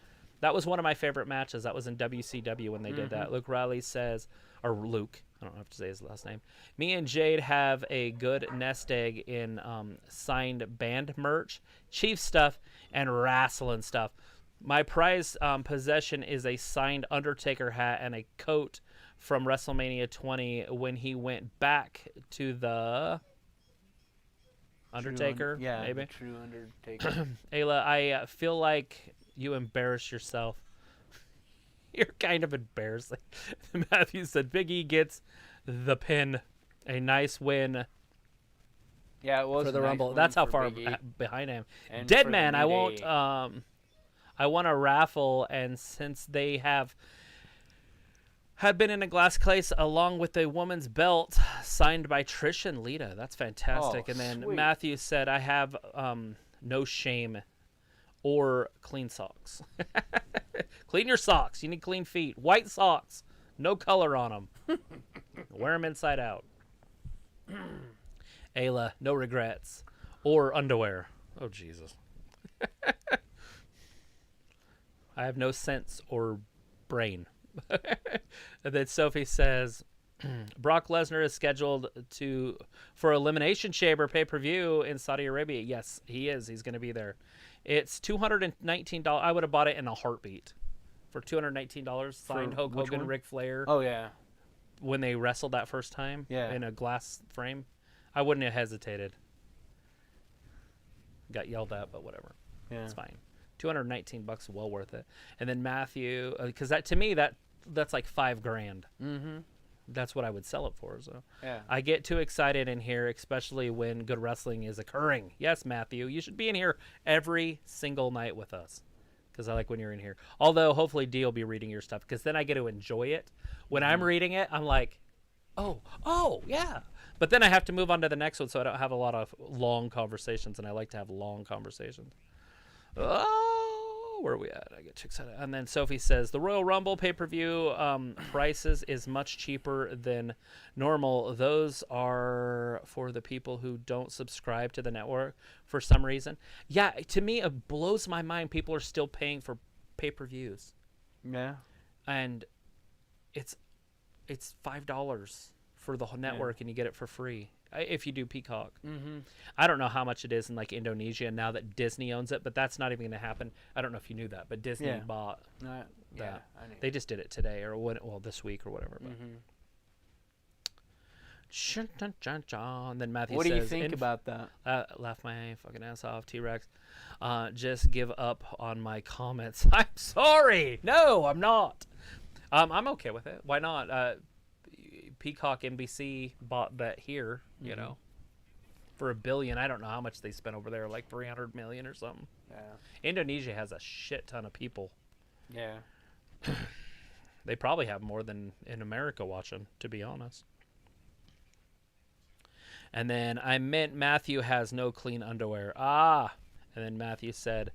Speaker 1: That was one of my favorite matches. That was in WCW when they did that. Luke Riley says, or Luke, I don't have to say his last name. Me and Jade have a good nest egg in signed band merch, Chief stuff, and wrestling stuff. My prized possession is a signed Undertaker hat and a coat from WrestleMania 20 when he went back to the Undertaker. Maybe.
Speaker 2: True Undertaker.
Speaker 1: Ayla, I feel like you embarrass yourself. You're kind of embarrassing. Matthew said Big E gets the pin. A nice win
Speaker 2: Yeah, it was
Speaker 1: for the
Speaker 2: a nice
Speaker 1: Rumble.
Speaker 2: win
Speaker 1: That's how
Speaker 2: for
Speaker 1: far
Speaker 2: Big E.
Speaker 1: behind I am.
Speaker 2: And
Speaker 1: Dead
Speaker 2: for the
Speaker 1: Man,
Speaker 2: New
Speaker 1: I won't.
Speaker 2: Day.
Speaker 1: I want a raffle, and since they have had been in a glass case along with a woman's belt signed by Trish and Lita. That's fantastic.
Speaker 2: Oh,
Speaker 1: and then
Speaker 2: sweet.
Speaker 1: Matthew said, I have no shame or clean socks. Clean your socks. You need clean feet. White socks. No color on them. Wear them inside out. Ayla, no regrets. Or underwear. Oh, Jesus. I have no sense or brain. And then Sophie says, Brock Lesnar is scheduled for Elimination Chamber pay-per-view in Saudi Arabia. Yes, he is. He's going to be there. It's $219. I would have bought it in a heartbeat. For $219, signed Hulk Hogan, Ric Flair.
Speaker 2: Oh, yeah.
Speaker 1: When they wrestled that first time in a glass frame. I wouldn't have hesitated. Got yelled at, but whatever.
Speaker 2: Yeah.
Speaker 1: It's fine. $219, well worth it. And then Matthew, because that to me that's like $5,000.
Speaker 2: Mm-hmm.
Speaker 1: That's what I would sell it for. So
Speaker 2: Yeah.
Speaker 1: I get too excited in here, especially when good wrestling is occurring. Yes, Matthew, you should be in here every single night with us, because I like when you're in here. Although hopefully D will be reading your stuff, because then I get to enjoy it. When I'm reading it, I'm like, oh yeah. But then I have to move on to the next one, so I don't have a lot of long conversations, and I like to have long conversations. Oh, where are we at? I get too excited. And then Sophie says, the Royal Rumble pay-per-view prices is much cheaper than normal. Those are for the people who don't subscribe to the network for some reason. Yeah, to me, it blows my mind people are still paying for pay-per-views.
Speaker 2: Yeah.
Speaker 1: And it's $5 for the whole network, and you get it for free if you do Peacock.
Speaker 2: Mm-hmm.
Speaker 1: I don't know how much it is in like Indonesia now that Disney owns it, but that's not even going to happen. I don't know if you knew that, but Disney bought that.
Speaker 2: Yeah, I knew.
Speaker 1: They just did it today this week or whatever. But. And then Matthew
Speaker 2: what
Speaker 1: says,
Speaker 2: do you think about that?
Speaker 1: Laugh my fucking ass off, T-Rex. Just give up on my comments. I'm sorry. No, I'm not. I'm okay with it. Why not? Peacock NBC bought that here, you know, for $1 billion. I don't know how much they spent over there, like 300 million or something.
Speaker 2: Yeah.
Speaker 1: Indonesia has a shit ton of people.
Speaker 2: Yeah.
Speaker 1: They probably have more than in America watching, to be honest. And then I meant Matthew has no clean underwear. And then Matthew said,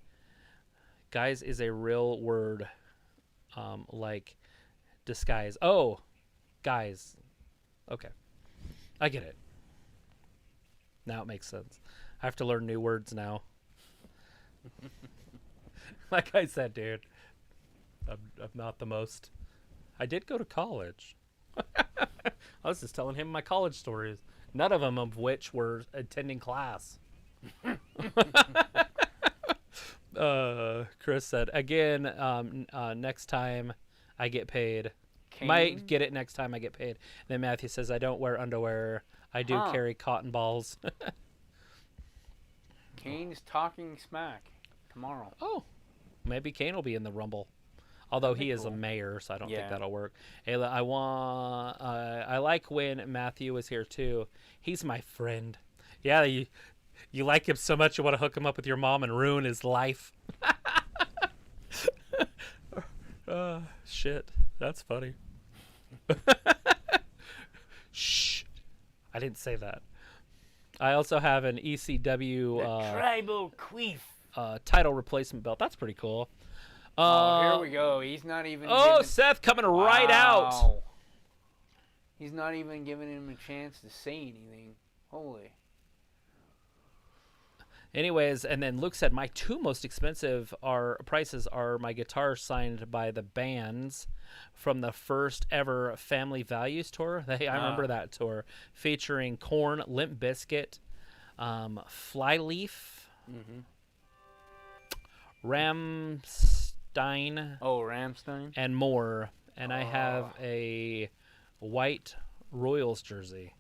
Speaker 1: guys is a real word, like disguise. Oh, guys. Okay. I get it. Now it makes sense. I have to learn new words now. Like I said, dude, I'm not the most. I did go to college. I was just telling him my college stories. None of them of which were attending class. Chris said, again, next time I get paid.
Speaker 2: Kane?
Speaker 1: Might get it next time I get paid. Then Matthew says, I don't wear underwear. I do carry cotton balls.
Speaker 2: Kane's talking smack tomorrow.
Speaker 1: Oh, maybe Kane will be in the Rumble. Although he is a mayor, so I don't think that'll work. Ayla, I like when Matthew is here too. He's my friend. Yeah, you like him so much you want to hook him up with your mom and ruin his life. Shit, that's funny. Shh, I didn't say that. I also have an ECW
Speaker 2: tribal queef
Speaker 1: title replacement belt. That's pretty cool.
Speaker 2: Here we go. He's not even.
Speaker 1: Seth coming right out.
Speaker 2: He's not even giving him a chance to say anything. Holy.
Speaker 1: Anyways, and then Luke said my two most expensive prices are my guitar signed by the bands from the first ever Family Values tour. I remember that tour, featuring Korn, Limp Bizkit, Flyleaf, Rammstein.
Speaker 2: Oh, Rammstein.
Speaker 1: And more. And I have a white Royals jersey.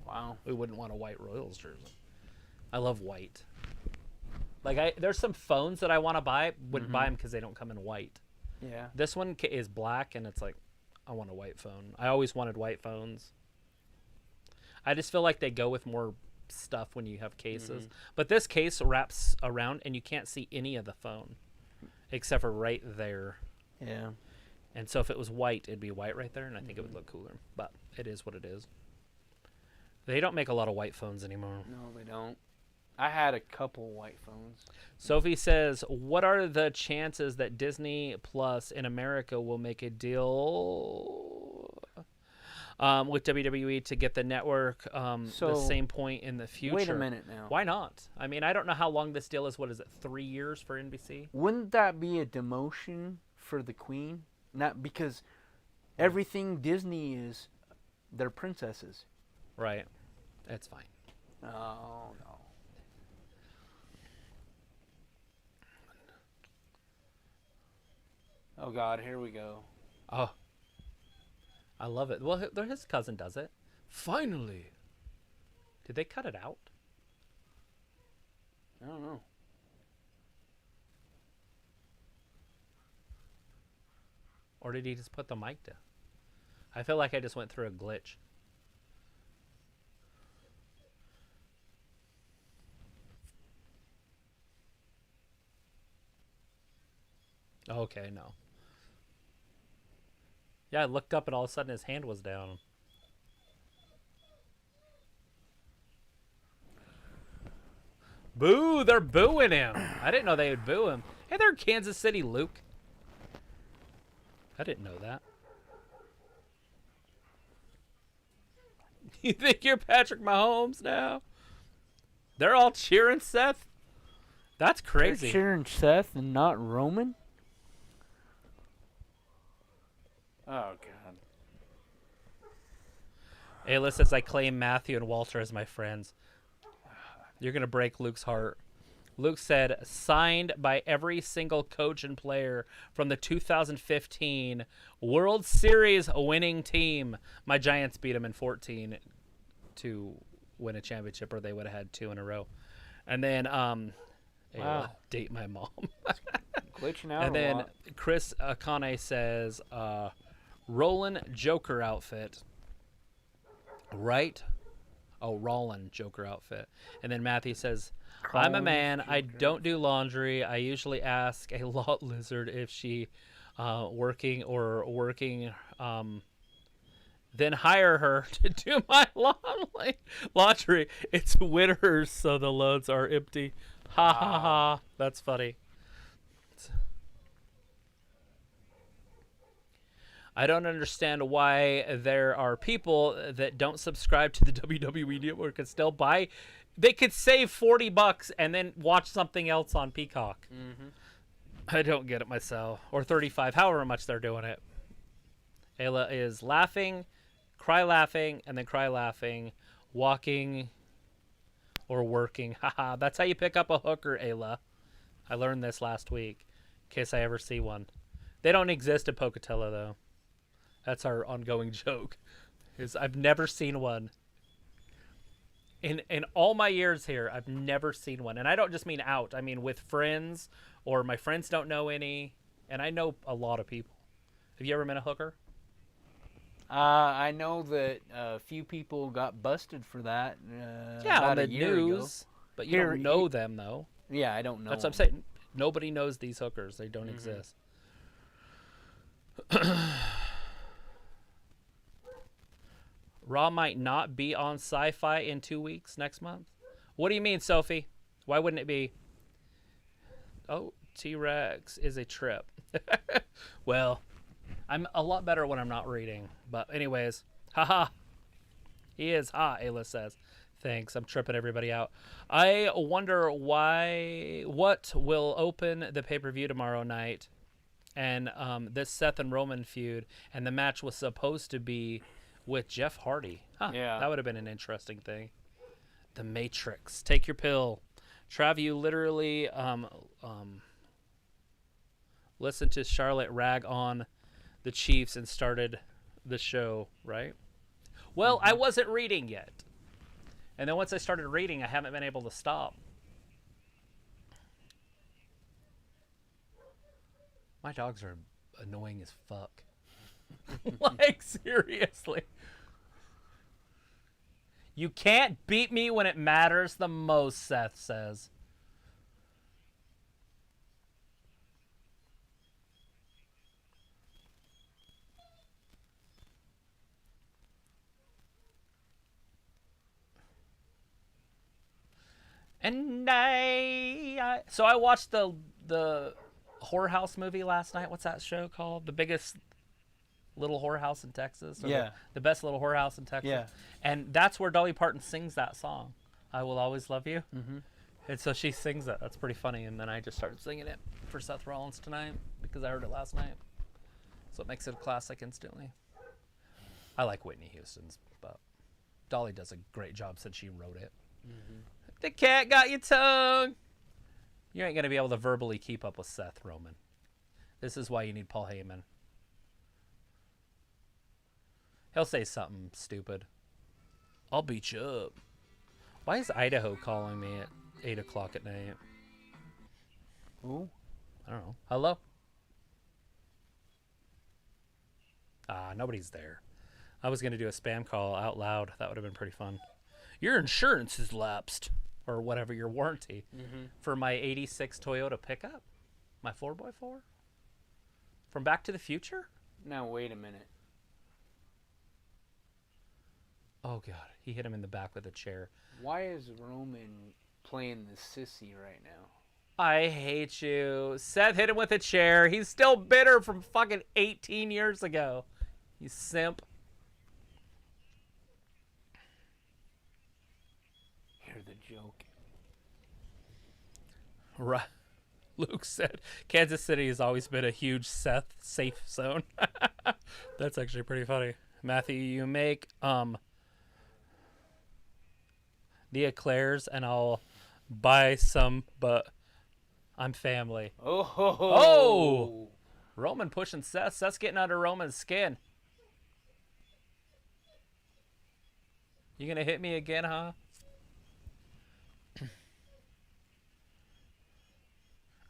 Speaker 2: Wow.
Speaker 1: We wouldn't want a white Royals jersey. I love white. Like there's some phones that I want to buy. Wouldn't buy them because they don't come in white.
Speaker 2: Yeah.
Speaker 1: This one is black, and it's like, I want a white phone. I always wanted white phones. I just feel like they go with more stuff when you have cases. But this case wraps around, and you can't see any of the phone, except for right there.
Speaker 2: Yeah.
Speaker 1: And so if it was white, it'd be white right there, and I think it would look cooler. But it is what it is. They don't make a lot of white phones anymore.
Speaker 2: No, they don't. I had a couple white phones.
Speaker 1: Sophie says, what are the chances that Disney Plus in America will make a deal with WWE to get the network the same point in the future?
Speaker 2: Wait a minute now.
Speaker 1: Why not? I mean, I don't know how long this deal is. What is it, 3 years for NBC?
Speaker 2: Wouldn't that be a demotion for the Queen? Not because everything Disney is, they're princesses.
Speaker 1: Right. That's fine.
Speaker 2: Oh, no. Oh, God, here we go.
Speaker 1: Oh. I love it. Well, his cousin does it. Finally. Did they cut it out?
Speaker 2: I don't know.
Speaker 1: Or did he just put the mic down? I feel like I just went through a glitch. Okay, no. Yeah, I looked up and all of a sudden his hand was down. Boo! They're booing him. I didn't know they would boo him. Hey there, Kansas City Luke. I didn't know that. You think you're Patrick Mahomes now? They're all cheering Seth? That's crazy.
Speaker 2: They're cheering Seth and not Roman? Oh, God.
Speaker 1: Ayla says, I claim Matthew and Walter as my friends. You're going to break Luke's heart. Luke said, signed by every single coach and player from the 2015 World Series winning team. My Giants beat them in 14 to win a championship, or they would have had 2 in a row. And then,
Speaker 2: Wow.
Speaker 1: date my mom.
Speaker 2: Glitching out
Speaker 1: And
Speaker 2: a
Speaker 1: then
Speaker 2: lot.
Speaker 1: Chris Akane says, Roland Joker outfit. Right? Oh, Roland Joker outfit. And then Matthew says, I'm a man. I don't do laundry. I usually ask a lot lizard if she working. Then hire her to do my laundry. It's winter, so the loads are empty. Ha ha ha. That's funny. I don't understand why there are people that don't subscribe to the WWE Network and still buy. They could save $40 and then watch something else on Peacock.
Speaker 2: Mm-hmm.
Speaker 1: I don't get it myself. Or $35, however much they're doing it. Ayla is laughing, and then cry laughing, walking or working. Haha, that's how you pick up a hooker, Ayla. I learned this last week, in case I ever see one. They don't exist at Pocatello, though. That's our ongoing joke. Is I've never seen one. In all my years here, I've never seen one. And I don't just mean out. I mean with friends, or my friends don't know any. And I know a lot of people. Have you ever been a hooker?
Speaker 2: I know that a few people got busted for that.
Speaker 1: Yeah,
Speaker 2: about
Speaker 1: on the
Speaker 2: a year ago.
Speaker 1: news. But you don't know them, though.
Speaker 2: Yeah, I don't know.
Speaker 1: That's what I'm saying. Nobody knows these hookers. They don't exist. Raw might not be on Sci-Fi in 2 weeks next month. What do you mean, Sophie? Why wouldn't it be? Oh, T-Rex is a trip. Well, I'm a lot better when I'm not reading. But anyways, haha. He is, Ayla says. Thanks, I'm tripping everybody out. I wonder what will open the pay-per-view tomorrow night. And this Seth and Roman feud. And the match was supposed to be with Jeff Hardy. Huh,
Speaker 2: yeah.
Speaker 1: That would have been an interesting thing. The Matrix. Take your pill. Trav, you literally listened to Charlotte rag on the Chiefs and started the show, right? Well, I wasn't reading yet. And then once I started reading, I haven't been able to stop. My dogs are annoying as fuck. Like, seriously. You can't beat me when it matters the most, Seth says. And so I watched the whorehouse movie last night. What's that show called? The Biggest Little Whorehouse in Texas. Or
Speaker 2: Yeah.
Speaker 1: The Best Little Whorehouse in Texas.
Speaker 2: Yeah.
Speaker 1: And that's where Dolly Parton sings that song, "I Will Always Love You."
Speaker 2: Mm-hmm.
Speaker 1: And so she sings that. That's pretty funny. And then I just started singing it for Seth Rollins tonight because I heard it last night. So it makes it a classic instantly. I like Whitney Houston's, but Dolly does a great job since she wrote it.
Speaker 2: Mm-hmm.
Speaker 1: The cat got your tongue. You ain't going to be able to verbally keep up with Seth Roman. This is why you need Paul Heyman. He'll say something stupid. I'll beat you up. Why is Idaho calling me at 8 o'clock at night?
Speaker 2: Ooh.
Speaker 1: I don't know. Hello? Nobody's there. I was going to do a spam call out loud. That would have been pretty fun. Your insurance is lapsed. Or whatever, your warranty.
Speaker 2: Mm-hmm.
Speaker 1: For my 86 Toyota pickup. My 4x4. From Back to the Future?
Speaker 2: Now, wait a minute.
Speaker 1: Oh, God. He hit him in the back with a chair.
Speaker 2: Why is Roman playing the sissy right now?
Speaker 1: I hate you. Seth hit him with a chair. He's still bitter from fucking 18 years ago. You simp.
Speaker 2: Hear the joke.
Speaker 1: Right. Luke said, Kansas City has always been a huge Seth safe zone. That's actually pretty funny. Matthew, you make the eclairs and I'll buy some, but I'm family. Oh! Roman pushing Seth. Seth's getting under Roman's skin. You gonna hit me again, huh?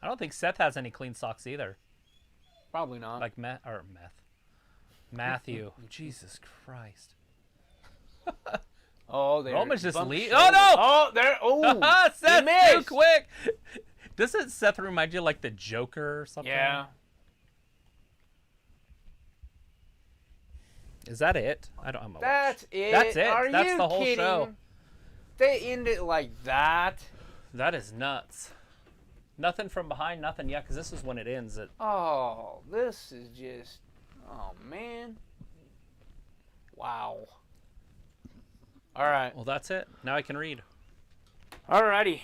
Speaker 1: I don't think Seth has any clean socks either.
Speaker 2: Probably not.
Speaker 1: Like Matthew. Jesus Christ.
Speaker 2: Oh, there.
Speaker 1: Roman's just
Speaker 2: bumped
Speaker 1: leave.
Speaker 2: shoulder.
Speaker 1: Oh no!
Speaker 2: Oh, there. Oh,
Speaker 1: Seth,
Speaker 2: he
Speaker 1: too
Speaker 2: missed.
Speaker 1: quick. Doesn't Seth remind you like the Joker or something?
Speaker 2: Yeah.
Speaker 1: Is that it? I don't. I'm gonna
Speaker 2: That's
Speaker 1: watch.
Speaker 2: it.
Speaker 1: That's it.
Speaker 2: Are
Speaker 1: That's
Speaker 2: you
Speaker 1: the whole
Speaker 2: kidding?
Speaker 1: show.
Speaker 2: They end it like that.
Speaker 1: That is nuts. Nothing from behind, nothing yet, because this is when it ends.
Speaker 2: Oh, this is just. Oh man. Wow. All right.
Speaker 1: Well, that's it. Now I can read.
Speaker 2: Alrighty.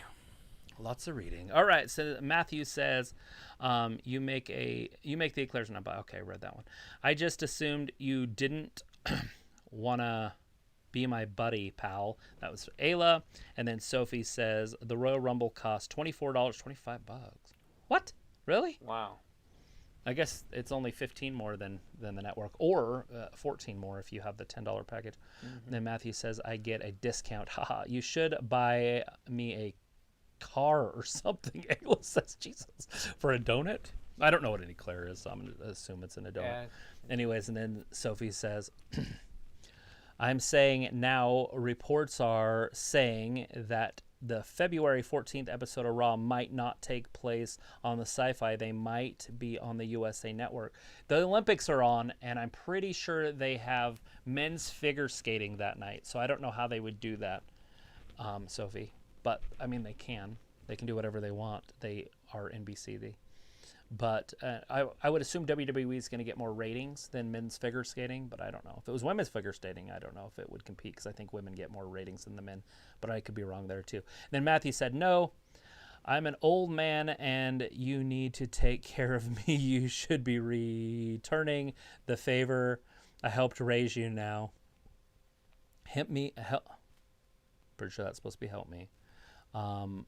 Speaker 1: Lots of reading. All right. So Matthew says, you make the eclairs and okay, I read that one. I just assumed you didn't wanna be my buddy, pal. That was Ayla. And then Sophie says the Royal Rumble cost $24, $25. What? Really?
Speaker 2: Wow.
Speaker 1: I guess it's only 15 more than the network, or 14 more if you have the $10 package. Mm-hmm. Then Matthew says, I get a discount. Haha, you should buy me a car or something. Ayla says, Jesus, for a donut? I don't know what an eclair is, so I'm going to assume it's in a donut.
Speaker 2: Yeah.
Speaker 1: Anyways, and then Sophie says, I'm saying now reports are saying that the February 14th episode of Raw might not take place on the Sci-Fi. They might be on the USA Network. The Olympics are on, and I'm pretty sure they have men's figure skating that night. So I don't know how they would do that, Sophie. But, I mean, they can. They can do whatever they want. They are NBC. But I would assume WWE is going to get more ratings than men's figure skating, but I don't know. If it was women's figure skating, I don't know if it would compete because I think women get more ratings than the men, but I could be wrong there too. And then Matthew said, no, I'm an old man and you need to take care of me. You should be returning the favor. I helped raise you now. Help me. Pretty sure that's supposed to be help me. Or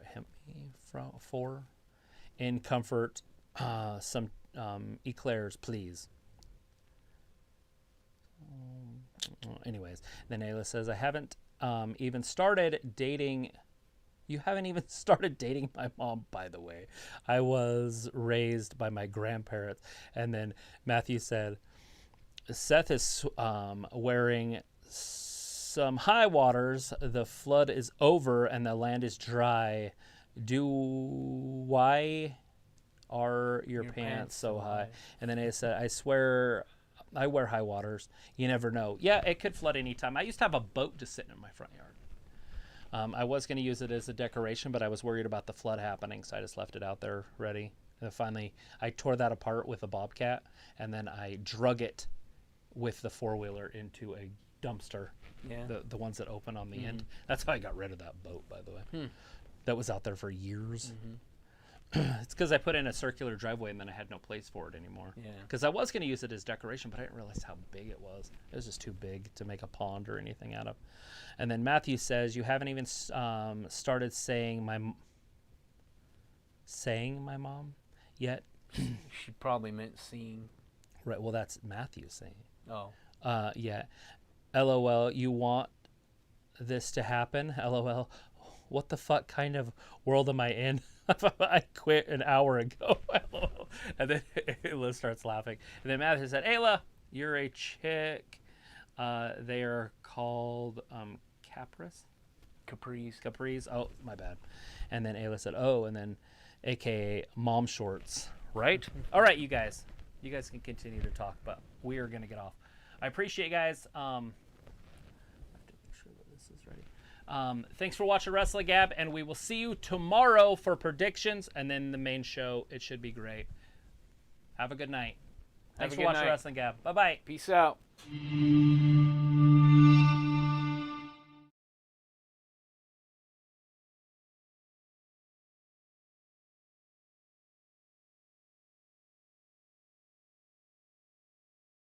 Speaker 1: help me for. In comfort, some eclairs, please. Anyways, then Ayla says, I haven't even started dating. You haven't even started dating my mom, by the way. I was raised by my grandparents. And then Matthew said, Seth is wearing some high waters. The flood is over and the land is dry. Why are your pants so high? And then I said, I swear I wear high waters. You never know. Yeah, it could flood anytime. I used to have a boat just sitting in my front yard. I was going to use it as a decoration, but I was worried about the flood happening, so I just left it out there ready. And finally, I tore that apart with a bobcat, and then I drug it with the four-wheeler into a dumpster.
Speaker 2: Yeah.
Speaker 1: The ones that open on the end. That's how I got rid of that boat, by the way. That was out there for years. It's because I put in a circular driveway and then I had no place for it anymore.
Speaker 2: Yeah.
Speaker 1: Because I was going to use it as decoration, but I didn't realize how big it was. It was just too big to make a pond or anything out of. And then Matthew says, you haven't even started saying my mom yet.
Speaker 2: She probably meant seeing.
Speaker 1: Right. Well, that's Matthew saying.
Speaker 2: Oh.
Speaker 1: Yeah. LOL, you want this to happen? LOL, what the fuck kind of world am I in? I quit an hour ago. And then Ayla starts laughing. And then Matthew said, Ayla, you're a chick. They are called Capris. Oh, my bad. And then Ayla said, oh, and then AKA mom shorts. Right? All right, you guys. You guys can continue to talk, but we are going to get off. I appreciate you guys. I have to make sure that this is ready. Thanks for watching Wrestling Gab, and we will see you tomorrow for predictions, and then the main show. It should be great. Have a good night. Thanks for watching Wrestling Gab. Bye-bye.
Speaker 2: Peace out.